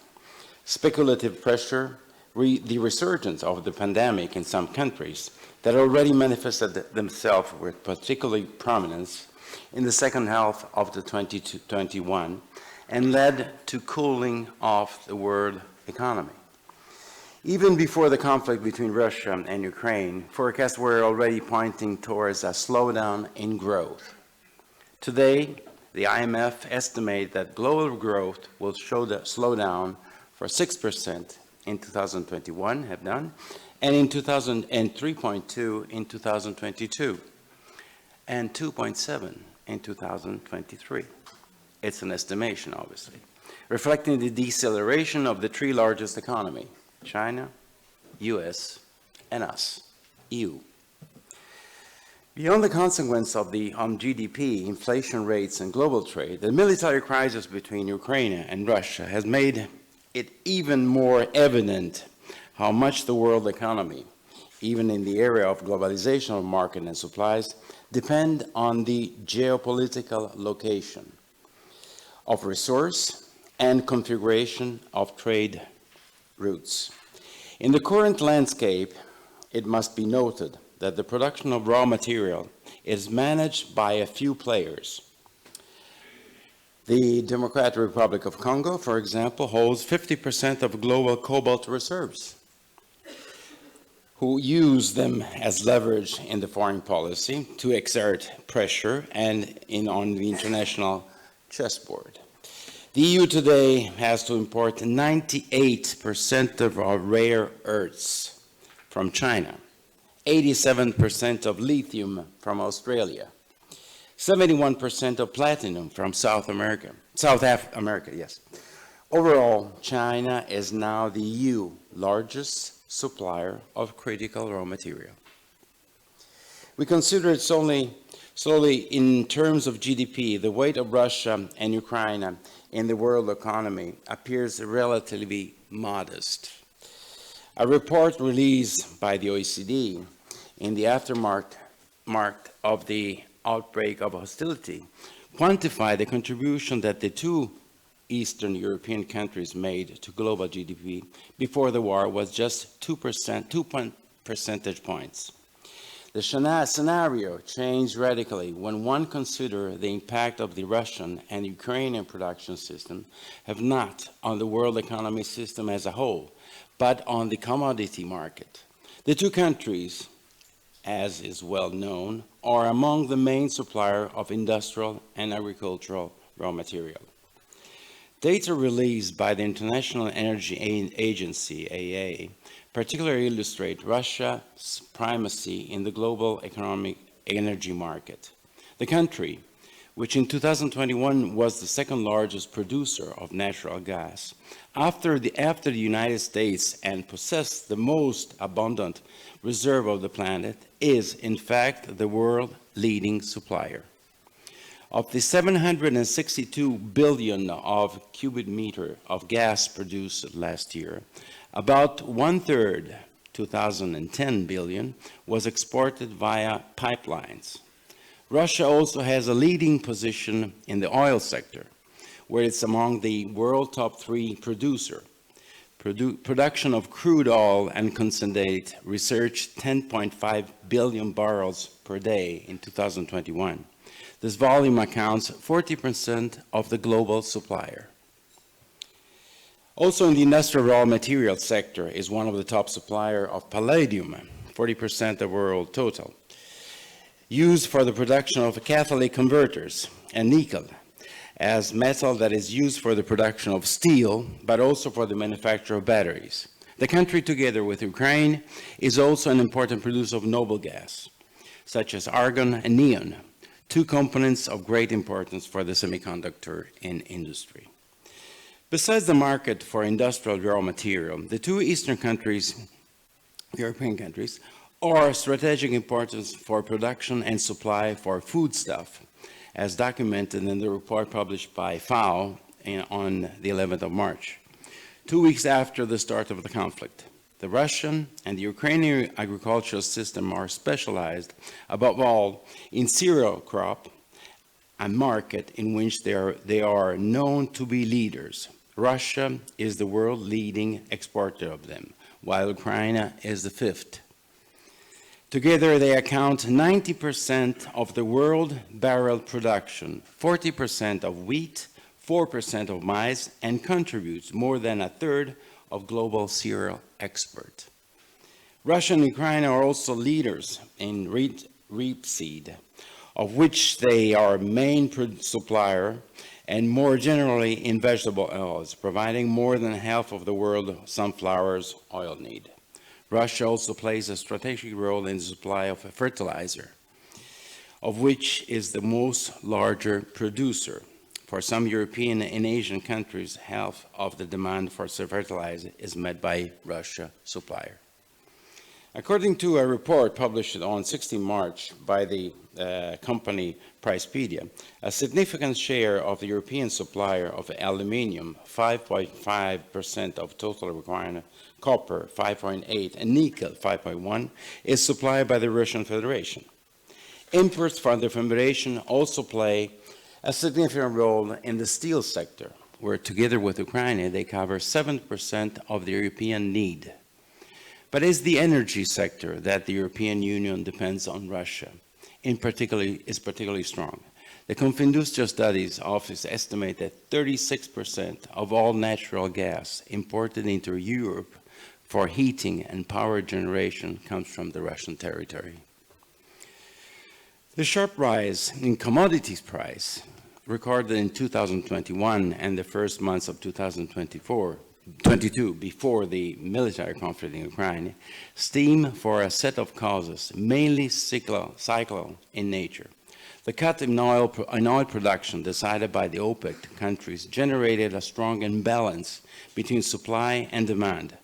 speculative pressure, the resurgence of the pandemic in some countries that already manifested themselves with particular prominence in the second half of the 2021 and led to cooling off the world economy. Even before the conflict between Russia and Ukraine, forecasts were already pointing towards a slowdown in growth. Today, the IMF estimates that global growth will slow down for 6% in 2021, and in 3.2 in 2022, and 2.7 in 2023. It's an estimation, obviously, reflecting the deceleration of the three largest economies, China, US, and us, EU. Beyond the consequence of the GDP, inflation rates, and global trade, the military crisis between Ukraine and Russia has made it even more evident how much the world economy, even in the area of globalization of market and supplies, depend on the geopolitical location of resource and configuration of trade routes. In the current landscape, it must be noted that the production of raw material is managed by a few players. The Democratic Republic of Congo, for example, holds 50% of global cobalt reserves, who use them as leverage in the foreign policy to exert pressure on the international chessboard. The EU today has to import 98% of our rare earths from China, 87% of lithium from Australia, 71% of platinum from South America, yes. Overall, China is now the EU largest supplier of critical raw material. We consider it's only Slowly, in terms of GDP, the weight of Russia and Ukraine in the world economy appears relatively modest. A report released by the OECD in the aftermath of the outbreak of hostility quantified the contribution that the two Eastern European countries made to global GDP before the war was just 2 percentage points. The scenario changed radically when one considers the impact of the Russian and Ukrainian production system have not on the world economy system as a whole, but on the commodity market. The two countries, as is well known, are among the main suppliers of industrial and agricultural raw material. Data released by the International Energy Agency, AA, particularly illustrate Russia's primacy in the global economic energy market. The country, which in 2021 was the second largest producer of natural gas, after the United States and possessed the most abundant reserve of the planet, is in fact the world leading supplier. Of the 762 billion of cubic meter of gas produced last year, about 1/3, 2010 billion, was exported via pipelines. Russia also has a leading position in the oil sector, where it's among the world top 3 producer. Production of crude oil and condensate reached 10.5 billion barrels per day in 2021. This volume accounts 40% of the global supplier. Also in the industrial raw material sector is one of the top supplier of palladium, 40% of the world total, used for the production of catalytic converters, and nickel as metal that is used for the production of steel, but also for the manufacture of batteries. The country, together with Ukraine, is also an important producer of noble gas, such as argon and neon, two components of great importance for the semiconductor industry. Besides the market for industrial raw material, the two Eastern countries, European countries, are of strategic importance for production and supply for foodstuff, as documented in the report published by FAO on the 11th of March, 2 weeks after the start of the conflict. The Russian and the Ukrainian agricultural system are specialized, above all, in cereal crop, a market in which they are known to be leaders. Russia is the world leading exporter of them, while Ukraine is the 5th. Together, they account 90% of the world barrel production, 40% of wheat, 4% of maize, and contributes more than 1/3 of global cereal export. Russia and Ukraine are also leaders in rapeseed, of which they are main supplier, and more generally in vegetable oils, providing more than half of the world sunflower's oil need. Russia also plays a strategic role in the supply of fertilizer, of which is the most larger producer. For some European and Asian countries, half of the demand for fertilizer is met by Russia supplier. According to a report published on 16 March by the company Pricepedia, a significant share of the European supplier of aluminium, 5.5% of total requirement, copper, 5.8%, and nickel, 5.1%, is supplied by the Russian Federation. Imports from the Federation also play a significant role in the steel sector, where together with Ukraine, they cover 7% of the European need. But it's the energy sector that the European Union depends on Russia, is particularly strong. The Confindustria Studies Office estimates that 36% of all natural gas imported into Europe for heating and power generation comes from the Russian territory. The sharp rise in commodities price recorded in 2021 and the first months of 2022, before the military conflict in Ukraine, stem for a set of causes, mainly cyclical in nature. The cut in oil production decided by the OPEC countries generated a strong imbalance between supply and demand,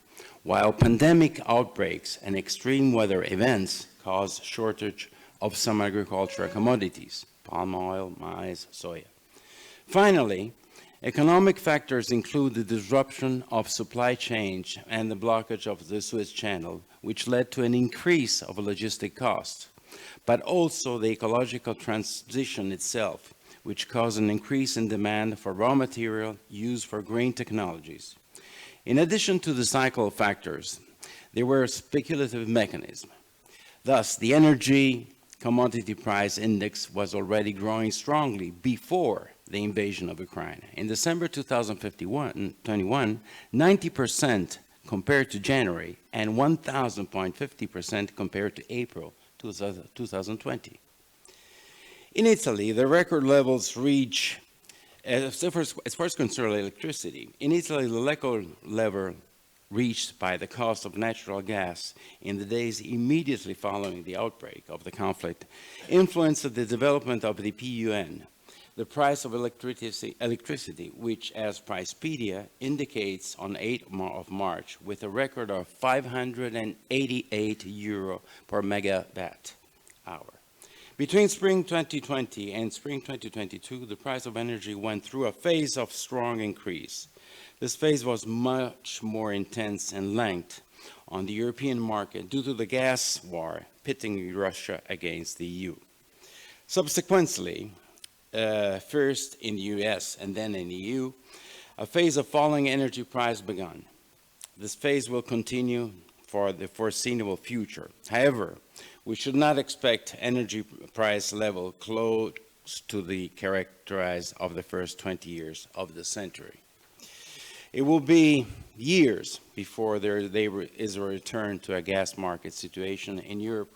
while pandemic outbreaks and extreme weather events caused shortage of some agricultural commodities, palm oil, maize, soya. Finally, economic factors include the disruption of supply chains and the blockage of the Suez Channel, which led to an increase of logistic costs, but also the ecological transition itself, which caused an increase in demand for raw material used for green technologies. In addition to the cycle factors, there were speculative mechanisms. Thus, the energy commodity price index was already growing strongly before the invasion of Ukraine. In December 2021, 90% compared to January and 1,050% compared to April 2020. In Italy, the record levels reach, as far as concerns electricity, in Italy, the record level reached by the cost of natural gas in the days immediately following the outbreak of the conflict influenced the development of the PUN, the price of electricity, which, as Pricepedia indicates on 8th of March, with a record of €588 per megawatt hour. Between spring 2020 and spring 2022, the price of energy went through a phase of strong increase. This phase was much more intense in length on the European market due to the gas war pitting Russia against the EU. Subsequently, first in the US and then in the EU, a phase of falling energy price began. This phase will continue for the foreseeable future. However, we should not expect energy price level close to the characterized of the first 20 years of the century. It will be years before there is a return to a gas market situation in Europe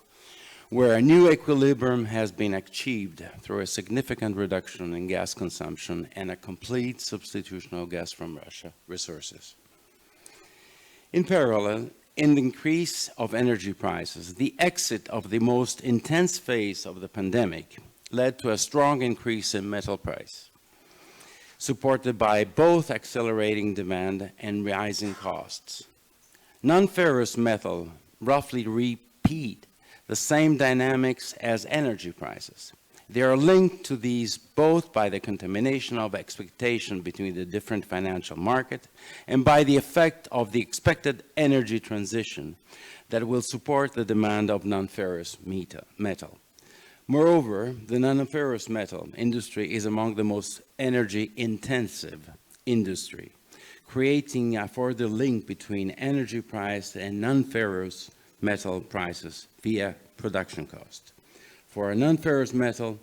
where a new equilibrium has been achieved through a significant reduction in gas consumption and a complete substitution of gas from Russia resources. In parallel, in the increase of energy prices, the exit of the most intense phase of the pandemic led to a strong increase in metal price, supported by both accelerating demand and rising costs. Non-ferrous metal roughly repeat the same dynamics as energy prices. They are linked to these both by the contamination of expectation between the different financial markets and by the effect of the expected energy transition that will support the demand of non-ferrous metal. Moreover, the non-ferrous metal industry is among the most energy-intensive industry, creating a further link between energy price and non-ferrous metal prices via production cost. For a non-ferrous metal,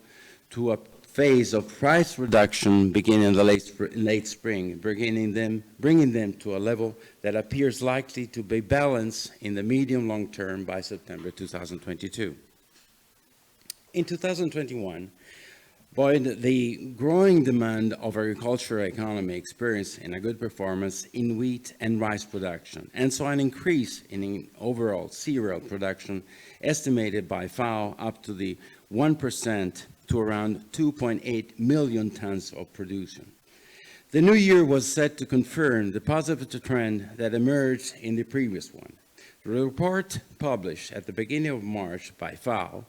to a phase of price reduction beginning in the late spring, bringing them to a level that appears likely to be balanced in the medium-long term by September 2022. In 2021, the growing demand of agricultural economy experienced a good performance in wheat and rice production, and saw an increase in overall cereal production estimated by FAO up to the 1% to around 2.8 million tons of production. The new year was set to confirm the positive trend that emerged in the previous one. The report published at the beginning of March by FAO,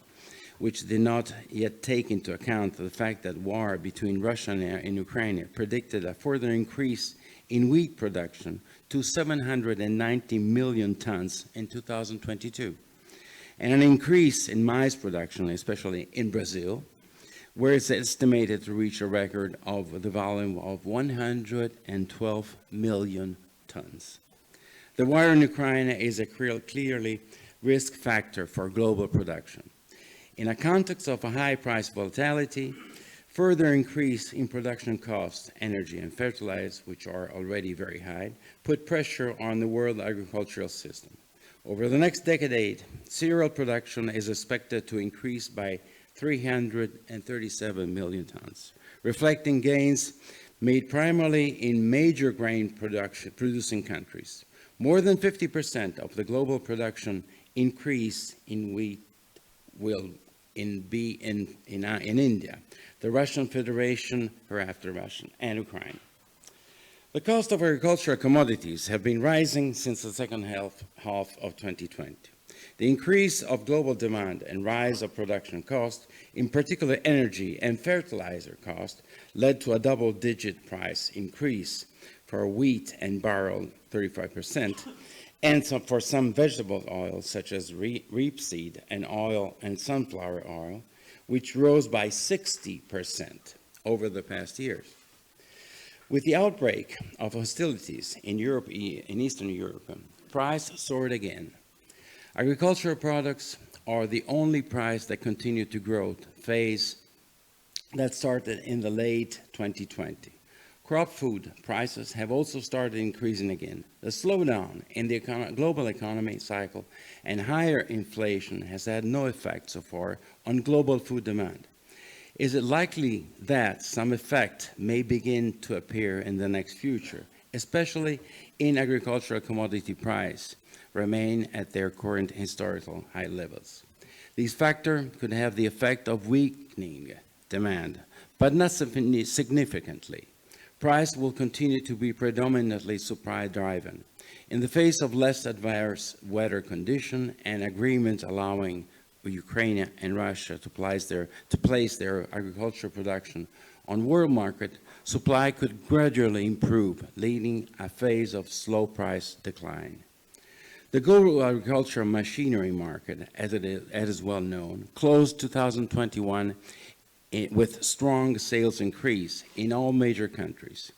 which did not yet take into account the fact that war between Russia and Ukraine predicted a further increase in wheat production to 790 million tons in 2022, and an increase in maize production, especially in Brazil, where it's estimated to reach a record of the volume of 112 million tons. The war in Ukraine is a clearly risk factor for global production. In a context of a high price volatility, further increase in production costs, energy and fertilizers, which are already very high, put pressure on the world agricultural system. Over the next decade, cereal production is expected to increase by 337 million tons, reflecting gains made primarily in major grain producing countries. More than 50% of the global production increase in wheat will be in India, the Russian Federation, hereafter Russia, and Ukraine. The cost of agricultural commodities have been rising since the second half of 2020. The increase of global demand and rise of production costs, in particular energy and fertilizer costs, led to a double-digit price increase for wheat and barley, 35%, and for some vegetable oils such as rapeseed and oil and sunflower oil, which rose by 60% over the past years. With the outbreak of hostilities in Europe, in Eastern Europe, price soared again. Agricultural products are the only price that continued to grow phase that started in the late 2020. Crop food prices have also started increasing again. The slowdown in the global economy cycle and higher inflation has had no effect so far on global food demand. Is it likely that some effect may begin to appear in the next future, especially in agricultural commodity price remain at their current historical high levels? These factors could have the effect of weakening demand, but not significantly. Price will continue to be predominantly supply-driven. In the face of less adverse weather condition and agreement allowing Ukraine and Russia to place their agricultural production on world market, supply could gradually improve, leading a phase of slow price decline. The global agricultural machinery market, as it is well known, closed 2021 with strong sales increase in all major countries.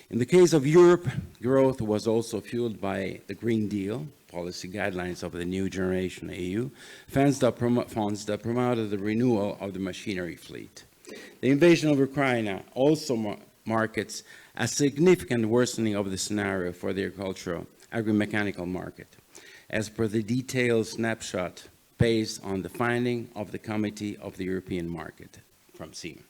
In the case of Europe, growth was also fueled by the Green Deal, policy guidelines of the new generation EU, funds that promoted the renewal of the machinery fleet. The invasion of Ukraine also markets a significant worsening of the scenario for the agri-mechanical market, as per the detailed snapshot based on the finding of the Committee of the European Market from CEMA.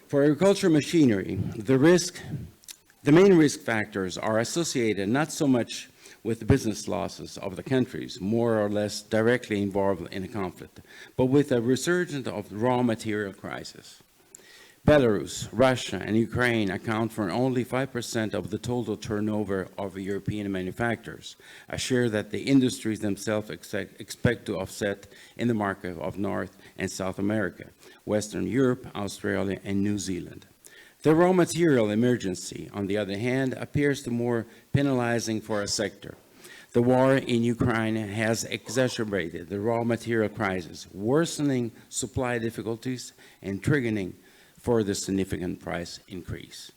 For agricultural machinery, the main risk factors are associated not so much with the business losses of the countries, more or less directly involved in a conflict, but with a resurgence of raw material crisis. Belarus, Russia, and Ukraine account for only 5% of the total turnover of European manufacturers, a share that the industries themselves expect to offset in the market of North and South America, Western Europe, Australia, and New Zealand. The raw material emergency, on the other hand, appears to more penalizing for a sector. The war in Ukraine has exacerbated the raw material crisis, worsening supply difficulties and triggering for the significant price increase.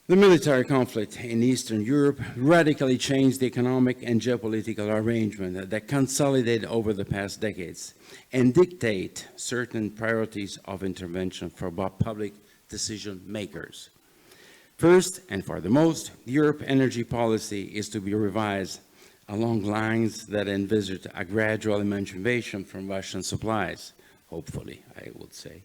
The military conflict in Eastern Europe radically changed the economic and geopolitical arrangement that consolidated over the past decades and dictate certain priorities of intervention for public decision makers. First and foremost, Europe's energy policy is to be revised along lines that envisage a gradual emancipation from Russian supplies, hopefully, I would say.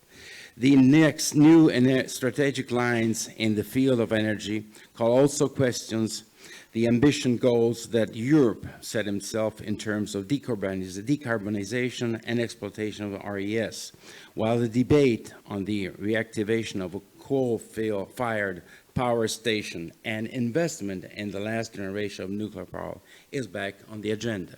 The next new and strategic lines in the field of energy call also questions the ambition goals that Europe set itself in terms of decarbonization and exploitation of RES, while the debate on the reactivation of a coal-fired power station and investment in the last generation of nuclear power is back on the agenda.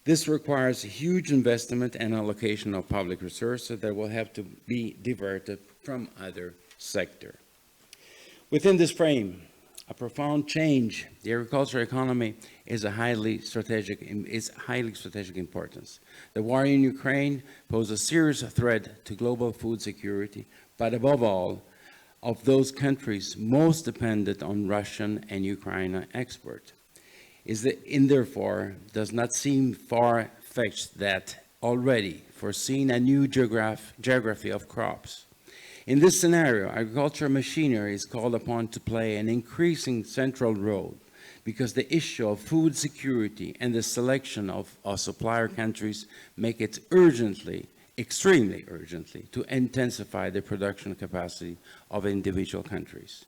This requires huge investment and allocation of public resources that will have to be diverted from other sectors. Within this frame, a profound change, the agricultural economy is highly strategic importance. The war in Ukraine poses a serious threat to global food security, but above all, of those countries most dependent on Russian and Ukrainian export. Therefore, does not seem far-fetched that already foreseen a new geography of crops. In this scenario, agricultural machinery is called upon to play an increasing central role because the issue of food security and the selection of supplier countries make it extremely urgently, to intensify the production capacity of individual countries.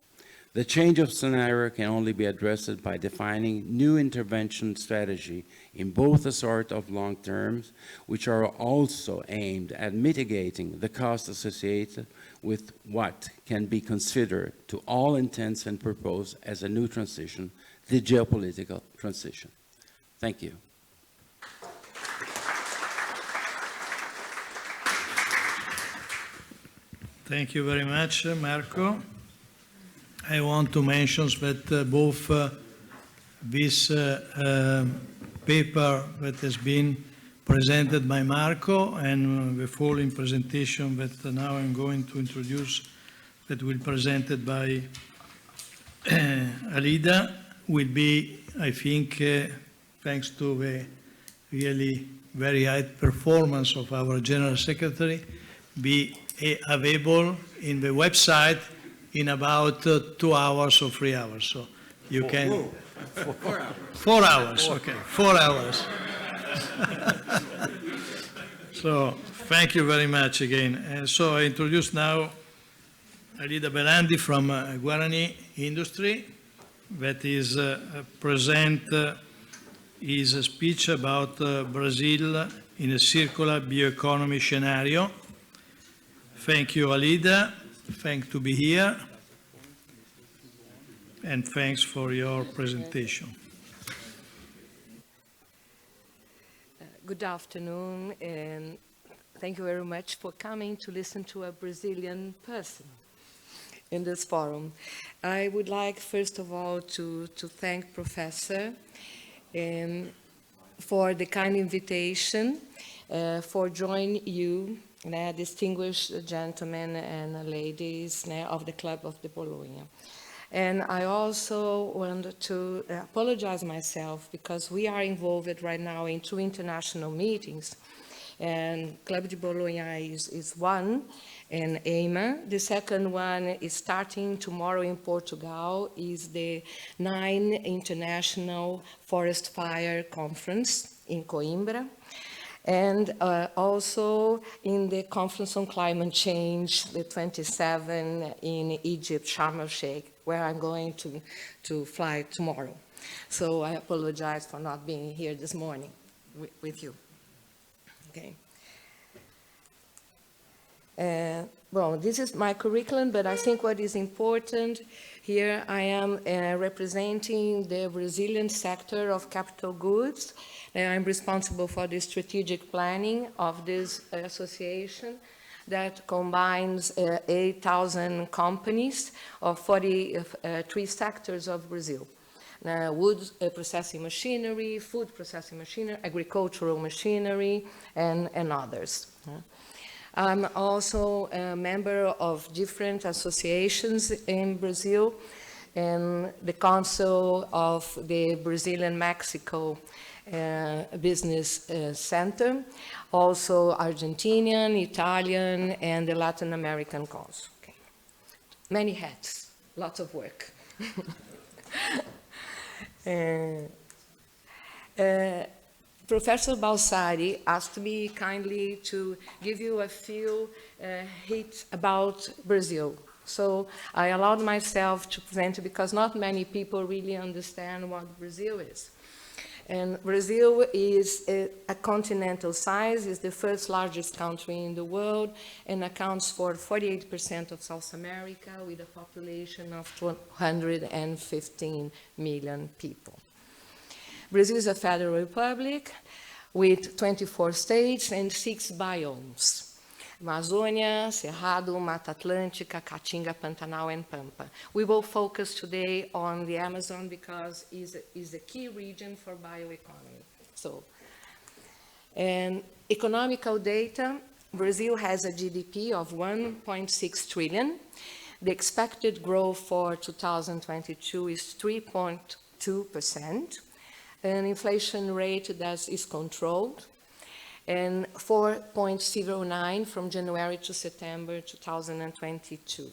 The change of scenario can only be addressed by defining new intervention strategy in both the sort of long terms, which are also aimed at mitigating the costs associated with what can be considered to all intents and purposes as a new transition, the geopolitical transition. Thank you. Thank you very much, Marco. I want to mention that both this paper that has been presented by Marco and the following presentation that now I'm going to introduce that will be presented by Alida will be, I think, thanks to the really very high performance of our General Secretary, be available in the website in about 2 hours or 3 hours. So you can... 4 hours. 4 hours, okay, 4 hours. So thank you very much again. So I introduce now Alida Belandi from Guarani Industry that is present his speech about Brazil in a circular bioeconomy scenario. Thank you, Alida. Thanks to be here. And thanks for your presentation. Good afternoon, and thank you very much for coming to listen to a Brazilian person in this forum. I would like, first of all, to thank Professor for the kind invitation for joining you, distinguished gentlemen and ladies of the Club of the Bologna. And I also want to apologize myself because we are involved right now in 2 international meetings. And Club de Bologna is one, and EIMA. The second one is starting tomorrow in Portugal, is the 9th International Forest Fire Conference in Coimbra. And also in the Conference on Climate Change, the 27 in Egypt, Sharm el-Sheikh, where I'm going to fly tomorrow. So I apologize for not being here this morning with you. Okay. Well, this is my curriculum, but I think what is important here, I am representing the Brazilian sector of capital goods. I'm responsible for the strategic planning of this association that combines 8,000 companies of 43 sectors of Brazil. Wood processing machinery, food processing machinery, agricultural machinery, and others. I'm also a member of different associations in Brazil and the Council of the Brazilian-Mexico Business Center, also Argentinian, Italian, and the Latin American Council. Okay. Many hats, lots of work. Professor Balsari asked me kindly to give you a few hits about Brazil. So I allowed myself to present because not many people really understand what Brazil is. And Brazil is a continental size, is the 1st largest country in the world, and accounts for 48% of South America with a population of 215 million people. Brazil is a federal republic with 24 states and 6 biomes. Amazônia, Cerrado, Mata Atlântica, Caatinga, Pantanal, and Pampa. We will focus today on the Amazon because it is a key region for bioeconomy. So, and economical data, Brazil has a GDP of 1.6 trillion. The expected growth for 2022 is 3.2%. An inflation rate that is controlled, and 4.09 from January to September 2022.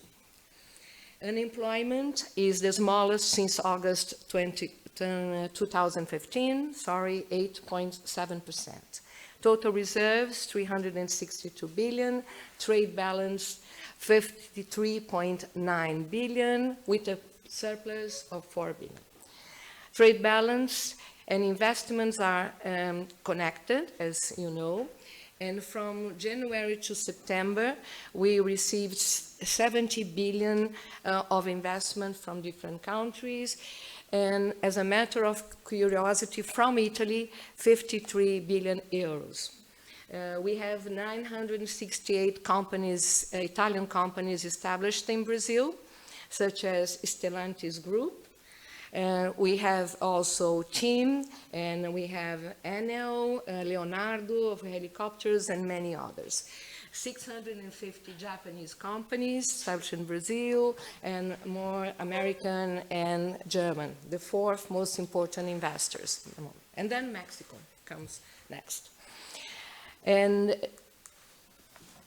Unemployment is the smallest since August 2015, 8.7%. Total reserves, 362 billion, trade balance, 53.9 billion, with a surplus of 4 billion. Trade balance and investments are connected, as you know, and from January to September, we received 70 billion of investment from different countries, and as a matter of curiosity, from Italy, 53 billion euros. We have 968 companies, Italian companies established in Brazil, such as Stellantis Group. We have also TIM, and we have Enel, Leonardo of helicopters, and many others. 650 Japanese companies established in Brazil, and more American and German, the fourth most important investors. And then Mexico comes next. And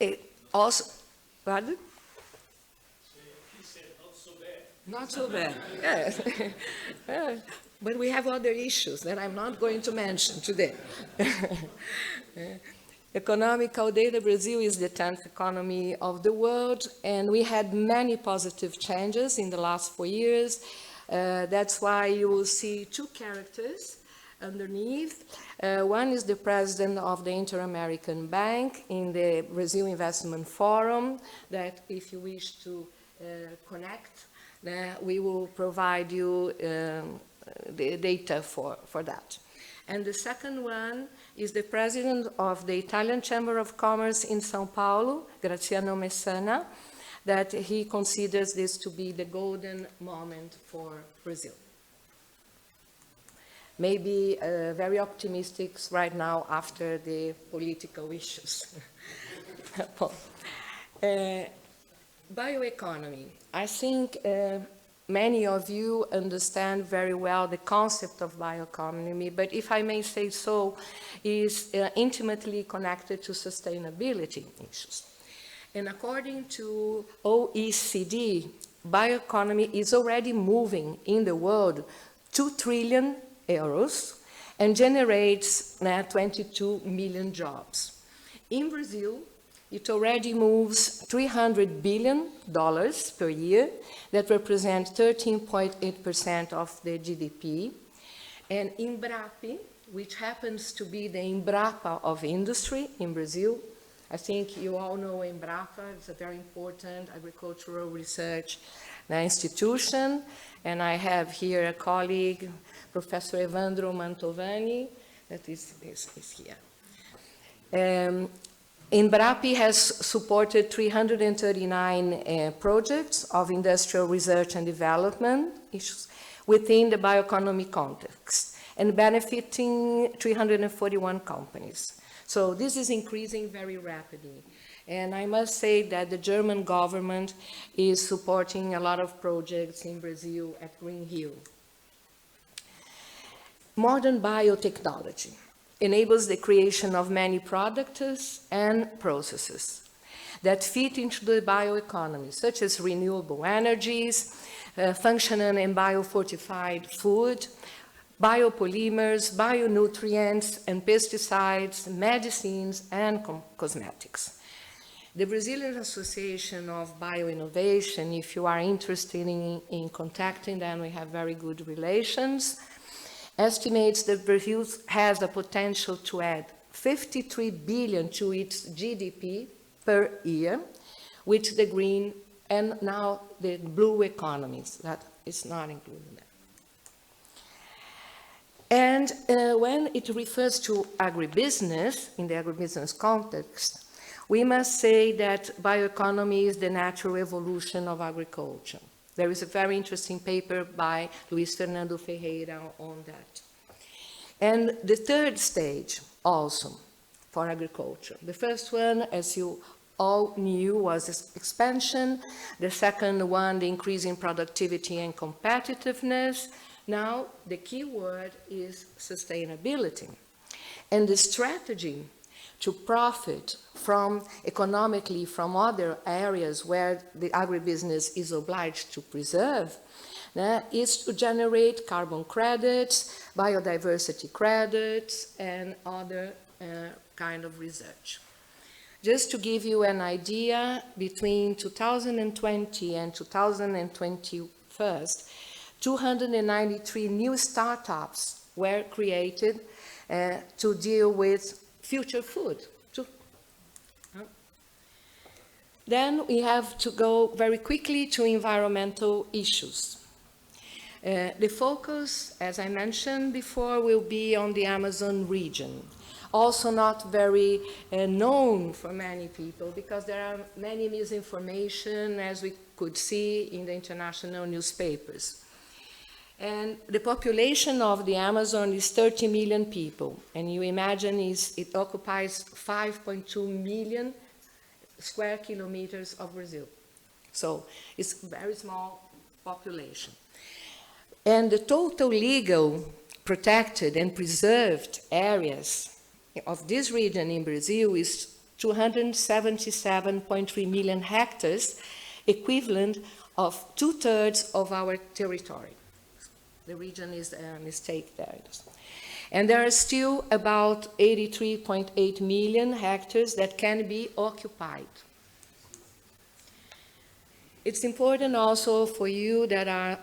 it also, pardon? He said not so bad. Not so bad, yes. But we have other issues that I'm not going to mention today. Economical data, Brazil is the 10th economy of the world, and we had many positive changes in the last 4 years. That's why you will see two characters underneath. One is the president of the Inter-American Bank in the Brazil Investment Forum, that if you wish to connect, we will provide you the data for that. And the second one is the president of the Italian Chamber of Commerce in São Paulo, Graziano Messana, that he considers this to be the golden moment for Brazil. Maybe very optimistic right now after the political issues. Bioeconomy. I think many of you understand very well the concept of bioeconomy, but if I may say so, is intimately connected to sustainability issues. And according to OECD, bioeconomy is already moving in the world 2 trillion euros and generates 22 million jobs. In Brazil, it already moves $300 billion per year, that represents 13.8% of the GDP. And Embrapa, which happens to be the Embrapa of industry in Brazil, I think you all know Embrapa, it's a very important agricultural research institution. And I have here a colleague, Professor Evandro Mantovani, that is here. Embrapa has supported 339 projects of industrial research and development issues within the bioeconomy context and benefiting 341 companies. So this is increasing very rapidly. And I must say that the German government is supporting a lot of projects in Brazil at Green Hill. Modern biotechnology enables the creation of many products and processes that fit into the bioeconomy, such as renewable energies, functional and biofortified food, biopolymers, bionutrients, and pesticides, medicines, and cosmetics. The Brazilian Association of Bioinnovation, if you are interested in contacting them, we have very good relations, estimates that Brazil has the potential to add 53 billion to its GDP per year with the green and now the blue economies. That is not included there. And when it refers to agribusiness, in the agribusiness context, we must say that bioeconomy is the natural evolution of agriculture. There is a very interesting paper by Luis Fernando Ferreira on that. And the third stage also for agriculture. The first one, as you all knew, was expansion. The second one, the increase in productivity and competitiveness. Now, the key word is sustainability. And the strategy to profit from economically from other areas where the agribusiness is obliged to preserve is to generate carbon credits, biodiversity credits, and other kind of research. Just to give you an idea, between 2020 and 2021, 293 new startups were created to deal with future food. Then we have to go very quickly to environmental issues. The focus, as I mentioned before, will be on the Amazon region. also not very known for many people, because there are many misinformation, as we could see in the international newspapers. And the population of the Amazon is 30 million people, and you imagine it occupies 5.2 million square kilometers of Brazil. So it's a very small population. And the total legal, protected and preserved areas of this region in Brazil is 277.3 million hectares, equivalent of 2/3 of our territory. The region is a mistake there. And there are still about 83.8 million hectares that can be occupied. It's important also for you that are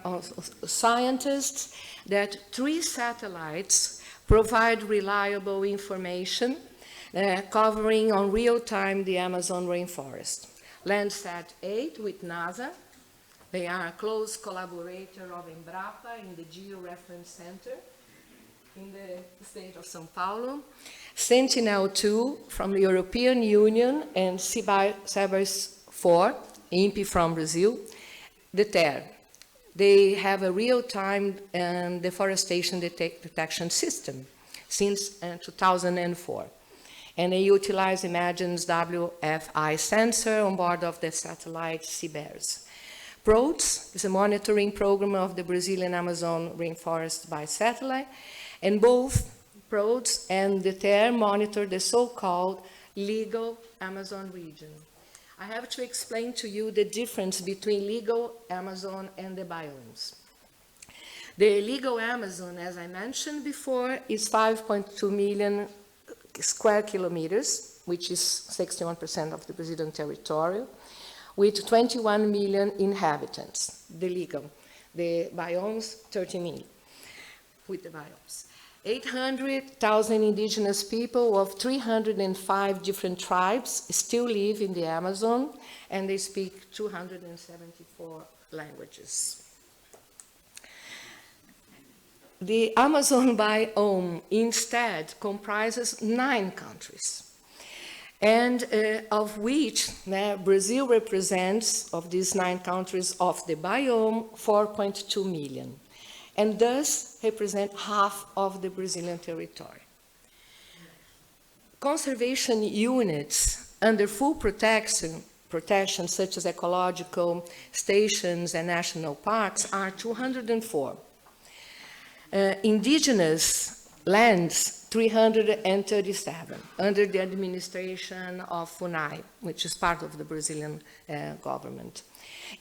scientists that 3 satellites provide reliable information covering on real time the Amazon rainforest. Landsat 8 with NASA. They are a close collaborator of Embrapa in the Georeference Center in the state of São Paulo. Sentinel-2 from the European Union and Cybers 4, INPE from Brazil. The TER. They have a real-time deforestation detection system since 2004. And they utilize Imagine's WFI sensor on board of the satellite Cybers. PRODES is a monitoring program of the Brazilian Amazon rainforest by satellite, and both PRODES and the TER monitor the so-called legal Amazon region. I have to explain to you the difference between legal Amazon and the biomes. The legal Amazon, as I mentioned before, is 5.2 million square kilometers, which is 61% of the Brazilian territory, with 21 million inhabitants, the legal. The biomes, 30 million, with the biomes. 800,000 indigenous people of 305 different tribes still live in the Amazon, and they speak 274 languages. The Amazon biome instead comprises 9 countries, and of which Brazil represents, of these 9 countries of the biome, 4.2 million, and thus represent half of the Brazilian territory. Conservation units under full protection, such as ecological stations and national parks, are 204. Indigenous lands, 337, under the administration of FUNAI, which is part of the Brazilian government.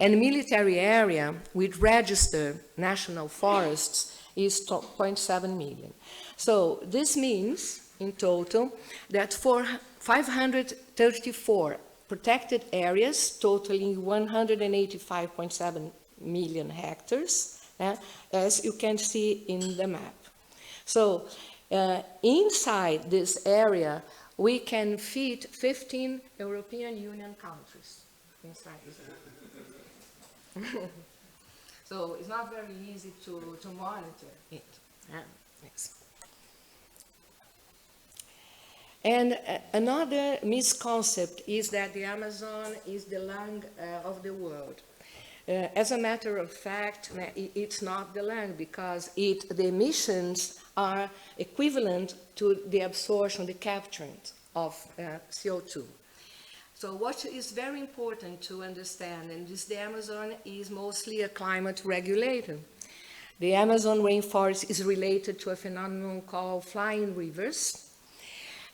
And military area with registered national forests is 0.7 million. So this means, in total, that for 534 protected areas, totaling 185.7 million hectares, as you can see in the map. So inside this area, we can fit 15 European Union countries inside this area. So it's not very easy to monitor it. Yes. And another misconcept is that the Amazon is the lung of the world. As a matter of fact, it's not the lung, because the emissions are equivalent to the absorption, the capturing of CO2. So what is very important to understand, and this, the Amazon is mostly a climate regulator. The Amazon rainforest is related to a phenomenon called flying rivers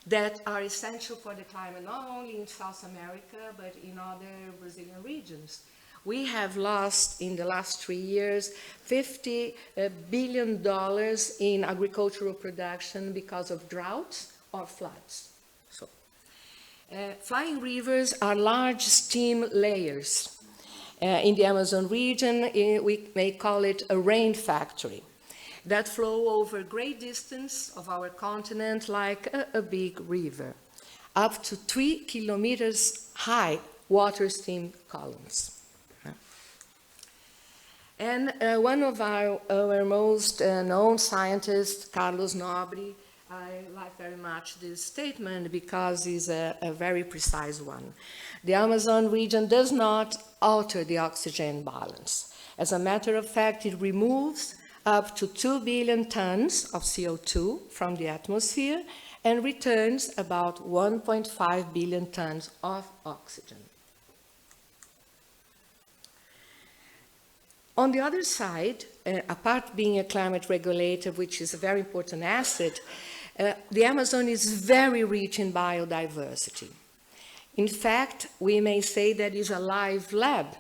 that are essential for the climate, not only in South America, but in other Brazilian regions. We have lost, in the last 3 years, $50 billion in agricultural production because of droughts or floods. So, flying rivers are large steam layers. In the Amazon region, we may call it a rain factory that flow over great distance of our continent like a big river, up to 3 kilometers high water steam columns. And one of our most known scientists, Carlos Nobre, I like very much this statement because it's a very precise one. The Amazon region does not alter the oxygen balance. As a matter of fact, it removes up to 2 billion tons of CO2 from the atmosphere and returns about 1.5 billion tons of oxygen. On the other side, apart being a climate regulator, which is a very important asset, the Amazon is very rich in biodiversity. In fact, we may say that it's a live lab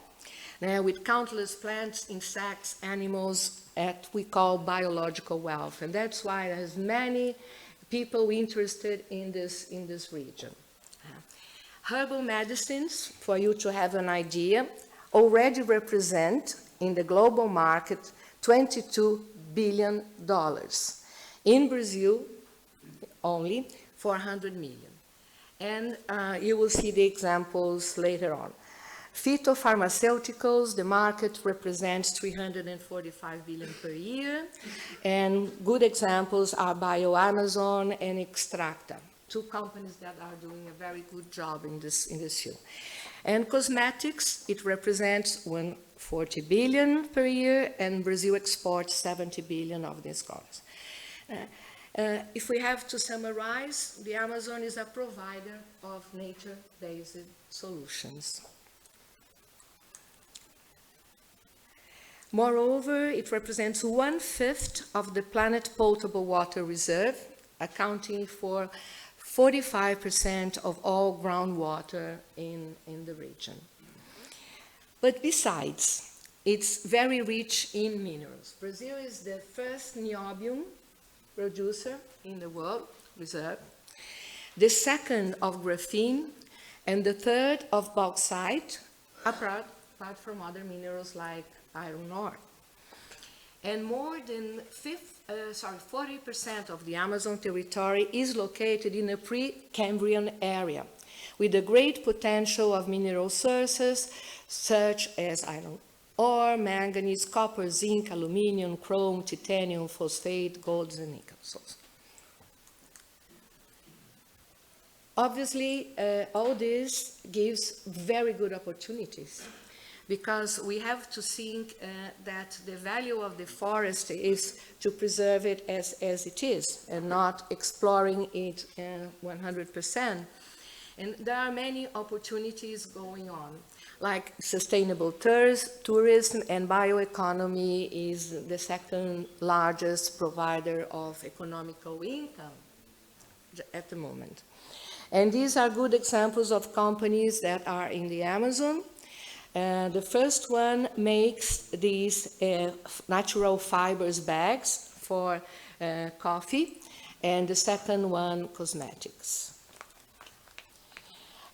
with countless plants, insects, animals that we call biological wealth. And that's why there's many people interested in this region. Herbal medicines, for you to have an idea, already represent in the global market $22 billion. In Brazil, only 400 million. And you will see the examples later on. Phytopharmaceuticals, the market represents 345 billion per year, and good examples are BioAmazon and Extracta, two companies that are doing a very good job in this field. And cosmetics, it represents 140 billion per year, and Brazil exports 70 billion of these goods. If we have to summarize, the Amazon is a provider of nature-based solutions. Moreover, it represents 1/5 of the planet potable water reserve, accounting for 45% of all groundwater in the region. But besides, it's very rich in minerals. Brazil is the first niobium producer in the world, reserve, the second of graphene, and the third of bauxite, apart from other minerals like iron ore. And more than 40% of the Amazon territory is located in a pre-Cambrian area, with a great potential of mineral sources such as iron ore, manganese, copper, zinc, aluminium, chrome, titanium, phosphate, gold, and nickel. Obviously, all this gives very good opportunities, because we have to think that the value of the forest is to preserve it as it is and not exploring it 100%. And there are many opportunities going on, like sustainable tourism, and bioeconomy is the second largest provider of economical income at the moment. And these are good examples of companies that are in the Amazon. The first one makes these natural fibers bags for coffee, and the second one cosmetics.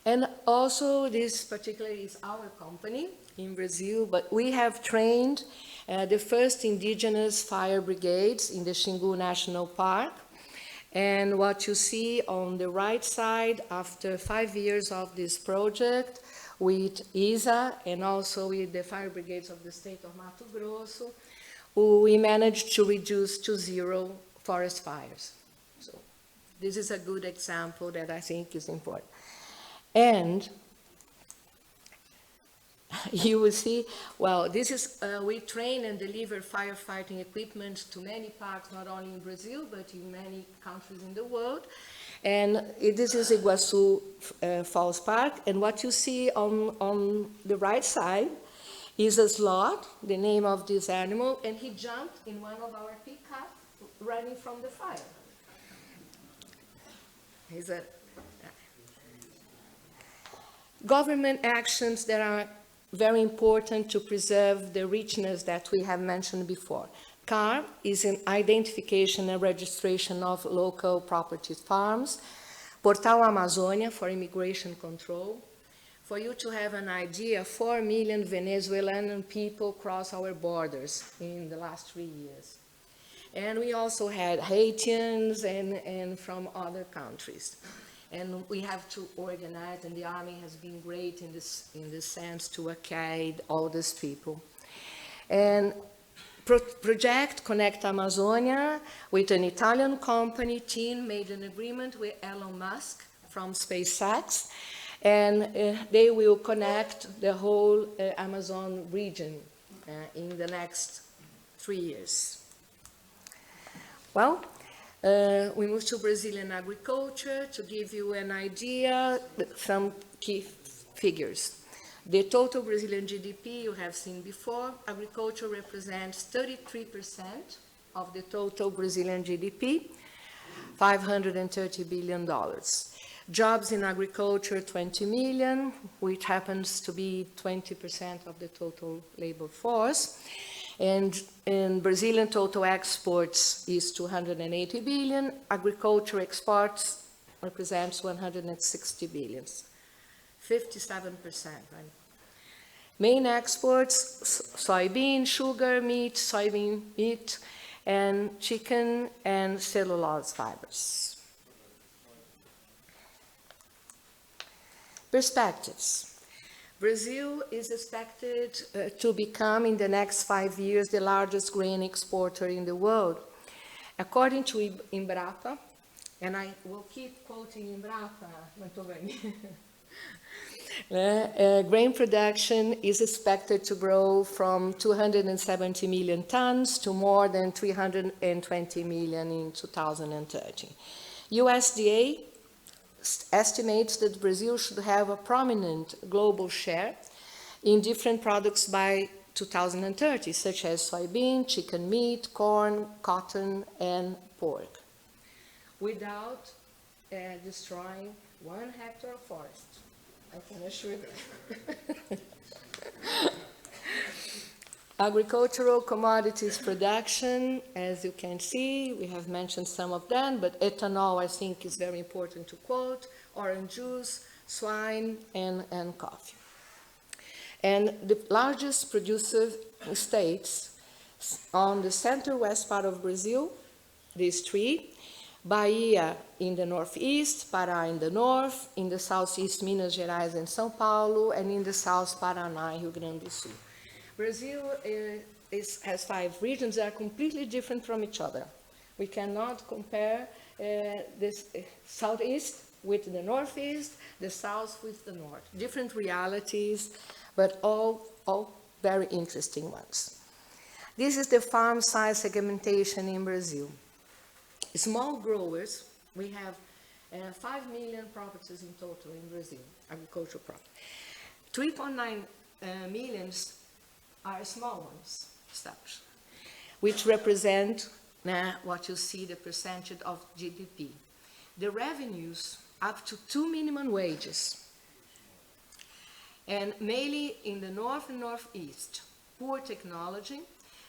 And also, this particularly is our company in Brazil, but we have trained the first indigenous fire brigades in the Xingu National Park. And what you see on the right side, after 5 years of this project, with ISA and also with the fire brigades of the state of Mato Grosso, we managed to reduce to 0 forest fires. So this is a good example that I think is important. And you will see, well, this is, we train and deliver firefighting equipment to many parks, not only in Brazil, but in many countries in the world. And this is Iguaçu Falls Park, and what you see on the right side is a sloth, the name of this animal, and he jumped in one of our pickups running from the fire. Government actions that are very important to preserve the richness that we have mentioned before. CAR is an identification and registration of local property farms. Portal Amazônia for immigration control. For you to have an idea, 4 million Venezuelan people cross our borders in the last 3 years. And we also had Haitians and from other countries. And we have to organize, and the Army has been great in this sense to accommodate all these people. And project Connect Amazonia with an Italian company team made an agreement with Elon Musk from SpaceX, and they will connect the whole Amazon region in the next 3 years. Well, we move to Brazilian agriculture to give you an idea, some key figures. The total Brazilian GDP you have seen before, agriculture represents 33% of the total Brazilian GDP, $530 billion. Jobs in agriculture, 20 million, which happens to be 20% of the total labor force. And in Brazilian total exports is 280 billion. Agriculture exports represents 160 billion, 57%, right? Main exports, soybean, sugar, meat, soybean meat, and chicken and cellulose fibers. Perspectives. Brazil is expected to become, in the next 5 years, the largest grain exporter in the world. According to Embrapa, and I will keep quoting Embrapa, grain production is expected to grow from 270 million tons to more than 320 million in 2030. USDA estimates that Brazil should have a prominent global share in different products by 2030, such as soybean, chicken meat, corn, cotton, and pork, without destroying 1 hectare of forest. I can assure you. Agricultural commodities production, as you can see, we have mentioned some of them, but ethanol, I think, is very important to quote, orange juice, swine, and coffee. And the largest producer states on the center-west part of Brazil, these 3, Bahia in the northeast, Pará in the north, in the southeast, Minas Gerais and São Paulo, and in the south, Paraná and Rio Grande do Sul. Brazil has 5 regions that are completely different from each other. We cannot compare this southeast with the northeast, the south with the north. Different realities, but all very interesting ones. This is the farm size segmentation in Brazil. Small growers, we have 5 million properties in total in Brazil, agricultural property. 3.9 million are small ones established, which represent what you see, the percentage of GDP. The revenues up to 2 minimum wages, and mainly in the north and northeast, poor technology,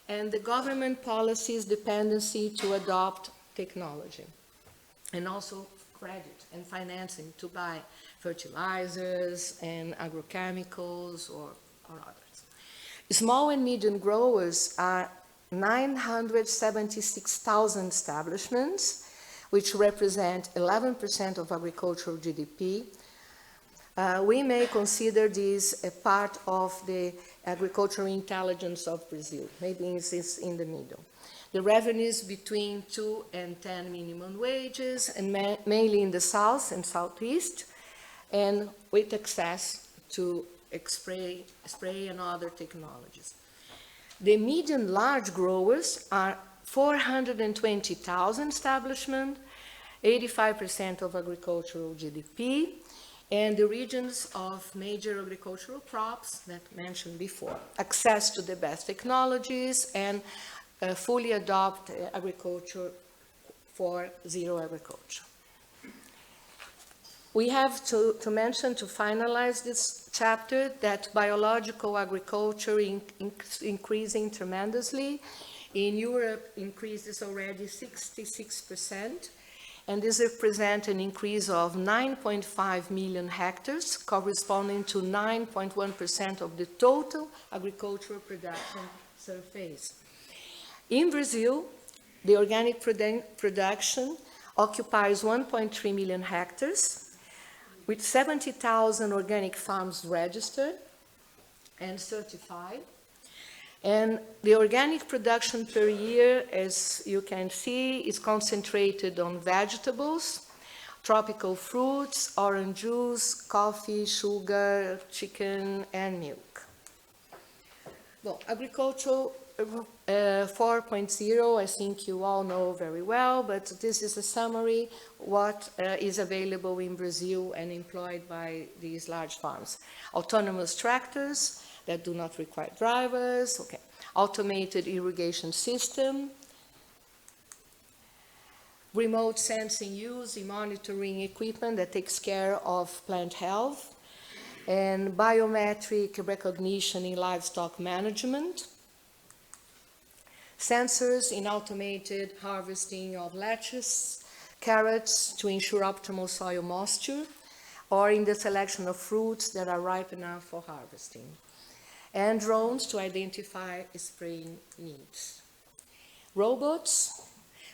and the government policies dependency to adopt technology, and also credit and financing to buy fertilizers and agrochemicals or others. Small and medium growers are 976,000 establishments, which represent 11% of agricultural GDP. We may consider this a part of the agricultural intelligence of Brazil. Maybe it's in the middle. The revenues between 2 and 10 minimum wages, and mainly in the south and southeast, and with access to spray and other technologies. The medium large growers are 420,000 establishments, 85% of agricultural GDP, and the regions of major agricultural crops that mentioned before. Access to the best technologies and fully adopt agriculture for zero agriculture. We have to mention, to finalize this chapter, that biological agriculture increasing tremendously. In Europe, increases already 66%, and this represents an increase of 9.5 million hectares, corresponding to 9.1% of the total agricultural production surface. In Brazil, the organic production occupies 1.3 million hectares, with 70,000 organic farms registered and certified. And the organic production per year, as you can see, is concentrated on vegetables, tropical fruits, orange juice, coffee, sugar, chicken, and milk. Well, agricultural 4.0, I think you all know very well, but this is a summary what is available in Brazil and employed by these large farms. Autonomous tractors that do not require drivers, okay. Automated irrigation system, remote sensing use in monitoring equipment that takes care of plant health, and biometric recognition in livestock management, sensors in automated harvesting of lettuce, carrots to ensure optimal soil moisture, or in the selection of fruits that are ripe enough for harvesting, and drones to identify spraying needs. Robots,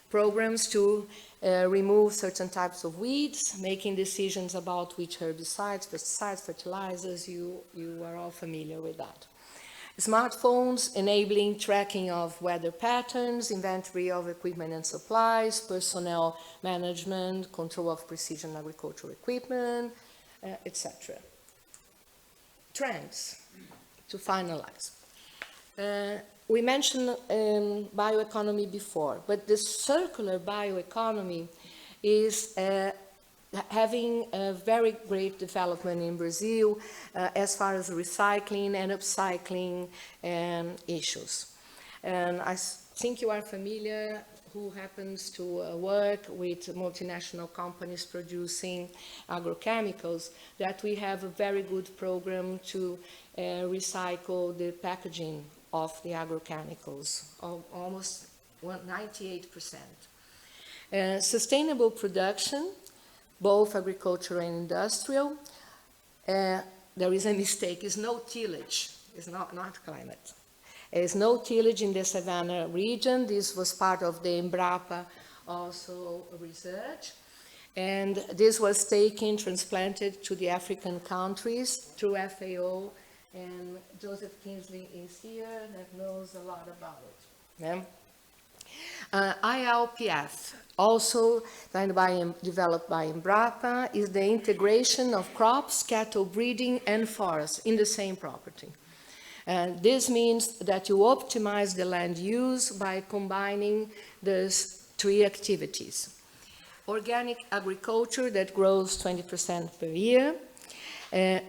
programs to remove certain types of weeds, making decisions about which herbicides, pesticides, fertilizers, you are all familiar with that. Smartphones enabling tracking of weather patterns, inventory of equipment and supplies, personnel management, control of precision agricultural equipment, etc. Trends, to finalize. We mentioned bioeconomy before, but the circular bioeconomy is having a very great development in Brazil as far as recycling and upcycling issues. And I think you are familiar, who happens to work with multinational companies producing agrochemicals, that we have a very good program to recycle the packaging of the agrochemicals, almost 98%. Sustainable production, both agricultural and industrial. There is a mistake, it's no tillage, it's not climate. There's no tillage in the Savannah region. This was part of the Embrapa also research. And this was taken, transplanted to the African countries through FAO, and Joseph Kingsley is here that knows a lot about it. Yeah? ILPF, also developed by Embrapa, is the integration of crops, cattle breeding, and forests in the same property. And this means that you optimize the land use by combining these three activities. Organic agriculture that grows 20% per year,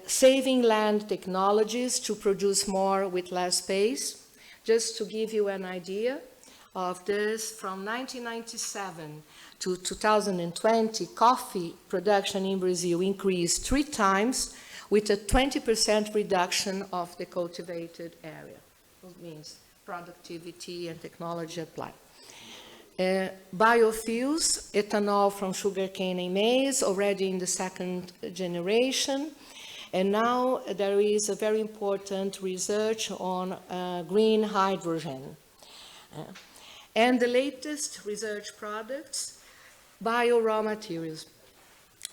saving land technologies to produce more with less space. Just to give you an idea of this, from 1997 to 2020, coffee production in Brazil increased 3 times, with a 20% reduction of the cultivated area. That means productivity and technology applied. Biofuels, ethanol from sugarcane and maize, already in the 2nd generation. And now there is a very important research on green hydrogen. And the latest research products, bio raw materials.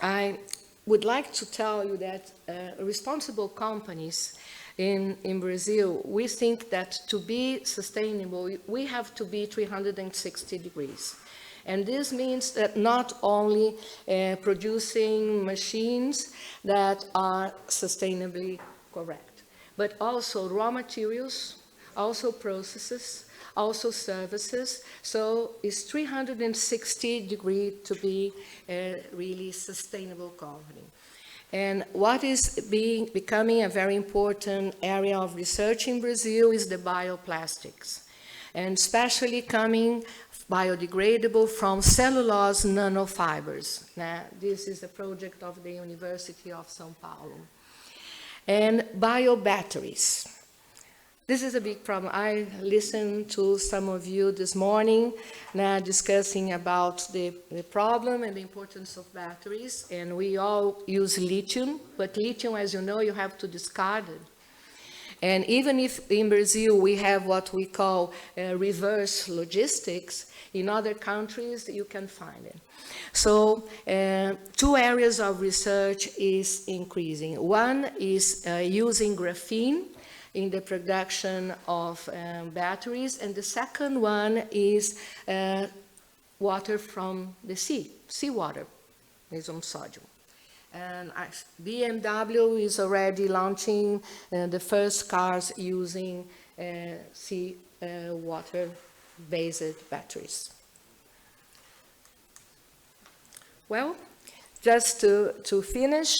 I would like to tell you that responsible companies in Brazil, we think that to be sustainable, we have to be 360 degrees. And this means that not only producing machines that are sustainably correct, but also raw materials, also processes, also services. So it's 360 degrees to be a really sustainable company. And what is becoming a very important area of research in Brazil is the bioplastics, and especially coming biodegradable from cellulose nanofibers. Now, this is a project of the University of São Paulo. And biobatteries. This is a big problem. I listened to some of you this morning now discussing about the problem and the importance of batteries, and we all use lithium, but lithium, as you know, you have to discard it. And even if in Brazil we have what we call reverse logistics, in other countries you can find it. So 2 areas of research is increasing. One is using graphene in the production of batteries, and the second one is water from the sea, seawater, magnesium sodium. And BMW is already launching the first cars using sea water-based batteries. Well, just to finish,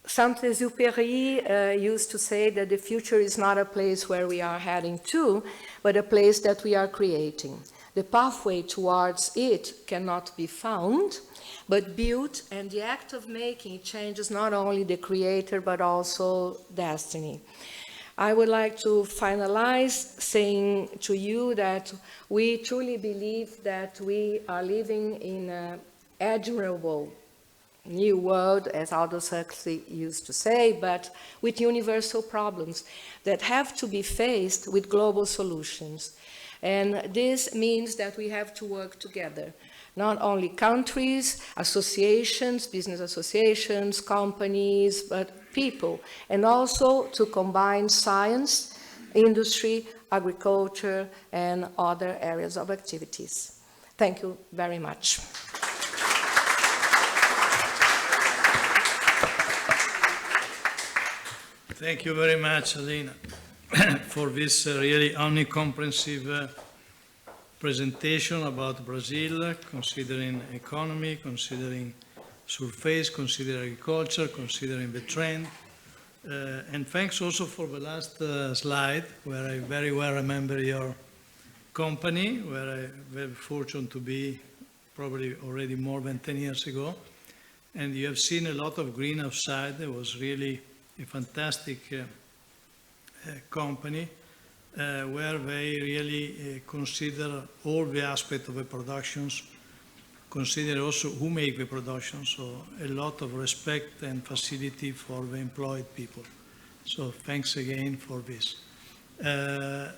Saint-Exupéry used to say that the future is not a place where we are heading to, but a place that we are creating. The pathway towards it cannot be found, but built, and the act of making changes not only the creator, but also destiny. I would like to finalize saying to you that we truly believe that we are living in an admirable new world, as Aldous Huxley used to say, but with universal problems that have to be faced with global solutions. And this means that we have to work together. Not only countries, associations, business associations, companies, but people. And also to combine science, industry, agriculture, and other areas of activities. Thank you very much. Thank you very much, Alina, for this really omnicomprehensive presentation about Brazil, considering economy, considering surface, considering agriculture, considering the trend. And thanks also for the last slide, where I very well remember your company, where I was fortunate to be probably already more than 10 years ago. And you have seen a lot of green outside. It was really a fantastic company where they really consider all the aspects of the productions, consider also who make the production, so a lot of respect and facility for the employed people. So thanks again for this.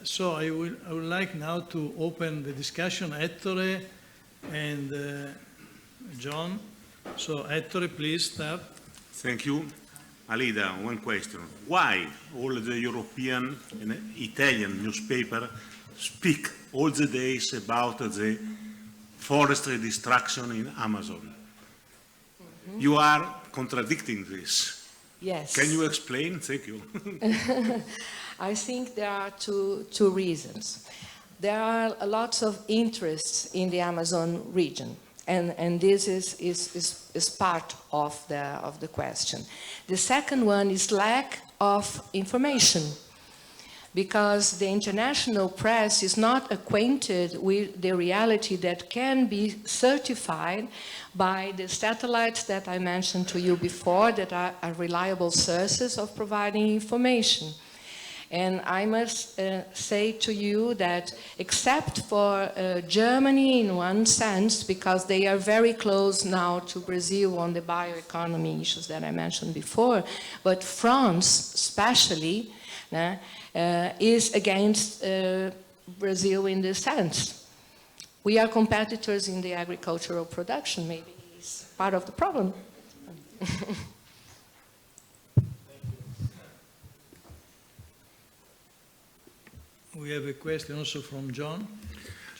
So I would like now to open the discussion. Ettore and John. So Ettore, please start. Thank you. Alida, one question. Why all the European and Italian newspapers speak all the days about the forestry destruction in Amazon? Mm-hmm. You are contradicting this. Yes. Can you explain? Thank you. I think there are two reasons. There are lots of interests in the Amazon region. And this is part of the question. The second one is lack of information, because the international press is not acquainted with the reality that can be certified by the satellites that I mentioned to you before, that are reliable sources of providing information. And I must say to you that except for Germany in one sense, because they are very close now to Brazil on the bioeconomy issues that I mentioned before, but France especially is against Brazil in this sense. We are competitors in the agricultural production, maybe it's part of the problem. We have a question also from John.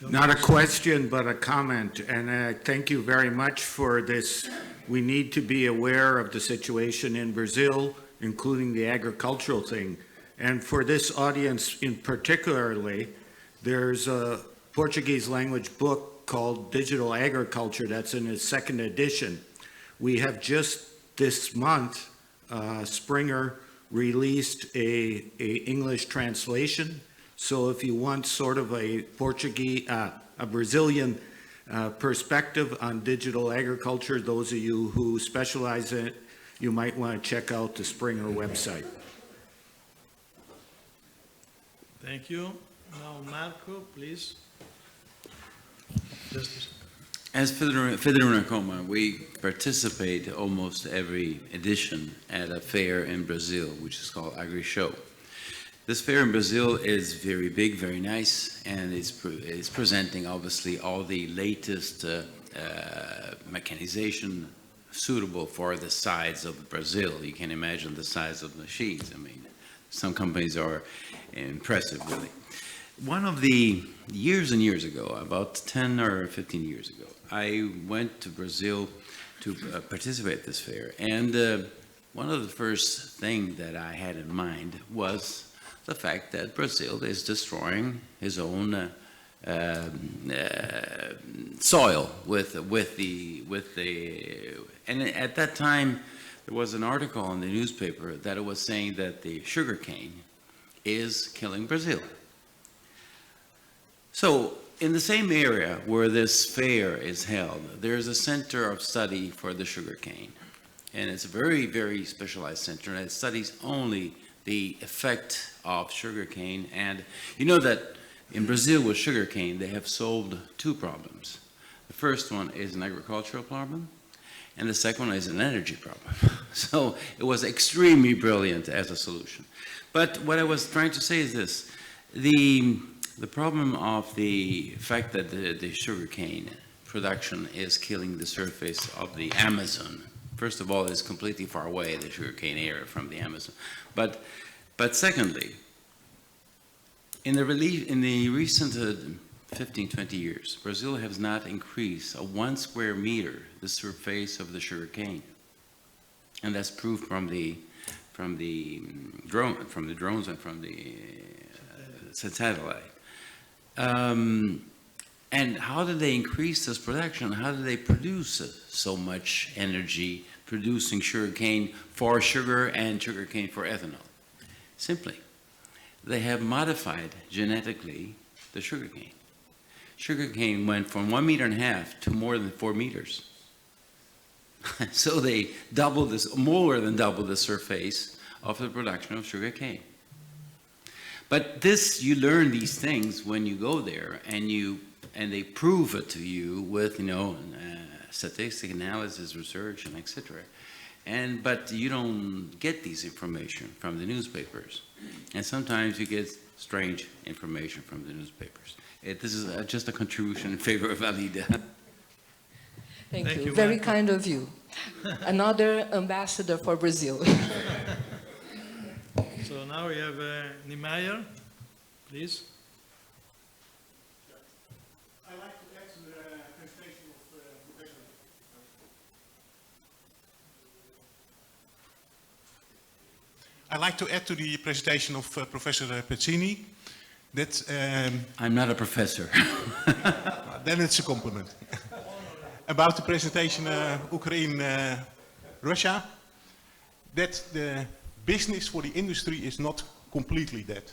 Not a question, but a comment. And thank you very much for this. We need to be aware of the situation in Brazil, including the agricultural thing. And for this audience in particularly, there's a Portuguese language book called Digital Agriculture that's in its second edition. We have just this month, Springer released a English translation. So if you want sort of a Portuguese, a Brazilian perspective on digital agriculture, those of you who specialize in it, you might want to check out the Springer website. Thank you. Now Marco, please. As Federunacoma, we participate almost every edition at a fair in Brazil, which is called Agri-Show. This fair in Brazil is very big, very nice, and it's presenting obviously all the latest mechanization suitable for the size of Brazil. You can imagine the size of machines. I mean, some companies are impressive, really. One of the years and years ago, about 10 or 15 years ago, I went to Brazil to participate at this fair. And one of the first things that I had in mind was the fact that Brazil is destroying his own soil and at that time there was an article in the newspaper that it was saying that the sugarcane is killing Brazil. So in the same area where this fair is held, there's a center of study for the sugarcane. And it's a very, very specialized center, and it studies only the effect of sugarcane. And you know that in Brazil with sugarcane, they have solved two problems. The first one is an agricultural problem, and the second one is an energy problem. So it was extremely brilliant as a solution. But what I was trying to say is this. The problem of the fact that the sugarcane production is killing the surface of the Amazon. First of all, it's completely far away, the sugarcane area from the Amazon. But secondly, in the recent 15, 20 years, Brazil has not increased 1 square meter the surface of the sugarcane. And that's proof from the drones and from the satellite. And how did they increase this production? How did they produce so much energy producing sugarcane for sugar and sugarcane for ethanol? Simply, they have modified genetically the sugarcane. Sugarcane went from 1.5 meters to more than 4 meters. So they more than doubled the surface of the production of sugarcane. But you learn these things when you go there, and they prove it to you with, statistic analysis, research, and etc. But you don't get these information from the newspapers, and sometimes you get strange information from the newspapers. This is just a contribution in favor of Alida. Thank you. Very kind of you. Another ambassador for Brazil. So now we have Niemeyer, please. I'd like to add to the presentation of Professor. I'd like to add to the presentation of Professor Pezzini that I'm not a professor. Then it's a compliment. About the presentation Ukraine, Russia, that the business for the industry is not completely dead.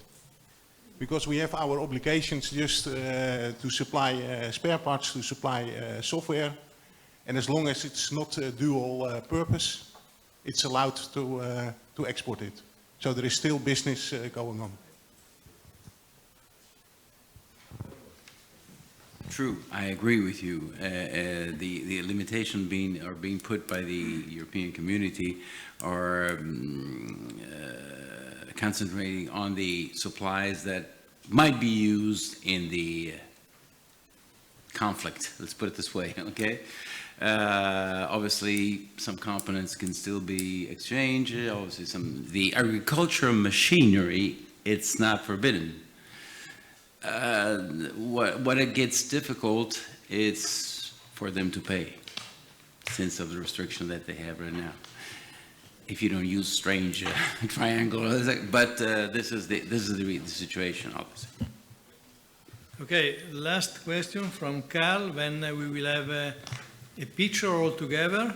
Because we have our obligations just to supply spare parts, to supply software, and as long as it's not dual purpose, it's allowed to export it. So there is still business going on. True, I agree with you. The limitation being put by the European community are concentrating on the supplies that might be used in the conflict, let's put it this way, okay? Obviously, some components can still be exchanged. Obviously, the agricultural machinery, it's not forbidden. What it gets difficult, it's for them to pay, since of the restriction that they have right now. If you don't use strange triangle, but this is the situation, obviously. Okay, last question from Carl. Then we will have a picture all together.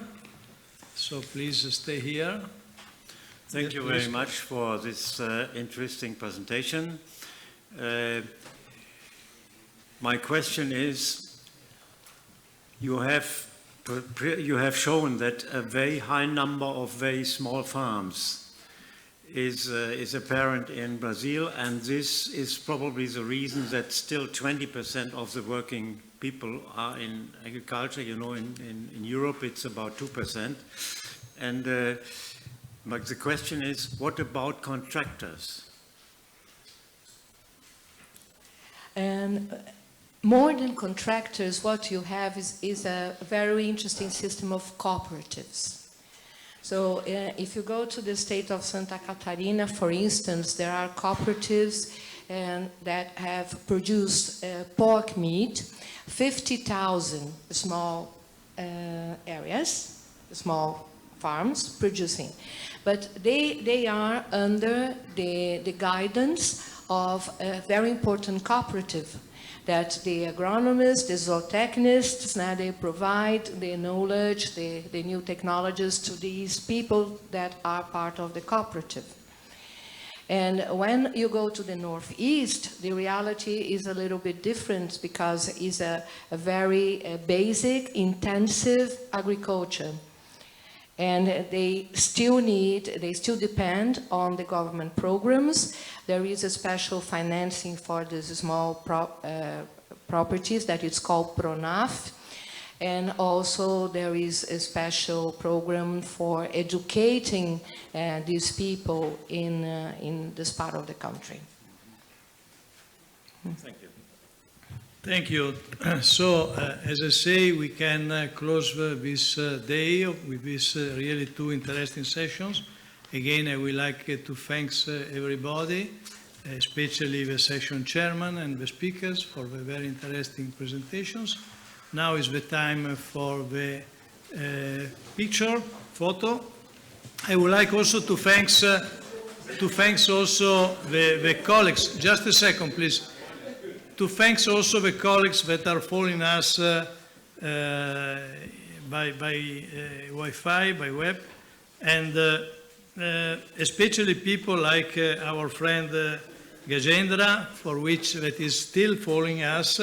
So please stay here. Thank you very much for this interesting presentation. My question is, you have shown that a very high number of very small farms is apparent in Brazil, and this is probably the reason that still 20% of the working people are in agriculture. You know, in Europe it's about 2%. And but the question is, what about contractors? And more than contractors, what you have is a very interesting system of cooperatives. So if you go to the state of Santa Catarina, for instance, there are cooperatives that have produced pork meat, 50,000 small areas, small farms producing. But they are under the guidance of a very important cooperative that the agronomists, the zootechnists, now they provide the knowledge, the new technologies to these people that are part of the cooperative. And when you go to the northeast, the reality is a little bit different because it's a very basic, intensive agriculture. And they still depend on the government programs. There is a special financing for these small properties that is called PRONAF. And also there is a special program for educating these people in this part of the country. Thank you. Thank you. So, as I say, we can close this day with these really two interesting sessions. Again, I would like to thank everybody, especially the session chairman and the speakers for the very interesting presentations. Now is the time for the photo. I would like also to thank also the colleagues. Just a second, please. To thank also the colleagues that are following us by Wi-Fi, by web, and especially people like our friend Gajendra, for which that is still following us,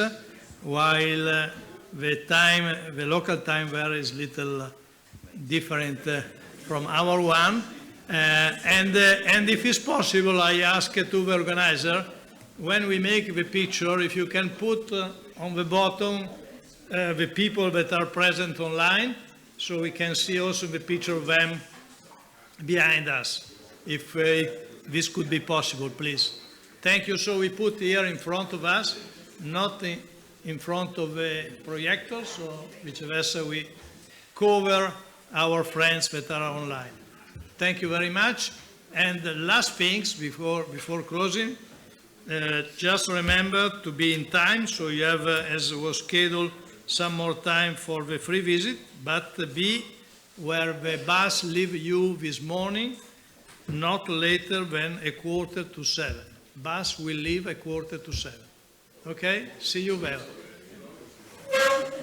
while the local time there is little different from our one. And if it's possible, I ask to the organizer, when we make the picture, if you can put on the bottom the people that are present online, so we can see also the picture of them behind us, if this could be possible, please. Thank you. So we put here in front of us, not in front of the projector, so vice versa, we cover our friends that are online. Thank you very much. And the last things before closing, just remember to be in time, so you have, as was scheduled, some more time for the free visit, but be where the bus leave you this morning, not later than 6:45. Bus will leave 6:45. Okay? See you there. Okay.